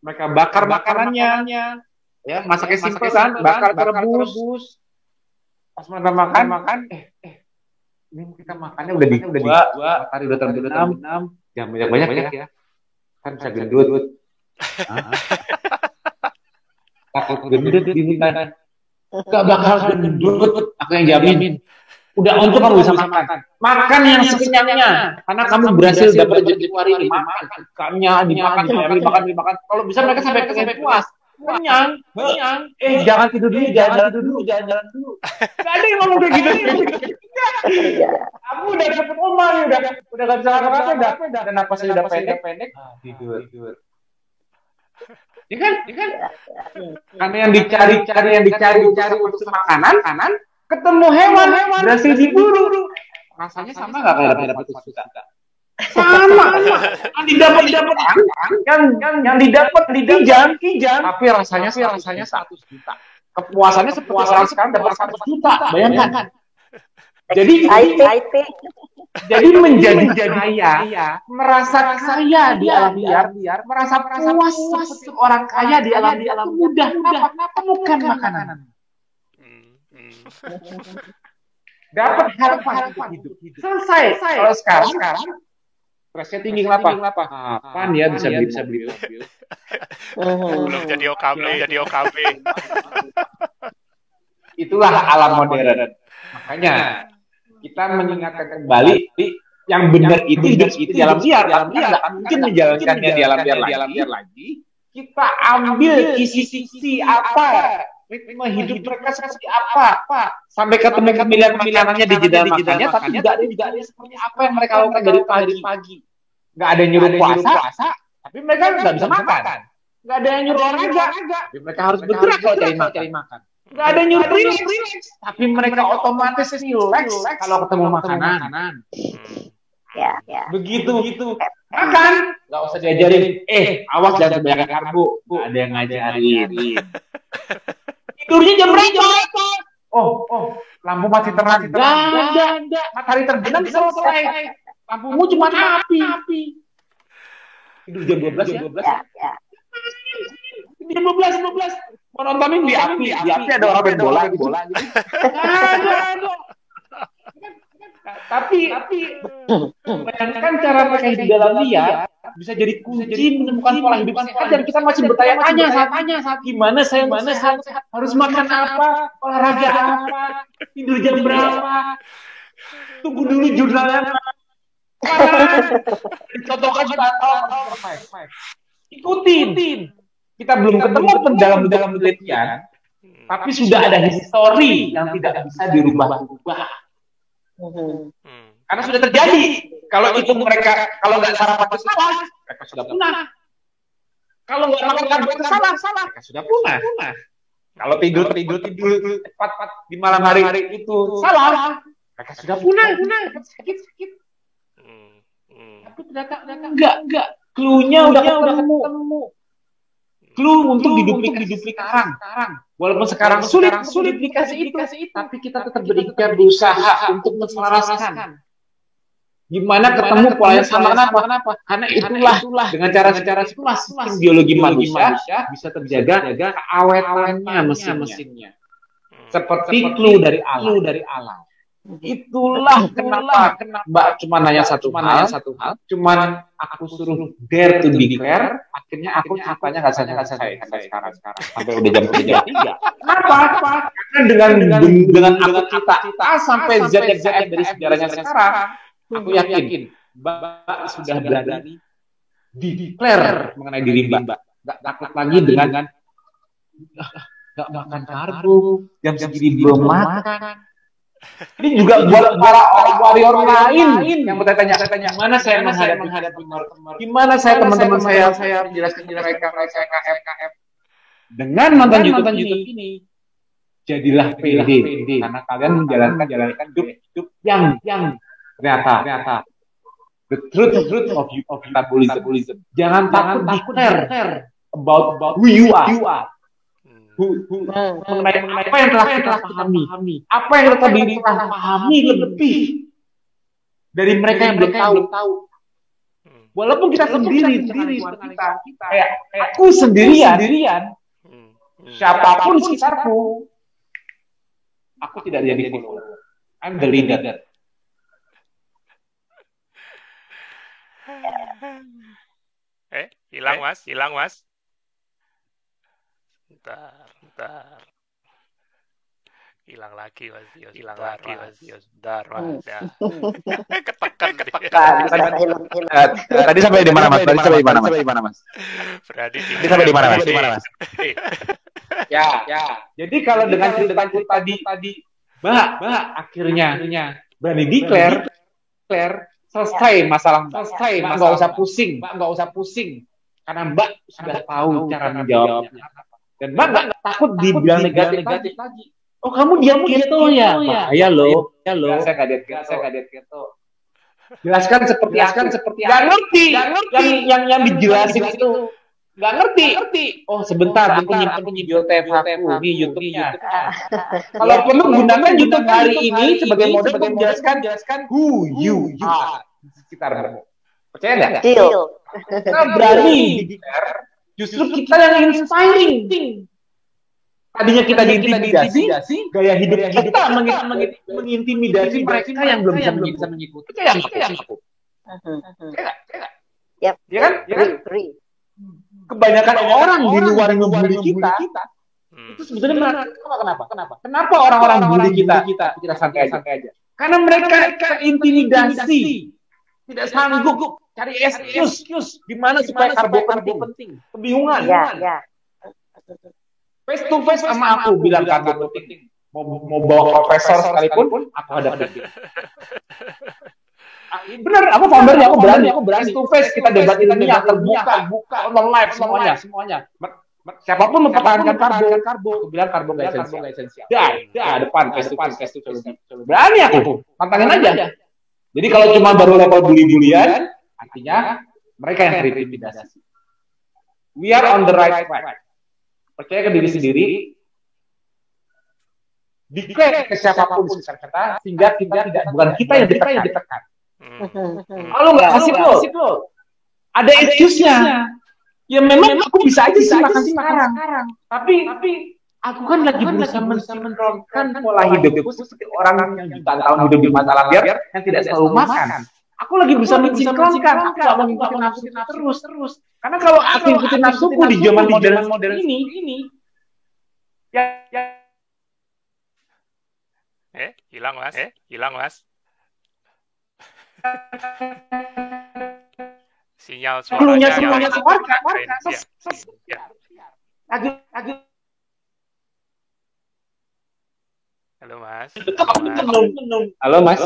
mereka bakar makanannya, ya masaknya simpel kan, bakar rebus. Pas mereka makan, ini kita makannya udah di matahari udah terbenam, jangan banyak ya, kan bisa gendut. Takut gendut di hutan, gak bakal gendut, aku yang jamin. Udah untuk kamu bisa makan yang sekenyangnya, karena kamu berhasil dapat rezeki hari ini, makan ikannya dimakan. Kalau bisa mereka sampai puas. Kenyang. Jangan tidur dulu, jangan jalan dulu. Gak ada yang ngomong kayak gitu. Kamu udah dapet omongan, udah gak bisa apa-apa, dan apa sih udah pendek. Tidur. Ya kan? Karena yang dicari untuk makanan, ketemu hewan, berhasil diburu. Rasanya sama nggak kayak dapat suka? Sama. Yang didapat yang didapat kijang, tapi rasanya 100 juta. Kepuasannya sepuasan sekarang dapat 100 juta. Bayangkan. Jadi menjadi kaya, merasa kaya di alam liar, merasa puas seperti orang kaya di alam liar itu mudah. Kenapa? Bukan makanan. Dapat harapan hidup. Selesai. Kalau sekarang stresnya tinggi kenapa? Apaan ya bisa beli mobil? Belum jadi OKB. Itulah alam modern. Makanya kita mengingatkan kembali yang benar itu hidup di alam liar, tapi nggak mungkin menjalankannya di alam liar lagi. Kita ambil kisi-kisi apa, ritme hidup mereka seperti apa, sampai ketemu pemilihan makanannya di jeda makannya, tapi nggak ada seperti apa yang mereka lakukan dari pagi. Nggak ada yang nyuruh puasa, tapi mereka nggak bisa makan. Nggak ada yang nyuruh olahraga, tapi mereka harus bergerak kalau cari makan. Nggak ada yang nyuruh relax, tapi mereka otomatis relax kalau ketemu makanan. Ya. Begitu. Makan, nggak usah diajarin. Awas jangan kebanyakan karbo. Ada yang ngajarin. Tidurnya jam berapa? Oh, lampu masih terang. Nggak ada. Matahari terbenam selesai. Lampumu cuma api. Tidur jam 12 ya? Ya. Jam 12. Mau nontonin di api. Di api ada orang main bola gitu. Ada. Tapi bayangkan cara mereka hidup dalam liar bisa jadi kunci menemukan pola hidup sehat, dan kita masih bertanya-tanya saat gimana saya harus makan apa, olahraga apa, tidur jam berapa, tunggu dulu jurnalnya. Dicontohkan ikutin. Kita belum ketemu dalam penelitian, tapi sudah ada histori yang tidak bisa dirubah. Karena sudah terjadi. Kalau itu mereka, kalau nggak sarapan itu salah, mereka sudah punah. Kalau nggak makan karbo itu salah, mereka sudah punah. Kalau tidur cepat di malam hari itu salah, mereka sudah punah. Sakit. Tapi ternyata enggak. Clue-nya udah ketemu. Clue untuk diduplikasi sekarang. Walaupun sekarang sulit dikasih itu, tapi kita tetap berikhtiar berusaha untuk menselaraskan. Gimana ketemu pola yang sama, kenapa? Karena itulah dengan cara itulah sistem biologi manusia bisa terjaga keawetannya mesinnya. Seperti clue dari alam. Itulah kenapa Mbak cuma nanya satu hal, cuman aku suruh dare to declare, akhirnya aku ceritanya nggak selesai sekarang sampai udah jam 3. Kenapa? Karena dengan aku cerita A sampai Z dari sejarahnya sekarang, aku yakin Mbak sudah berani declare mengenai diri Mbak. Nggak takut lagi dengan nggak makan karbo, jam segini belum makan. Ini juga buat para warrior lain yang bertanya, gimana saya menghadapi gimana saya teman-teman saya menjelaskan mereka KF dengan nonton YouTube ini. Jadilah pede karena kalian menjalankan hidup yang ternyata the truth of metabolism. Jangan takut declare about who you are. Mengenai apa yang telah kita pahami, apa yang telah pahami lebih dari mereka yang belum tahu. Walaupun kita sendiri kayak aku sendirian, siapapun sekitarku, aku tidak jadi follower. I'm the leader. Hilang mas. Bentar. Hilang lagi mas Yos. Bentar mas. Ketekan. Tadi sampai di mana mas? Berarti sampai di mana mas? Ya. Jadi kalau dengan ceritaku tadi, Mbak akhirnya berani declare, selesai masalah. Mbak nggak usah pusing, karena Mbak sudah tahu cara menjawabnya. Dan Mbak nggak takut dibilang negatif lagi. Oh kamu diam keto ya? Bahaya loh. Saya nggak diet keto. Jelaskan seperti nggak ngerti. Yang dijelasin itu nggak ngerti. Oh sebentar, aku nyimpan video TF aku di YouTube-nya. Kalau perlu gunakan YouTube hari ini sebagai model untuk menjelaskan who you are di sekitarmu. Percaya nggak? Kita berani declare. Justru kita yang inspiring. Tadinya kita diintimidasi, gaya hidup kita mengintimidasi mereka yang belum bisa mengikuti. Percaya nggak aku? Yep. Ya kan? Kebanyakan orang di luar membuli kita, itu sebetulnya kenapa? Kenapa orang-orang bully kita santai aja? Karena mereka terintimidasi tidak sanggup cari excuse gimana supaya karbo penting. Kebingungan. Ya. Face to face sama aku bilang karbo penting. Mau bawa profesor sekalipun aku hadapi. Bener, aku foundernya, aku berani. Face to face kita debat ilmiah terbuka, on live semuanya. Siapapun mempertahankan karbo, aku bilang karbo nggak esensial. Depan face to face. Berani aku, pantangin aja. Jadi kalau cuma baru level bully-bulian, artinya mereka yang terintimidasi. We are on the right track. Percaya ke diri sendiri, declare ke siapapun sekitar kita, sehingga bukan kita yang ditekan. Kalau nggak asik lo, ada excuse-nya. Ya memang aku bisa aja sih makan sekarang. Tapi aku kan lagi berusaha menurunkan pola hidupku seperti orang yang jutaan tahun hidup di masa lalu yang tidak selalu makan. Aku lagi berusaha mensinkronkan. Aku nggak mau ngikutin nafsu terus. Karena kalau aku ngikutin nafsuku di zaman modern ini, hilang mas. Sinyal suaranya Halo mas.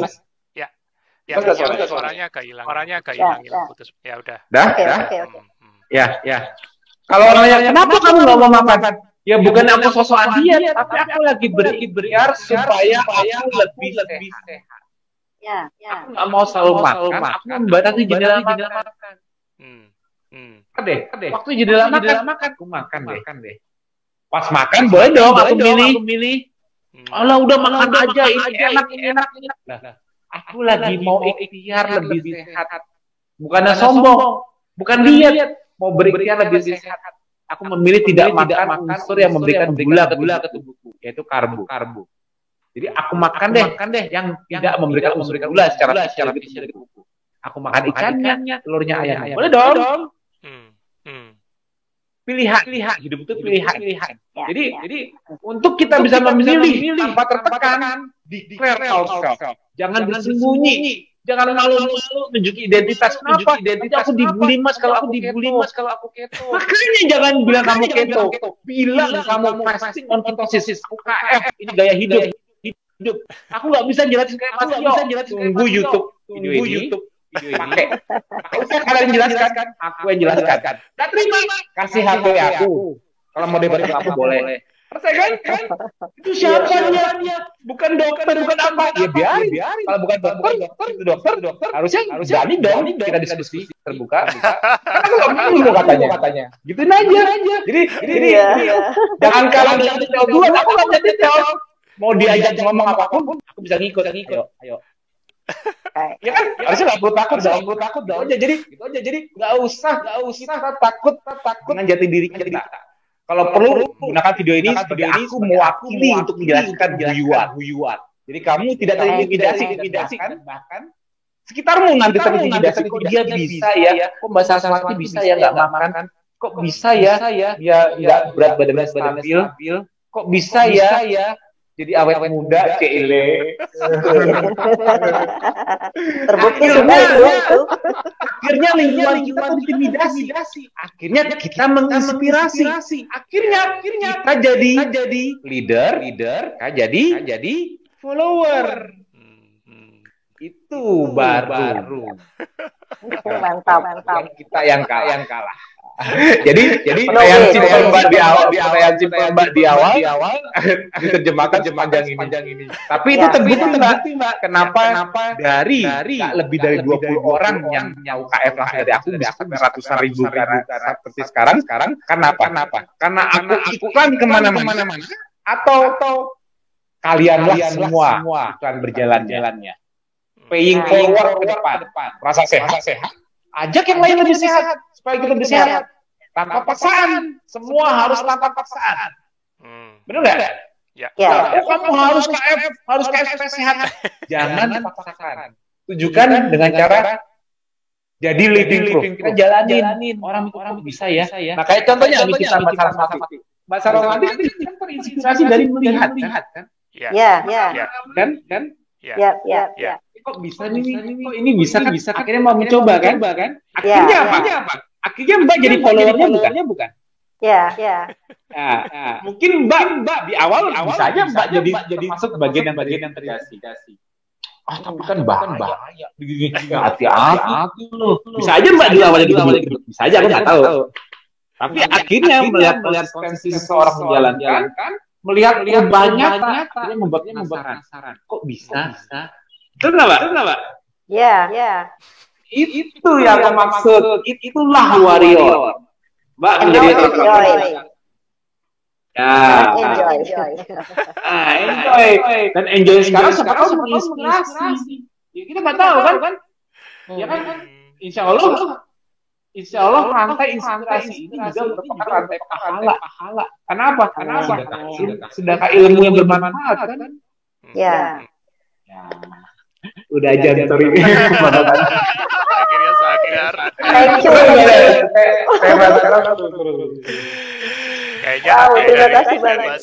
Ya, suaranya kehilangan putus. Ya udah. Oke. Ya. Kalau orang yang kenapa kamu nggak mau makan? Ya bukan aku sosokan diet, tapi aku lagi berikhtiar supaya aku lebih sehat. Ya. Aku nggak mau selalu makan. Aku membatasi jendela makan. Waktu jendela makan, aku makan deh. Pas makan boleh dong aku milih. Allah udah makan aja, ini enak. Nah, aku lagi mau ikhtiar lebih sehat. Bukannya sombong, bukan diet, mau berikhtiar lebih sehat. Aku memilih tidak makan unsur yang memberikan gula ke tubuhku, yaitu karbo. Jadi aku makan deh yang tidak memberikan unsur gula secara fisik. Aku makan ikannya, telurnya, ayamnya. Boleh dong. Pilihan hidup itu pilihan. Jadi untuk kita bisa memilih tanpa tertekan, declare ourselves. Jangan bersembunyi, jangan malu-malu nunjukin identitas. Kenapa? Nanti aku dibully mas kalau aku keto. Makanya jangan bilang kamu keto, bilang kamu fasting on ketosis, UKF. Ini gaya hidup. Aku nggak bisa jelasin kayak Mas Yo. Tunggu YouTube video ini. Pakai. Usah kalian jelaskan, aku yang jelaskan. Gak terima, kasih HP aku. Kalau mau debat aku boleh. Percaya kan? Itu siapa dia? Bukan dokter, bukan apa? Ya biarin. Kalau bukan dokter, harusnya berani dong kita diskusi terbuka. Karena aku nggak mau katanya. Gituin aja. Jadi jangan kalian jawab dulu. Aku nggak jadi jawab. Mau diajak ngomong apapun, aku bisa ngikut. Ayo. Ya kan? Harusnya nggak perlu takut dong. Jadi nggak usah takut dengan jati diri kita. Kalau perlu gunakan video ini sebagai aku mewakili untuk menjelaskan huyuan. Jadi kamu tidak terintimidasi, bahkan sekitarmu nanti terintimidasi. Kok dia bisa ya? Kok Mbak Saraswati bisa ya nggak makan? Kok bisa ya? Dia nggak berat badannya stabil? Kok bisa ya? Jadi awet muda, cile. Terbukti sudah itu. Akhirnya lingkungan kita terintimidasi. Akhirnya kita menginspirasi. Akhirnya kita jadi leader, jadi follower. Itu baru. Mantap. Kita yang kalah. Jadi pertanyaan simpel Mbak di awal diterjemahkan sepanjang ini. Tapi itu terbukti Mbak. Kenapa dari lebih dari 20 orang yang UKF langsung dari aku bisa ratusan ribu seperti sekarang. Kenapa? Karena aku iklan kemana-mana atau kalianlah semua iklan berjalannya. Paying forward ke depan. Rasa sehat. Ajak yang lain lebih sehat supaya kita lebih sehat. Tanpa paksaan. Semua harus tanpa paksaan. Benar nggak? Ya. Kamu harus KF supaya sehat. Jangan dipaksakan. Tujukan dengan cara jadi living proof. Kita jalanin. Orang bisa ya. Nah kayak contohnya kita Mbak Saraswati. Mbak Saraswati kan terinspirasi dari melihat kan? Ya. Kan? Ya. kok bisa nih, kok ini bisa kan? Akhirnya mau mencoba kan? Akhirnya apa? Akhirnya Mbak jadi followernya bukan? Ya. Nah, mungkin Mbak di awal bisa aja Mbak jadi masuk bagian yang terintimidasi. Tapi kan bahaya. Hati-hati loh. Bisa aja Mbak di awal jadi bisa aja aku nggak tahu. Tapi akhirnya melihat konsistensi seseorang menjalankan, melihat perubahannya akhirnya membuat penasaran. Kok bisa? Betul nggak, Mbak? Ya. Itu yang aku maksud. Itulah warrior. Mbak menjadi enjoy. Enjoy. Dan enjoy sekarang siapa tahu menginspirasi. Ya, kita nggak tahu kan? Ya kan? Insya Allah rantai inspirasi ini juga merupakan rantai pahala. Kenapa? Sedangkan ilmu yang bermanfaat kan? Ya. Udah aja sorry. Akhirnya sadar. Thank you. Kayaknya terima kasih banyak. Mbak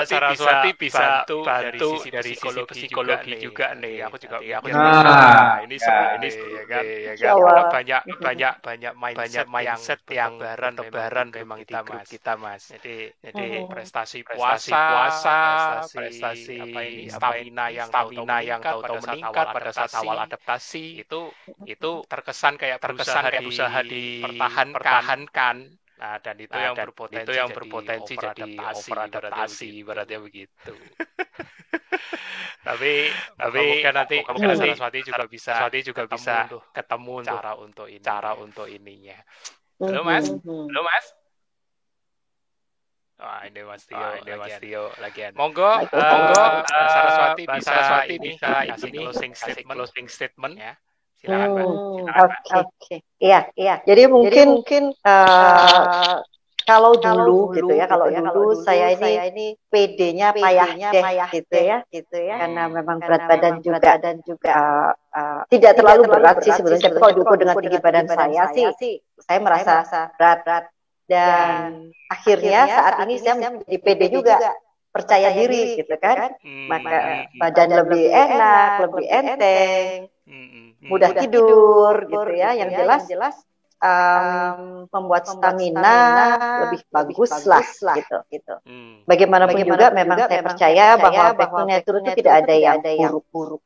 Saraswati bisa bantu dari sisi psikologi juga nih. Aku juga ini seru ya kan. Banyak mindset yang tebaran memang di grup kita Mas. Jadi prestasi puasa, prestasi stamina yang tahu meningkat pada saat awal adaptasi itu terkesan berusaha dipertahankan. Nah, dan itu yang berpotensi jadi overadaptasi ibaratnya begitu. tapi mungkin nanti Saraswati juga bisa ketemu cara untuk ininya. Belum Mas? Wah, ini Mas Tio lagi. Monggo Saraswati bisa kasih closing statement ya. Silakan. Oke. Iya. Jadi mungkin kalau dulu gitu ya, kalau dulu saya ini PD-nya payah deh gitu ya. Karena memang berat badan juga tidak terlalu berat sih sebenarnya. Tapi kalau diukur dengan tinggi badan saya sih, saya merasa berat. Dan akhirnya saat ini saya menjadi PD juga, percaya diri gitu kan. Maka badan lebih enak, lebih enteng, mudah tidur gitu ya. Yang jelas membuat stamina lebih bagus lah gitu. Bagaimanapun juga memang saya percaya bahwa back to nature itu tidak ada yang buruk.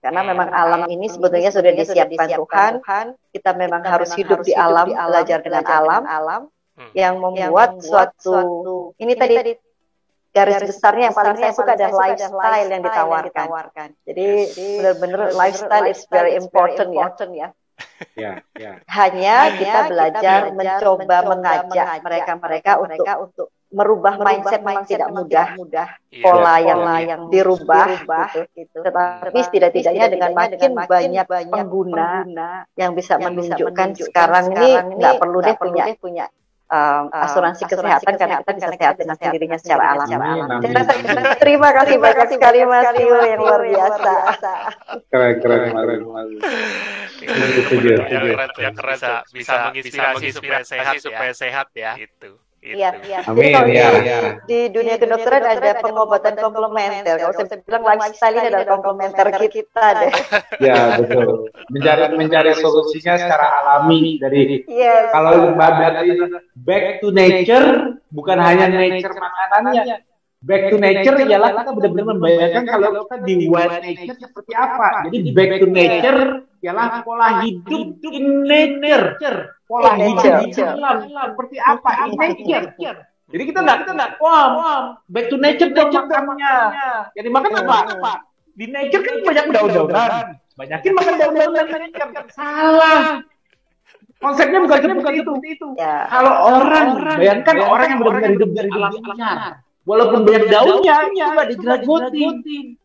Karena memang alam ini sebetulnya sudah disiapkan Tuhan. Kita memang harus hidup di alam, belajar dengan alam yang membuat suatu ini tadi garis besarnya yang paling saya suka adalah lifestyle yang ditawarkan. Jadi benar-benar lifestyle is very important ya. Hanya kita belajar mencoba mengajak mereka untuk merubah mindset memang tidak mudah. Pola yang dirubah gitu. Tetapi setidaknya dengan makin banyak pengguna yang bisa menunjukkan sekarang ini nggak perlu deh punya asuransi kesehatan karena kita bisa sehat dengan sendirinya secara alami. Terima kasih banyak sekali Mas Tio yang luar biasa. Keren. Yang keren bisa menginspirasi supaya sehat ya. Itu. Iya. Amin. Di dunia kedokteran ada pengobatan komplementer. Kalau saya bilang lifestyle ini adalah komplementer kita deh. Ya betul. Mencari solusinya secara alami dari kalau Mbak tadi back to nature bukan hanya nature makanannya. Back to nature ialah kita benar-benar membayangkan kalau kita di wild nature seperti apa. Jadi back to nature ialah pola hidup in nature. Pola hidup di alam seperti apa in nature. Jadi kita enggak back to nature dong makannya. Jadi makan apa? Di nature kan banyak daun-daunan. Banyakin makan daun-daunan nature. Salah. Konsepnya bukan seperti itu. Kalau bayangkan orang yang benar-benar hidup dari alam liar. Walaupun banyak daunnya, coba digeragotin.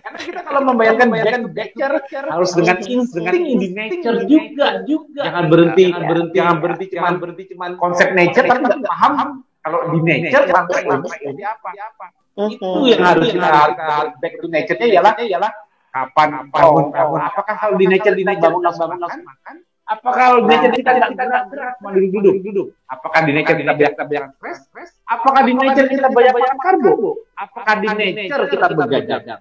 Karena kita kalau membayangkan back to nature harus dengan insting di nature juga. Jangan berhenti cuman konsep nature tapi nggak paham kalau di nature sampai ini apa. Itu yang harus kita back to nature-nya ialah kapan bangun. Apakah kalau di nature bangun makan? Apakah di nature kita tidak gerak duduk? Apakah di nature kita banyak stres? Apakah di nature kita banyak karbo? Apakah di nature kita begadang?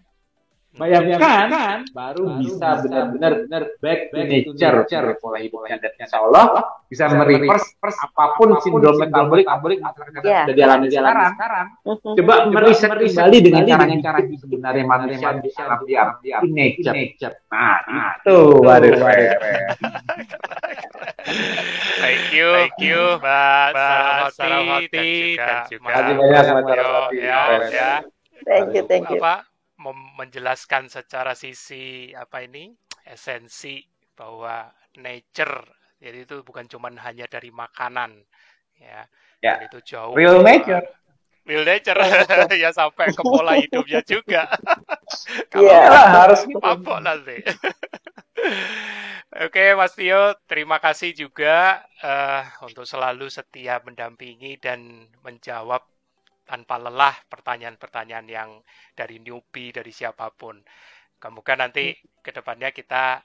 Bayangkan baru bisa benar-benar back to nature pola hidupnya, dan insya Allah bisa mereverse apapun sindrom metabolik yang sudah dialami sekarang. Coba meriset kembali dengan cara hidup sebenarnya manusia di alam di nature. Nah, itu baru Thank you, Mbak Saraswati dan juga Thank you. menjelaskan secara sisi esensi bahwa nature, jadi itu bukan cuma hanya dari makanan, ya. Itu jauh real nature ya, sampai ke pola hidupnya juga. harus mabok nanti. Oke, Mas Tio, terima kasih juga untuk selalu setia mendampingi dan menjawab tanpa lelah pertanyaan-pertanyaan yang dari newbie, dari siapapun. Semoga nanti ke depannya kita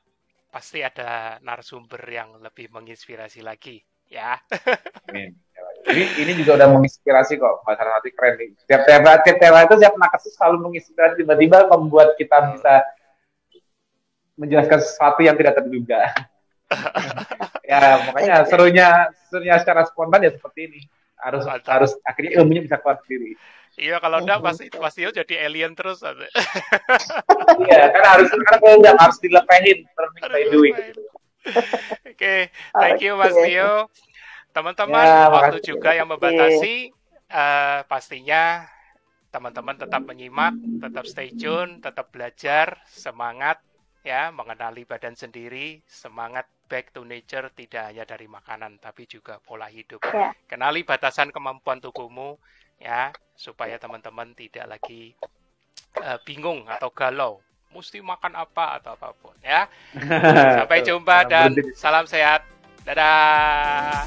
pasti ada narasumber yang lebih menginspirasi lagi, ya. Amin. Ini juga udah menginspirasi kok, Mbak Saraswati, keren nih. Setiap tema itu setiap nakes selalu menginspirasi, tiba-tiba membuat kita bisa menjelaskan sesuatu yang tidak terduga. Ya, makanya serunya secara spontan ya seperti ini. Harus akhirnya ilmunya bisa keluar sendiri. Iya, kalau enggak pasti jadi alien terus. Iya, kan kalau enggak harus dilepehin learning by doing. Oke, thank you Mas Tio. Teman-teman, waktu juga yang membatasi, pastinya teman-teman tetap menyimak, tetap stay tune, tetap belajar, semangat ya, mengenali badan sendiri, semangat back to nature, tidak hanya dari makanan tapi juga pola hidup. Kenali batasan kemampuan tubuhmu ya, supaya teman-teman tidak lagi bingung atau galau mesti makan apa atau apapun ya. Sampai jumpa dan salam sehat. Dadah.